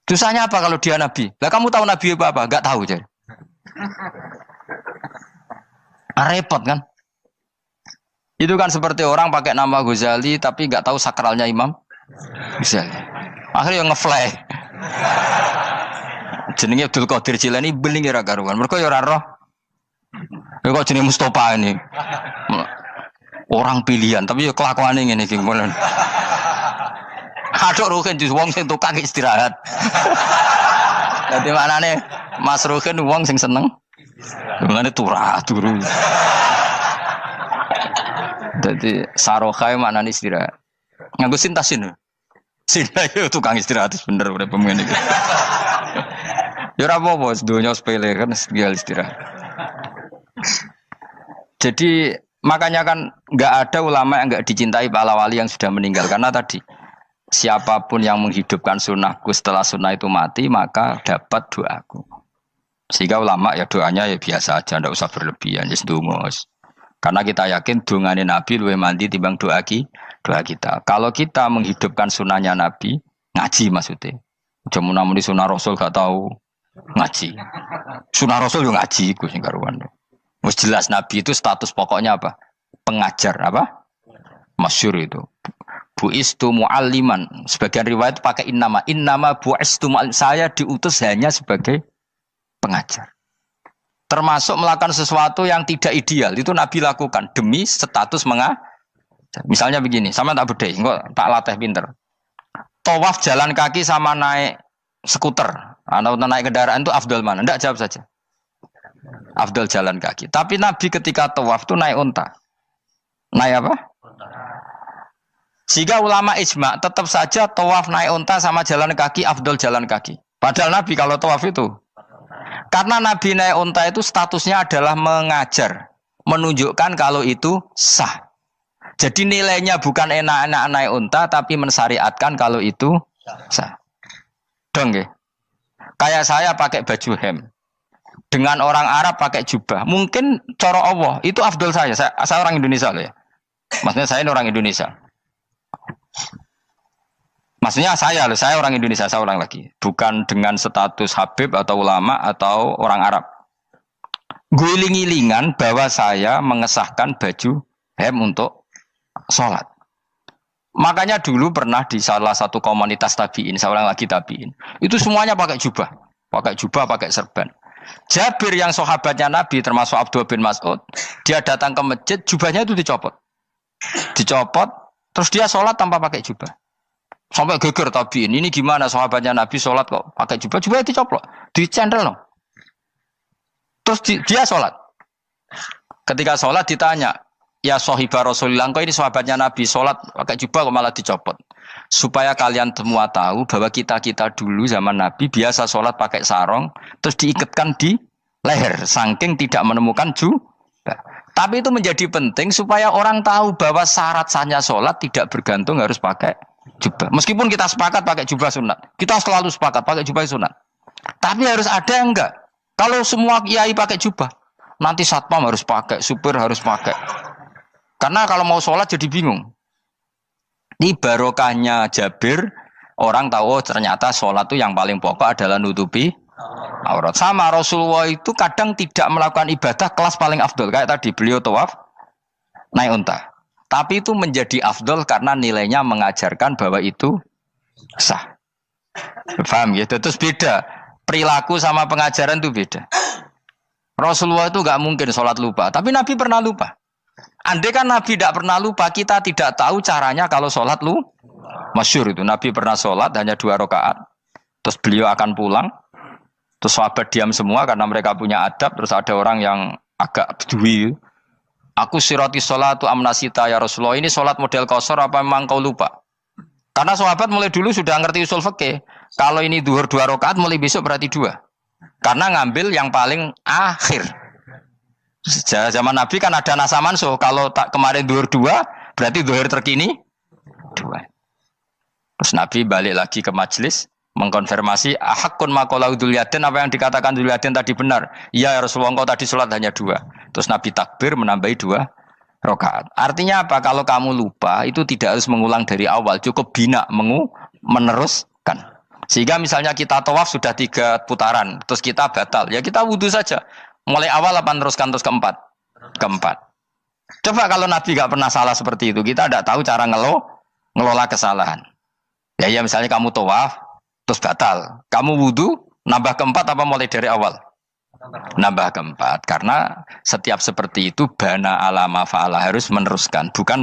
[SPEAKER 3] Susahnya apa kalau dia Nabi? Lah kamu tahu Nabi apa? Enggak tahu jadi. Repot kan? Itu kan seperti orang pakai nama Ghazali tapi enggak tahu sakralnya Imam Ghazali. Akhirnya ngefly. Jenenge Abdul Qadir Jilani beling ora karuan. Mergo ya ora roh. Ya kok jenenge Mustofa ini. Orang pilihan tapi ya kelakuane ngene iki. Aduk Ruhin jus wong sing tukang istirahat. Dadi maknane Mas Ruhin wong sing seneng. Mulane turu. Jadi saroha maknane istirahat. Nganggo sintasin. Sinta itu tukang istirahat bener udah pemain iki. Ya ora apa-apa, donya sepele kan istirahat. Jadi makanya kan nggak ada ulama yang nggak dicintai para wali yang sudah meninggal karena tadi siapapun yang menghidupkan sunnahku setelah sunnah itu mati maka dapat doaku. Sehingga ulama ya doanya ya biasa aja, ndak usah berlebihan, just dungos. Karena kita yakin dungane Nabi luwih mandi timbang doa kita. Kalau kita menghidupkan sunnahnya Nabi, ngaji maksudnya. Cuma namun di sunnah Rasul gak tahu ngaji. Sunnah Rasul juga ngaji, gue sing karuan. Wis jelas Nabi itu status pokoknya apa? Pengajar apa? Masyhur itu. Bu'istu mu'alliman. Sebagian riwayat pakai innama bu'istu mu'allim. Saya diutus hanya sebagai pengajar. Termasuk melakukan sesuatu yang tidak ideal itu Nabi lakukan demi status mengajar. Misalnya begini, sama tak bedai, kok tak latih pinter. Tawaf jalan kaki sama naik skuter atau naik kendaraan itu afdal mana? Ndak, jawab saja. Afdal jalan kaki. Tapi Nabi ketika tawaf itu naik unta. Naik apa? Sehingga ulama ijma tetap saja tawaf naik unta sama jalan kaki afdal jalan kaki. Padahal Nabi kalau tawaf itu karena Nabi naik unta itu statusnya adalah mengajar, menunjukkan kalau itu sah. Jadi nilainya bukan enak-enak naik unta, tapi mensyariatkan kalau itu sah. Dong ya. Kayak saya pakai baju hem, dengan orang Arab pakai jubah. Mungkin cara Allah itu afdol saya. Saya orang Indonesia loh ya. Maksudnya saya ini orang Indonesia. Maksudnya saya orang Indonesia, saya ulang lagi. Bukan dengan status Habib atau ulama atau orang Arab. Guling-gilingan bahwa saya mengesahkan baju hem untuk sholat. Makanya dulu pernah di salah satu komunitas tabiin, saya ulang lagi tabiin. Itu semuanya pakai jubah, pakai serban. Jabir yang sahabatnya Nabi termasuk Abdullah bin Mas'ud, dia datang ke masjid, jubahnya itu dicopot, terus dia sholat tanpa pakai jubah. Sampai geger tabiin, ini gimana sahabatnya Nabi sholat kok pakai jubah, jubahnya dicoplok, dicendel loh. Terus dia sholat. Ketika sholat ditanya, ya sahibah Rasulullah, kok ini sahabatnya Nabi sholat pakai jubah kok malah dicopot. Supaya kalian semua tahu bahwa kita dulu zaman Nabi biasa sholat pakai sarong, terus diikatkan di leher, saking tidak menemukan jubah. Tapi itu menjadi penting supaya orang tahu bahwa syarat sahnya sholat tidak bergantung harus pakai jubah. Meskipun kita sepakat pakai jubah sunat, kita selalu sepakat pakai jubah sunat. Tapi harus ada enggak? Kalau semua kiai pakai jubah, nanti satpam harus pakai, supir harus pakai. Karena kalau mau sholat jadi bingung. Ini barokahnya Jabir, orang tahu ternyata sholat itu yang paling pokok adalah nutupi aurat. Sama Rasulullah itu kadang tidak melakukan ibadah kelas paling afdol. Kayak tadi beliau tawaf naik unta. Tapi itu menjadi afdol karena nilainya mengajarkan bahwa itu sah. Paham gitu? Terus beda. Perilaku sama pengajaran itu beda. Rasulullah itu gak mungkin sholat lupa. Tapi Nabi pernah lupa. Andai kan Nabi tidak pernah lupa, kita tidak tahu caranya kalau sholat masyhur itu. Nabi pernah sholat hanya 2 rakaat. Terus beliau akan pulang. Terus sahabat diam semua karena mereka punya adab. Terus ada orang yang agak bedui. Aku sirati sholatu amnasita ya Rasulullah. Ini sholat model qashar apa memang kau lupa? Karena sahabat mulai dulu sudah ngerti usul fikih. Kalau ini zuhur 2 rakaat, mulai besok berarti 2. Karena ngambil yang paling akhir. Zaman Nabi kan ada nasa mansuh. Kalau tak kemarin zuhur 2, berarti zuhur terkini 2. Terus Nabi balik lagi ke majelis, mengkonfirmasi ahakun maqalahu Dzulyaden, apa yang dikatakan Dzulyaden tadi benar. Iya ya Rasulullah, engkau tadi sholat hanya 2. Terus Nabi takbir menambahi 2 rakaat. Artinya apa? Kalau kamu lupa itu tidak harus mengulang dari awal, cukup bina meneruskan. Sehingga misalnya kita tawaf sudah 3 putaran, terus kita batal, ya kita wudu saja. Mulai awal apa teruskan terus keempat? Coba kalau Nabi gak pernah salah seperti itu, kita tidak tahu cara ngelola kesalahan. Ya misalnya kamu tawaf terus batal, kamu wudu nambah keempat apa mulai dari awal? Nambah keempat, karena setiap seperti itu bana alama fa'ala, harus meneruskan, bukan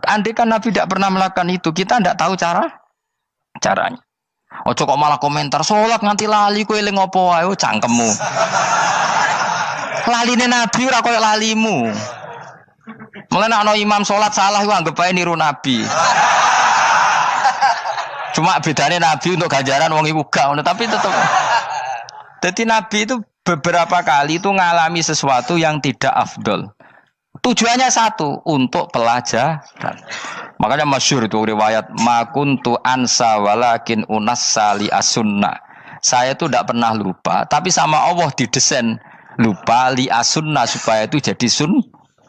[SPEAKER 3] andai kan Nabi tidak pernah melakukan itu, kita tidak tahu caranya. Ojo kok malah komentar sholat nganti lali kowe eling opo wae, cangkemmu. Laline Nabi ora koyo lalimu. Mulane ana imam salat salah iku anggap ae niru Nabi. Cuma bedanya Nabi untuk ganjaran wong iku gak ngono, tapi tetep. Jadi Nabi itu beberapa kali itu ngalami sesuatu yang tidak afdol. Tujuannya satu, untuk pelajaran. Makanya masyhur itu riwayat makuntu ansa walakin unassa li as-sunnah. Saya itu tidak pernah lupa, tapi sama Allah didesain lupa li as-sunnah supaya itu jadi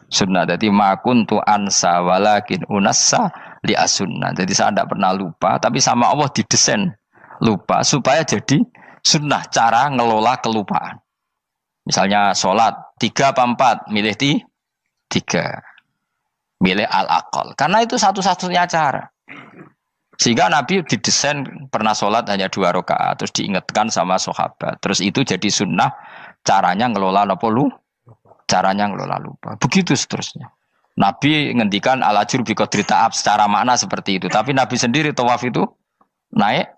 [SPEAKER 3] sunnah. Jadi makuntu ansa walakin unassa li as-sunnah. Jadi saya tidak pernah lupa, tapi sama Allah didesain lupa supaya jadi sunnah cara ngelola kelupaan. Misalnya sholat 3 apa 4, milih 3. Milih al-aqal. Karena itu satu-satunya cara. Sehingga Nabi didesain pernah sholat hanya 2 rakaat, terus diingatkan sama sahabat. Terus itu jadi sunnah caranya ngelola caranya ngelola lupa. Begitu seterusnya. Nabi ngendikan al-ajur bi qadri ta'ab secara makna seperti itu. Tapi Nabi sendiri tawaf itu naik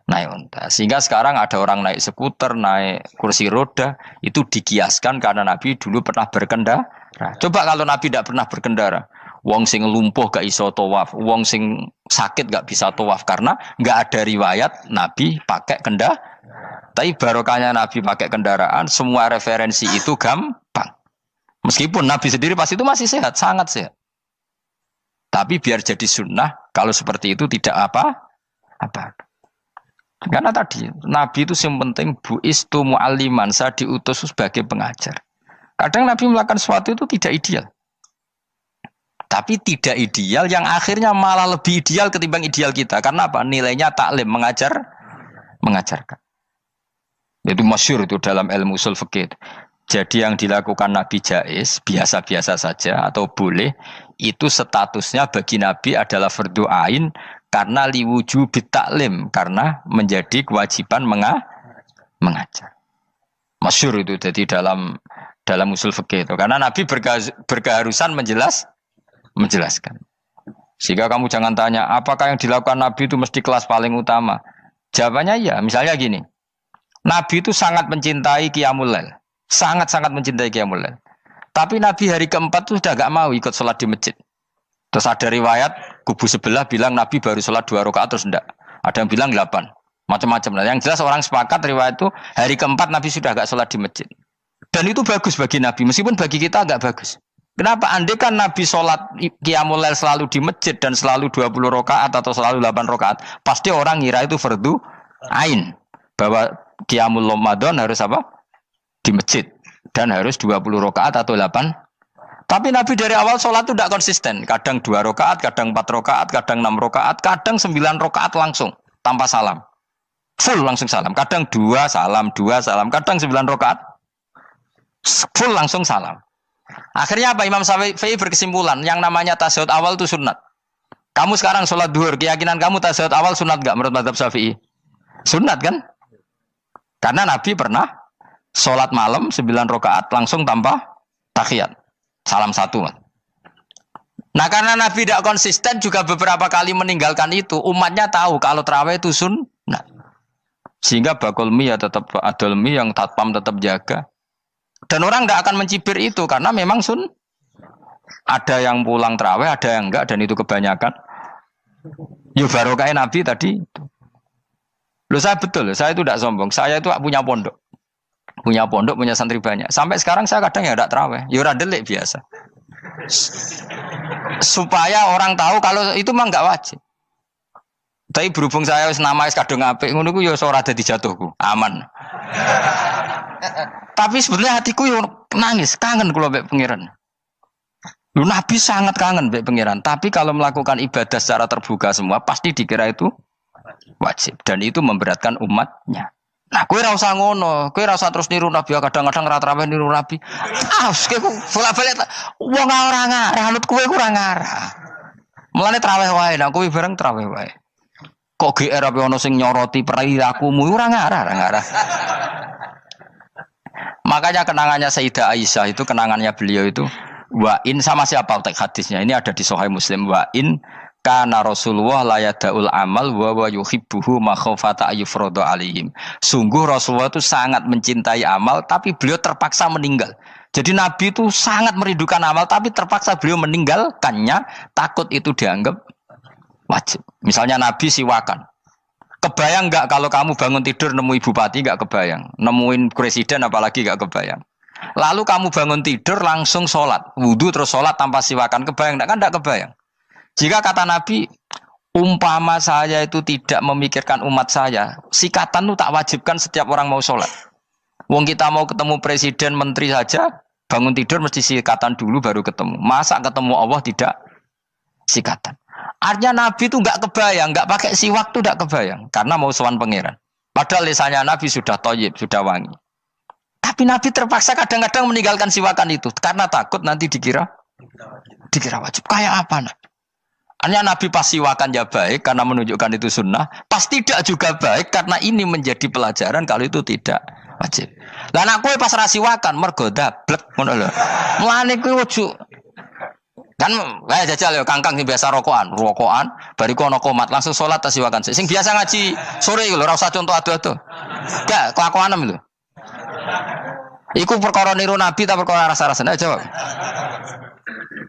[SPEAKER 3] unta. Sehingga sekarang ada orang naik skuter, naik kursi roda, itu dikiaskan karena Nabi dulu pernah berkendara. Coba kalau Nabi tidak pernah berkendara, wong sing lumpuh gak iso tawaf, wong sing sakit gak bisa tawaf karena gak ada riwayat Nabi pakai kendaraan. Tapi barokahnya Nabi pakai kendaraan, semua referensi itu gampang. Meskipun Nabi sendiri pas itu masih sehat, sangat sehat. Tapi biar jadi sunnah, kalau seperti itu tidak apa. Karena tadi Nabi itu yang penting buistu mu'alliman, saya diutus sebagai pengajar. Kadang Nabi melakukan sesuatu itu tidak ideal. Tapi tidak ideal yang akhirnya malah lebih ideal ketimbang ideal kita. Karena apa? Nilainya taklim, mengajarkan. Itu masyhur itu dalam ilmu ushul fikih. Jadi yang dilakukan Nabi jaiz, biasa-biasa saja atau boleh, itu statusnya bagi Nabi adalah fardhu ain karena liwujubit taklim, karena menjadi kewajiban mengajar. Masyhur itu jadi dalam usul fikih itu. Karena Nabi berkeharusan menjelaskan. Sehingga kamu jangan tanya, apakah yang dilakukan Nabi itu mesti kelas paling utama? Jawabannya ya, misalnya gini. Nabi itu sangat mencintai Qiyamul Lail. Sangat-sangat mencintai Qiyamul Lail. Tapi Nabi hari keempat itu sudah gak mau ikut sholat di masjid. Terus ada riwayat, kubu sebelah bilang Nabi baru sholat 2 rakaat terus enggak. Ada yang bilang 8. Macam-macam. Nah, yang jelas orang sepakat riwayat itu, hari keempat Nabi sudah gak sholat di masjid. Dan itu bagus bagi Nabi, meskipun bagi kita agak bagus. Kenapa? Andai kan Nabi sholat Qiyamul Lail selalu di masjid dan selalu 20 rakaat atau selalu 8 rakaat, pasti orang ngira itu fardhu ain. Bahwa Qiyamul Ramadan harus apa? Di masjid. Dan harus 20 rakaat atau 8. Tapi Nabi dari awal sholat itu tidak konsisten. Kadang 2 rakaat, kadang 4 rakaat, kadang 6 rakaat, kadang 9 rakaat langsung, tanpa salam. Full langsung salam. Kadang 2 salam, kadang 9 rakaat. Full langsung salam. Akhirnya apa? Imam Syafi'i berkesimpulan yang namanya tasyahud awal itu sunat. Kamu sekarang sholat duhur, keyakinan kamu tasyahud awal sunat gak menurut mazhab Syafi'i? Sunat kan? Karena Nabi pernah sholat malam 9 rakaat langsung tanpa tahiyat. Salam 1. Nah karena Nabi tidak konsisten juga beberapa kali meninggalkan itu, umatnya tahu kalau tarawih itu sunat. Sehingga bakul mie ya tetap adol mie, yang tatpam tetap jaga. Dan orang tidak akan mencibir itu karena memang ada yang pulang tarawih, ada yang enggak, dan itu kebanyakan. Ya barokah Nabi tadi. Loh saya betul, saya itu tidak sombong. Saya itu punya pondok, punya santri banyak. Sampai sekarang saya kadang ya tidak tarawih, ya ora delik biasa. Supaya orang tahu kalau itu mah enggak wajib. Tapi berhubung saya wis nama wis kadung apik ngono ku ya ora dadi jatuhku, aman. Tapi sebenarnya hatiku yo nangis, kangen kula mbek pangeran. Lu Nabi sangat kangen mbek pangeran, tapi kalau melakukan ibadah secara terbuka semua pasti dikira itu wajib dan itu memberatkan umatnya. Nah, kowe ora usah ngono, kowe ora usah terus niru Nabi, kadang-kadang ra traweh niru Nabi. Kowe bolak-balik wong ora ngarah, anut kowe ora ngarah. Mulane traweh wae, nek kowe bareng traweh wae. Kok GR apa ono sing nyoroti perilakumu ora ngarah. Makanya kenangannya Sayyidah Aisyah itu, kenangannya beliau itu wa in, sama siapa teks hadisnya ini ada di Sahih Muslim, wa in kana Rasulullah la yadaul amal wa yuhibbuhu makhafata ayyufrada alaihim. Sungguh Rasulullah itu sangat mencintai amal tapi beliau terpaksa meninggal Jadi Nabi itu sangat merindukan amal, tapi terpaksa beliau meninggalkannya, takut itu dianggap wajib. Misalnya Nabi siwakan. Kebayang nggak kalau kamu bangun tidur nemu bupati, nggak kebayang. Nemuin presiden apalagi nggak kebayang. Lalu kamu bangun tidur langsung sholat, wudhu terus sholat tanpa siwakan, kebayang nggak? Kan nggak kebayang. Jika kata Nabi, umpama saya itu tidak memikirkan umat saya, sikatan itu tak wajibkan setiap orang mau sholat. Wong kita mau ketemu presiden, menteri saja, bangun tidur mesti sikatan dulu baru ketemu. Masa ketemu Allah tidak sikatan? Artinya Nabi itu nggak kebayang, nggak pakai siwak itu nggak kebayang, karena mau sowan pangeran. Padahal lisannya Nabi sudah thayyib, sudah wangi. Tapi Nabi terpaksa kadang-kadang meninggalkan siwakan itu, karena takut nanti dikira wajib. Kayak apa Nabi? Artinya Nabi pas siwakan ya baik, karena menunjukkan itu sunnah. Pas tidak juga baik, karena ini menjadi pelajaran kalau itu tidak wajib. Lah anak kowe pas ra siwakan mergo dablek ngono lho. Mulane kowe ojo kan jajal ya kangkang sing biasa rokokan, bariku ana komat langsung salat tas siwakan. Sing biasa ngaji sore iku lho ora usah contoh adu-adu. Gak kelakuanem lho. Iku perkara niru Nabi ta perkara rasa-rasa? Nah, jawab.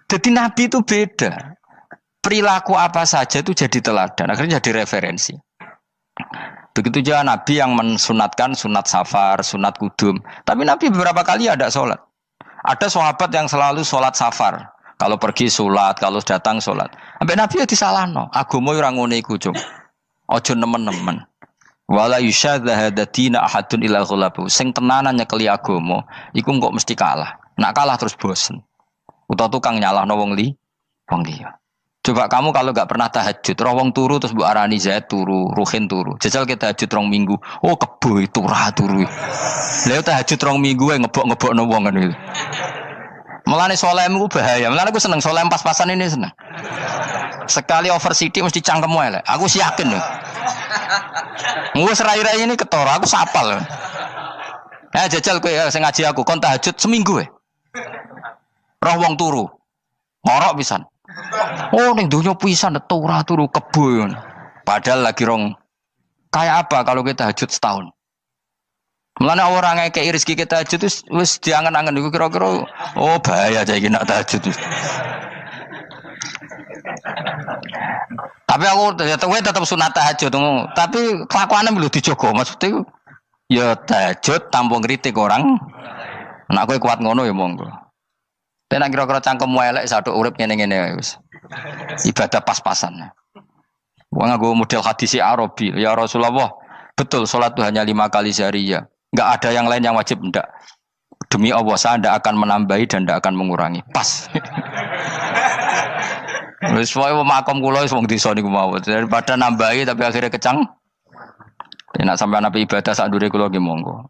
[SPEAKER 3] Jadi Nabi itu beda. Perilaku apa saja itu jadi teladan, akhirnya jadi referensi. Begitu juga Nabi yang mensunatkan sunat safar, sunat kudum. Tapi Nabi beberapa kali ada sholat. Ada sahabat yang selalu sholat safar. Kalau pergi sholat, kalau datang sholat. Sampai Nabi ya disalahno. Agama orang ngene iku, Cung. Ojo nemen-nemen. Wala yusyadzahadatina ahadun ila ghulabu. Sing tenanan nyekeli agama, iku kok mesti kalah. Nak kalah terus bosen. Utawa tukang nyalahno wong liya. Coba kamu kalau gak pernah tahajud, roh wong turu terus Bu Arani Zaid turu, Ruhin turu. Jajal kita tahajud rong minggu. Oh kebo itu turu. Lah tahajud rong minggu ngebok-ngebokno wong kan itu. Mulane solehmu bahaya. Mulane aku seneng soleh pas-pasan ini seneng. Sekali over sidik mesti cangkemmu elek. Aku sih yakin lho. Nggo serai-rai ini ketara, aku sapal. Nah jajal kowe sing ngaji aku kon tahajud seminggu roh wong turu. Ngorok pisan. Oh ning donya pisan turu kebo. Padahal lagi rong. Kayak apa kalau kita tahajud setahun? Mulane orang ngekeki rezeki kita tahajud wis diangen-angen iku kira-kira oh bahaya aja iki nak tahajud. Tapi aku tetap sunat tahajud, tapi kelakuannya belum dijogo. Maksudnya, ya tahajud tanpa ngritik orang. Nak kowe kuat ngono ya monggo. Tapi nak kira-kira cangkemmu elek saduk urip ngene-ngene wis. Ibadah pas-pasan. Wong nggo model hadis Arabi, ya Rasulullah, betul salat itu hanya 5 kali sehari ya. Enggak ada yang lain yang wajib ndak. Demi Allah saya ndak akan menambahi dan ndak akan mengurangi. Pas. Wis wae makom kula wis wong desa niku mawon. Daripada nambahi tapi akhirnya kecang. Nek sampean ape ibadah sak ndure kula nggih monggo.